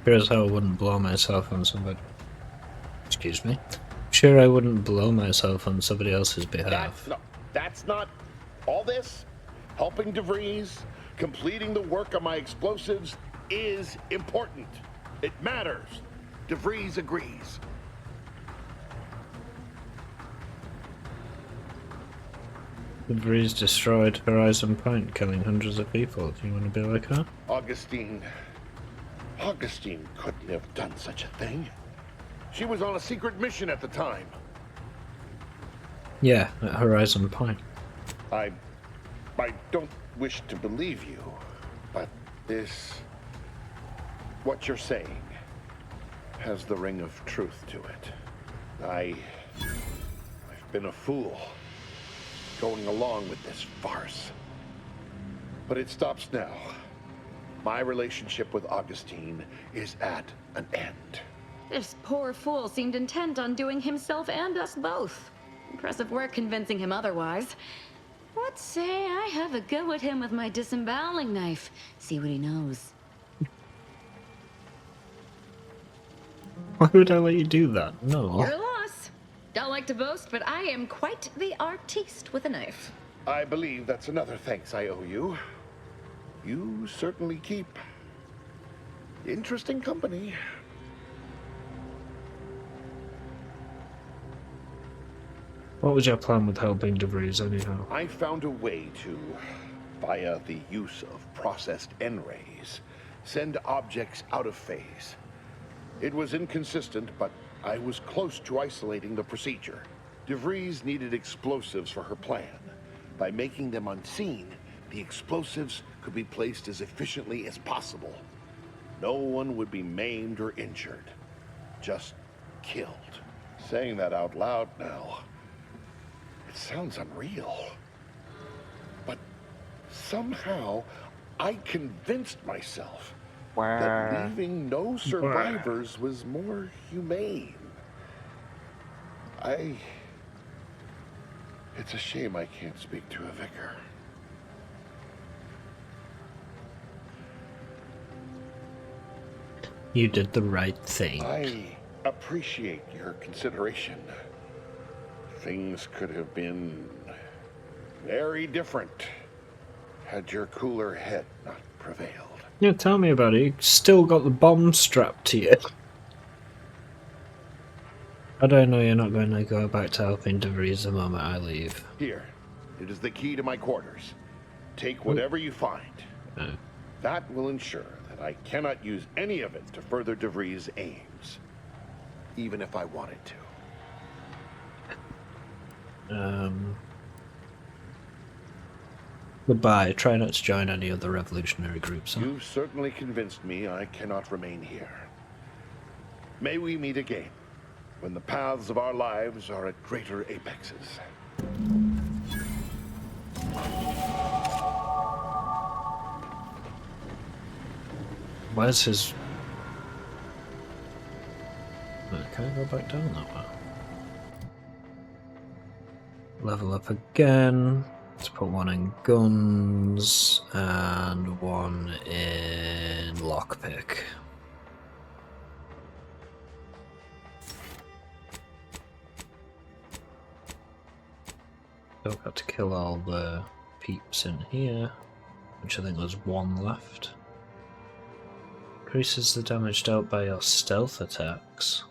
Sure as hell wouldn't blow myself on somebody. Excuse me. Sure, I wouldn't blow myself on somebody else's behalf. That's not all this. Helping DeVries, completing the work on my explosives is important. It matters. DeVries agrees. DeVries destroyed Horizon Point, killing hundreds of people. Do you want to be like her? Augustine couldn't have done such a thing. She was on a secret mission at the time. Yeah, at Horizon Point. I don't wish to believe you, but what you're saying has the ring of truth to it. I've been a fool going along with this farce. But it stops now. My relationship with Augustine is at an end. This poor fool seemed intent on doing himself and us both. Impressive work convincing him otherwise. What say I have a go at him with my disemboweling knife? See what he knows. Why would I let you do that? No. Your loss. Don't like to boast, but I am quite the artiste with a knife. I believe that's another thanks I owe you. You certainly keep interesting company. What was your plan with helping DeVries anyhow? I found a way to, via the use of processed N-rays, send objects out of phase. It was inconsistent, but I was close to isolating the procedure. DeVries needed explosives for her plan. By making them unseen, the explosives could be placed as efficiently as possible. No one would be maimed or injured, just killed. Saying that out loud now, it sounds unreal. But somehow, I convinced myself that leaving no survivors was more humane. It's a shame I can't speak to a vicar. You did the right thing. I appreciate your consideration. Things could have been very different had your cooler head not prevailed. Yeah, tell me about it. You still got the bomb strapped to you. I don't know you're not going to go back to helping DeVries the moment I leave. Here, it is the key to my quarters. Take whatever you find. No. That will ensure that I cannot use any of it to further DeVries' aims, even if I wanted to. Goodbye. Try not to join any other revolutionary groups. Huh? You've certainly convinced me I cannot remain here. May we meet again, when the paths of our lives are at greater apexes. Where's his... Can I go back down that way? Level up again. Let's put one in guns and one in lockpick. Still got to kill all the peeps in here, which I think there's one left. Increases the damage dealt by your stealth attacks.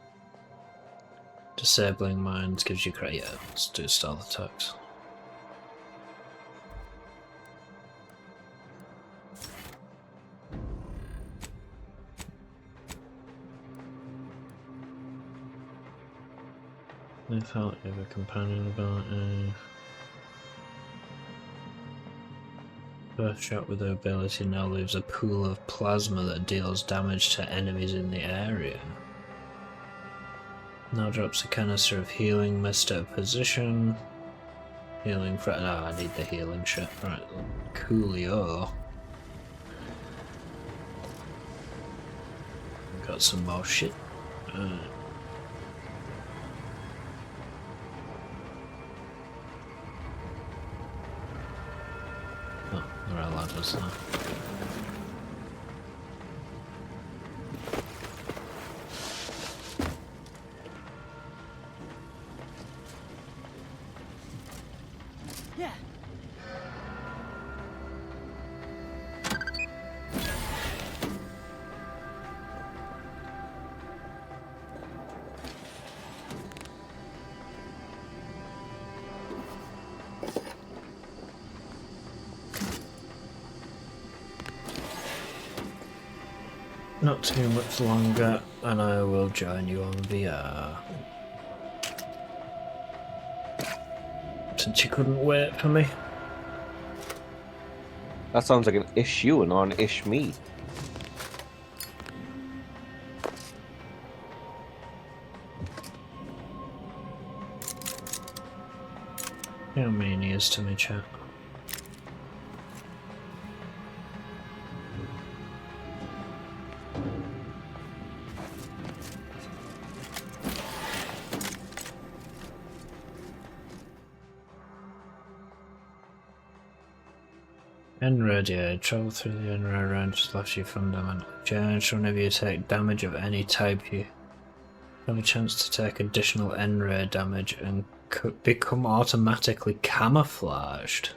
Disabling mines gives you credit. Yeah, let's do stealth attacks. Without you have a companion ability. First shot with the ability now leaves a pool of plasma that deals damage to enemies in the area. Now drops a canister of healing mist at a position. Healing for... Oh, I need the healing shit. Right, coolio. Got some more shit. Oh, there are ladders there. Yeah. Not too much longer, and I will join you on VR. Since you couldn't wait for me. That sounds like an issue and not an ish me. How many is to me, chat? NRAD, travel through the NRAD range slash you fundamentally charged. Whenever you take damage of any type, you have a chance to take additional NRAD damage and become automatically camouflaged.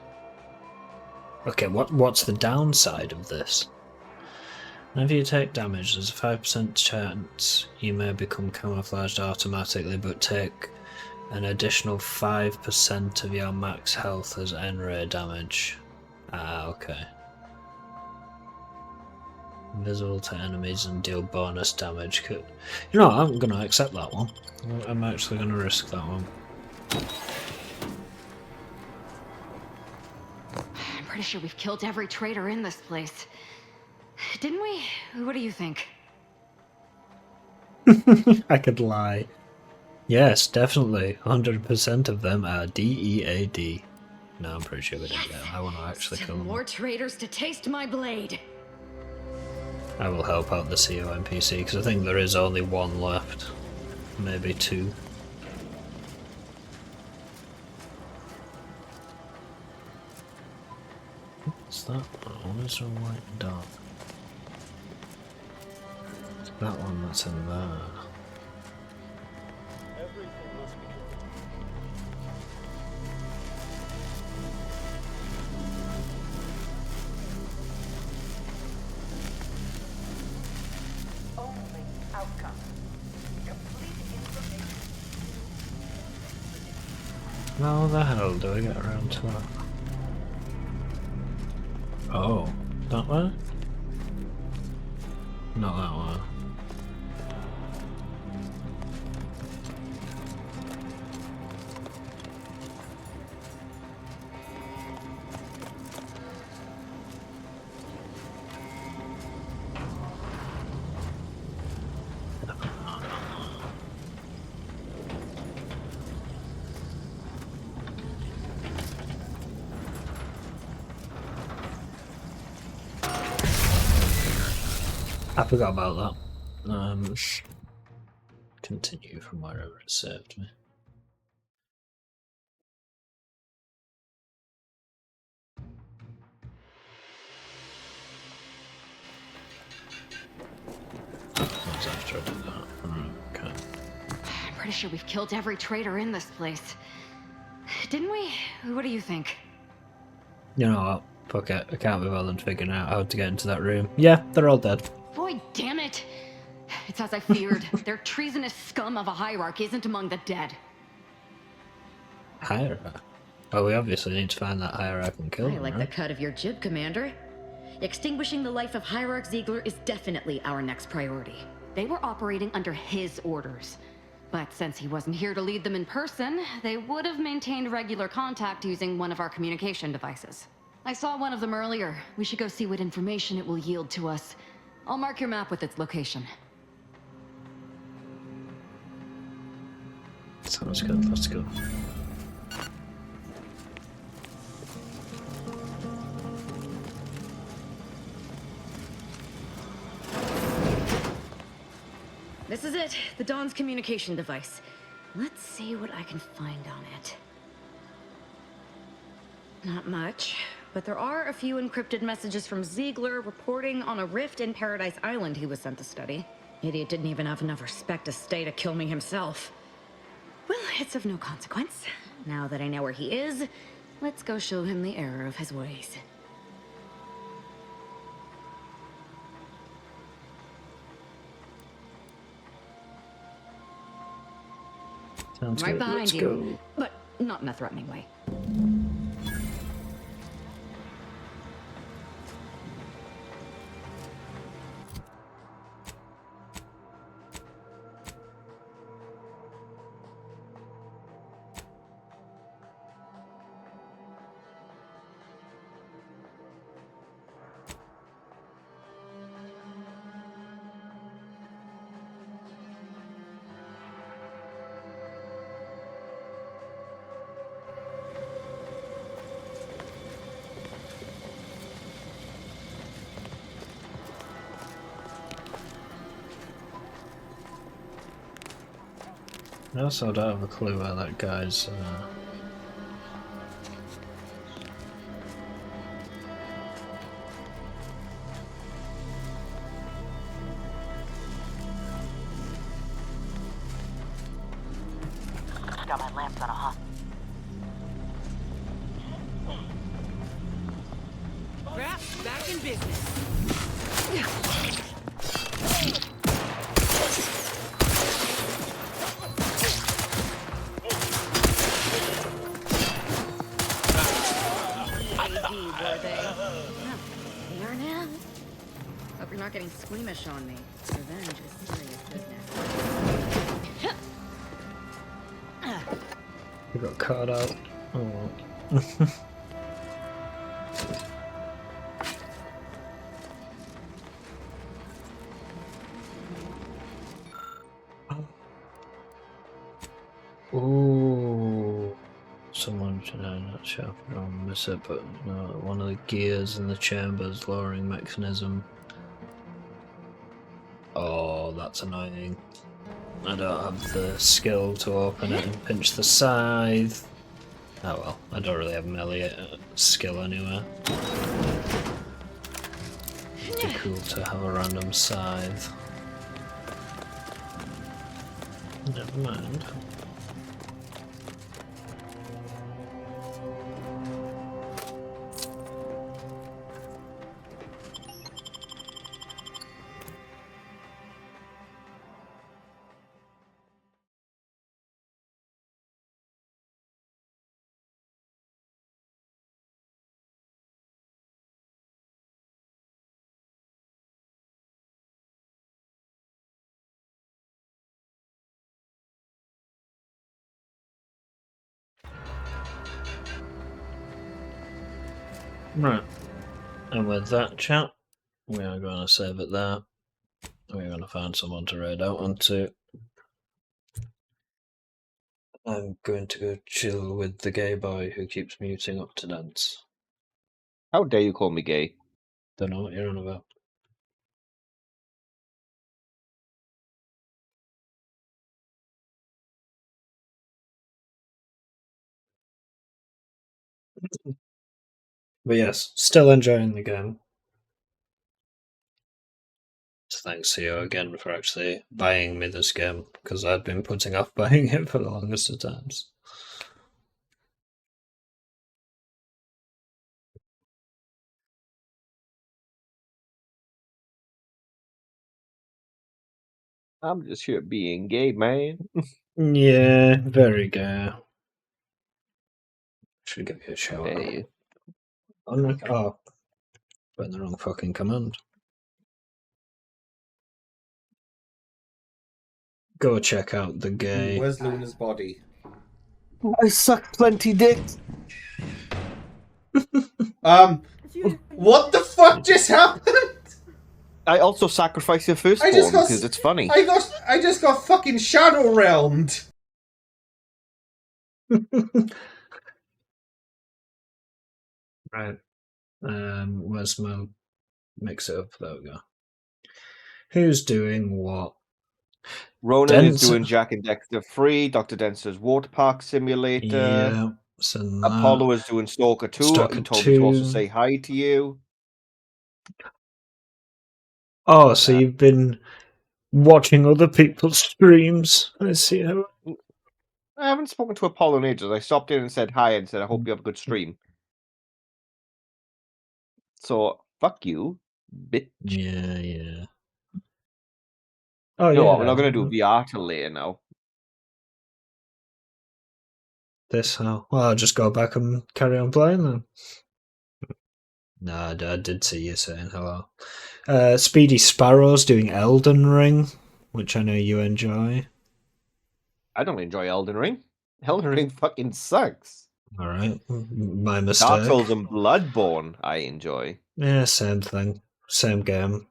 Okay, what's the downside of this? Whenever you take damage, there's a 5% chance you may become camouflaged automatically, but take an additional 5% of your max health as NRAD damage. Ah, okay. Invisible to enemies and deal bonus damage. You know, I'm going to accept that one. I'm actually going to risk that one. I'm pretty sure we've killed every traitor in this place. Didn't we? What do you think? I could lie. Yes, definitely. 100% of them are DEAD. No, I'm pretty sure we didn't get them. I want to actually kill them. More traitors to taste my blade. I will help out the CO NPC because I think there is only one left. Maybe two. What's that? Oh, is there white and dark? It's that one that's in there. How the hell do I get around to that? Oh, that way? Not that one. I forgot about that. Continue from wherever it saved me. That's after I did that. Okay. I'm pretty sure we've killed every traitor in this place. Didn't we? What do you think? You know what? Fuck it. I can't be bothered figuring out how to get into that room. Yeah, they're all dead. Boy, damn it! It's as I feared. Their treasonous scum of a hierarch isn't among the dead. Hierarch? Well, we obviously need to find that hierarch and kill I them, like right? the cut of your jib, Commander. Extinguishing the life of Hierarch Ziegler is definitely our next priority. They were operating under his orders. But since he wasn't here to lead them in person, they would have maintained regular contact using one of our communication devices. I saw one of them earlier. We should go see what information it will yield to us. I'll mark your map with its location. Sounds good. Let's go. This is it, the Dawn's communication device. Let's see what I can find on it. Not much, but there are a few encrypted messages from Ziegler reporting on a rift in Paradise Island he was sent to study. Idiot didn't even have enough respect to stay to kill me himself. Well, it's of no consequence. Now that I know where he is, let's go show him the error of his ways. Sounds Right good. behind Let's you, go. but not in a threatening way. I also don't have a clue where that guy's. Got my lamps on a hot. Back in business. Were they? They are now. Hope you're not getting squeamish on me. Revenge is serious business. You got caught out. Oh. Ooh. Someone should not sharp on miss it, but no, one of the gears in the chamber's lowering mechanism. Oh, that's annoying. I don't have the skill to open it and pinch the scythe. Oh well, I don't really have melee skill anyway. It'd be cool to have a random scythe. Never mind. Right, and with that chat, we are going to save it there. We're going to find someone to raid out onto. I'm going to go chill with the gay boy who keeps muting up to dance. How dare you call me gay? Don't know what you're on about. But yes, still enjoying the game. So thanks to you again for actually buying me this game, because I've been putting off buying it for the longest of times. I'm just here being gay, man. Yeah, very gay. Should give you a shout out. Hey. I'm like, oh, putting the wrong fucking command. Go check out the gay. Where's Luna's body? I suck plenty dicks. What the fuck just happened? I also sacrifice your firstborn because it's funny. I just got fucking shadow realmed. Right. Where's my mix it up? There we go. Who's doing what? Ronan is doing Jack and Dexter 3, Dr. Dexter's Water Park Simulator. Yeah. So Apollo is doing Stalker 2 and told me to also say hi to you. Oh, so you've been watching other people's streams. I see how. I haven't spoken to Apollo in ages. I stopped in and said hi and said I hope you have a good stream. So, fuck you, bitch. Yeah, yeah. Oh, you know yeah. what, we're not going to do VR till later now. This how? Well, I'll just go back and carry on playing then. No, I did see you saying hello. Speedy Sparrow's doing Elden Ring, which I know you enjoy. I don't enjoy Elden Ring. Elden Ring fucking sucks. Alright, my mistake. Dark Souls and Bloodborne I enjoy. Yeah, same thing. Same game.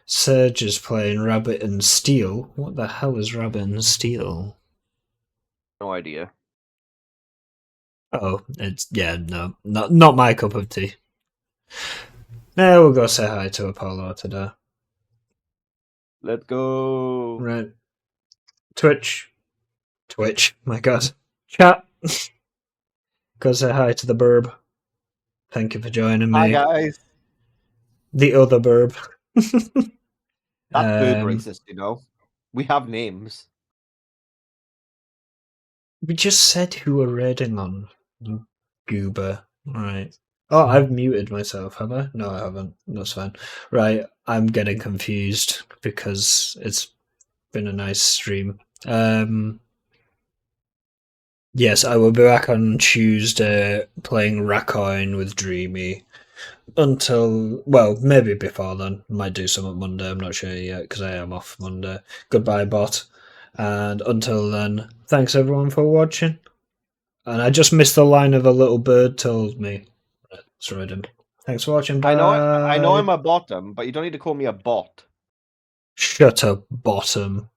Serge is playing Rabbit and Steel. What the hell is Rabbit and Steel? No idea. Oh, it's no, not my cup of tea. Now we'll go say hi to Apollo today. Let's go. Right. Twitch, my god. Chat. Go say hi to the burb. Thank you for joining me. Hi guys. The other burb. That's bird racist, you know. We have names. We just said who we're raiding on. You goober. Right. Oh, I've muted myself, have I? No, I haven't. That's fine. Right, I'm getting confused because it's been a nice stream. Yes, I will be back on Tuesday playing Racoin with Dreamy. until, well, maybe before then. Might do some on Monday, I'm not sure yet, because I am off Monday. Goodbye, bot. And until then, thanks everyone for watching. And I just missed the line of a little bird told me. It's Rodin. Thanks for watching. Bye. I know I'm a bottom, but you don't need to call me a bot. Shut up, bottom.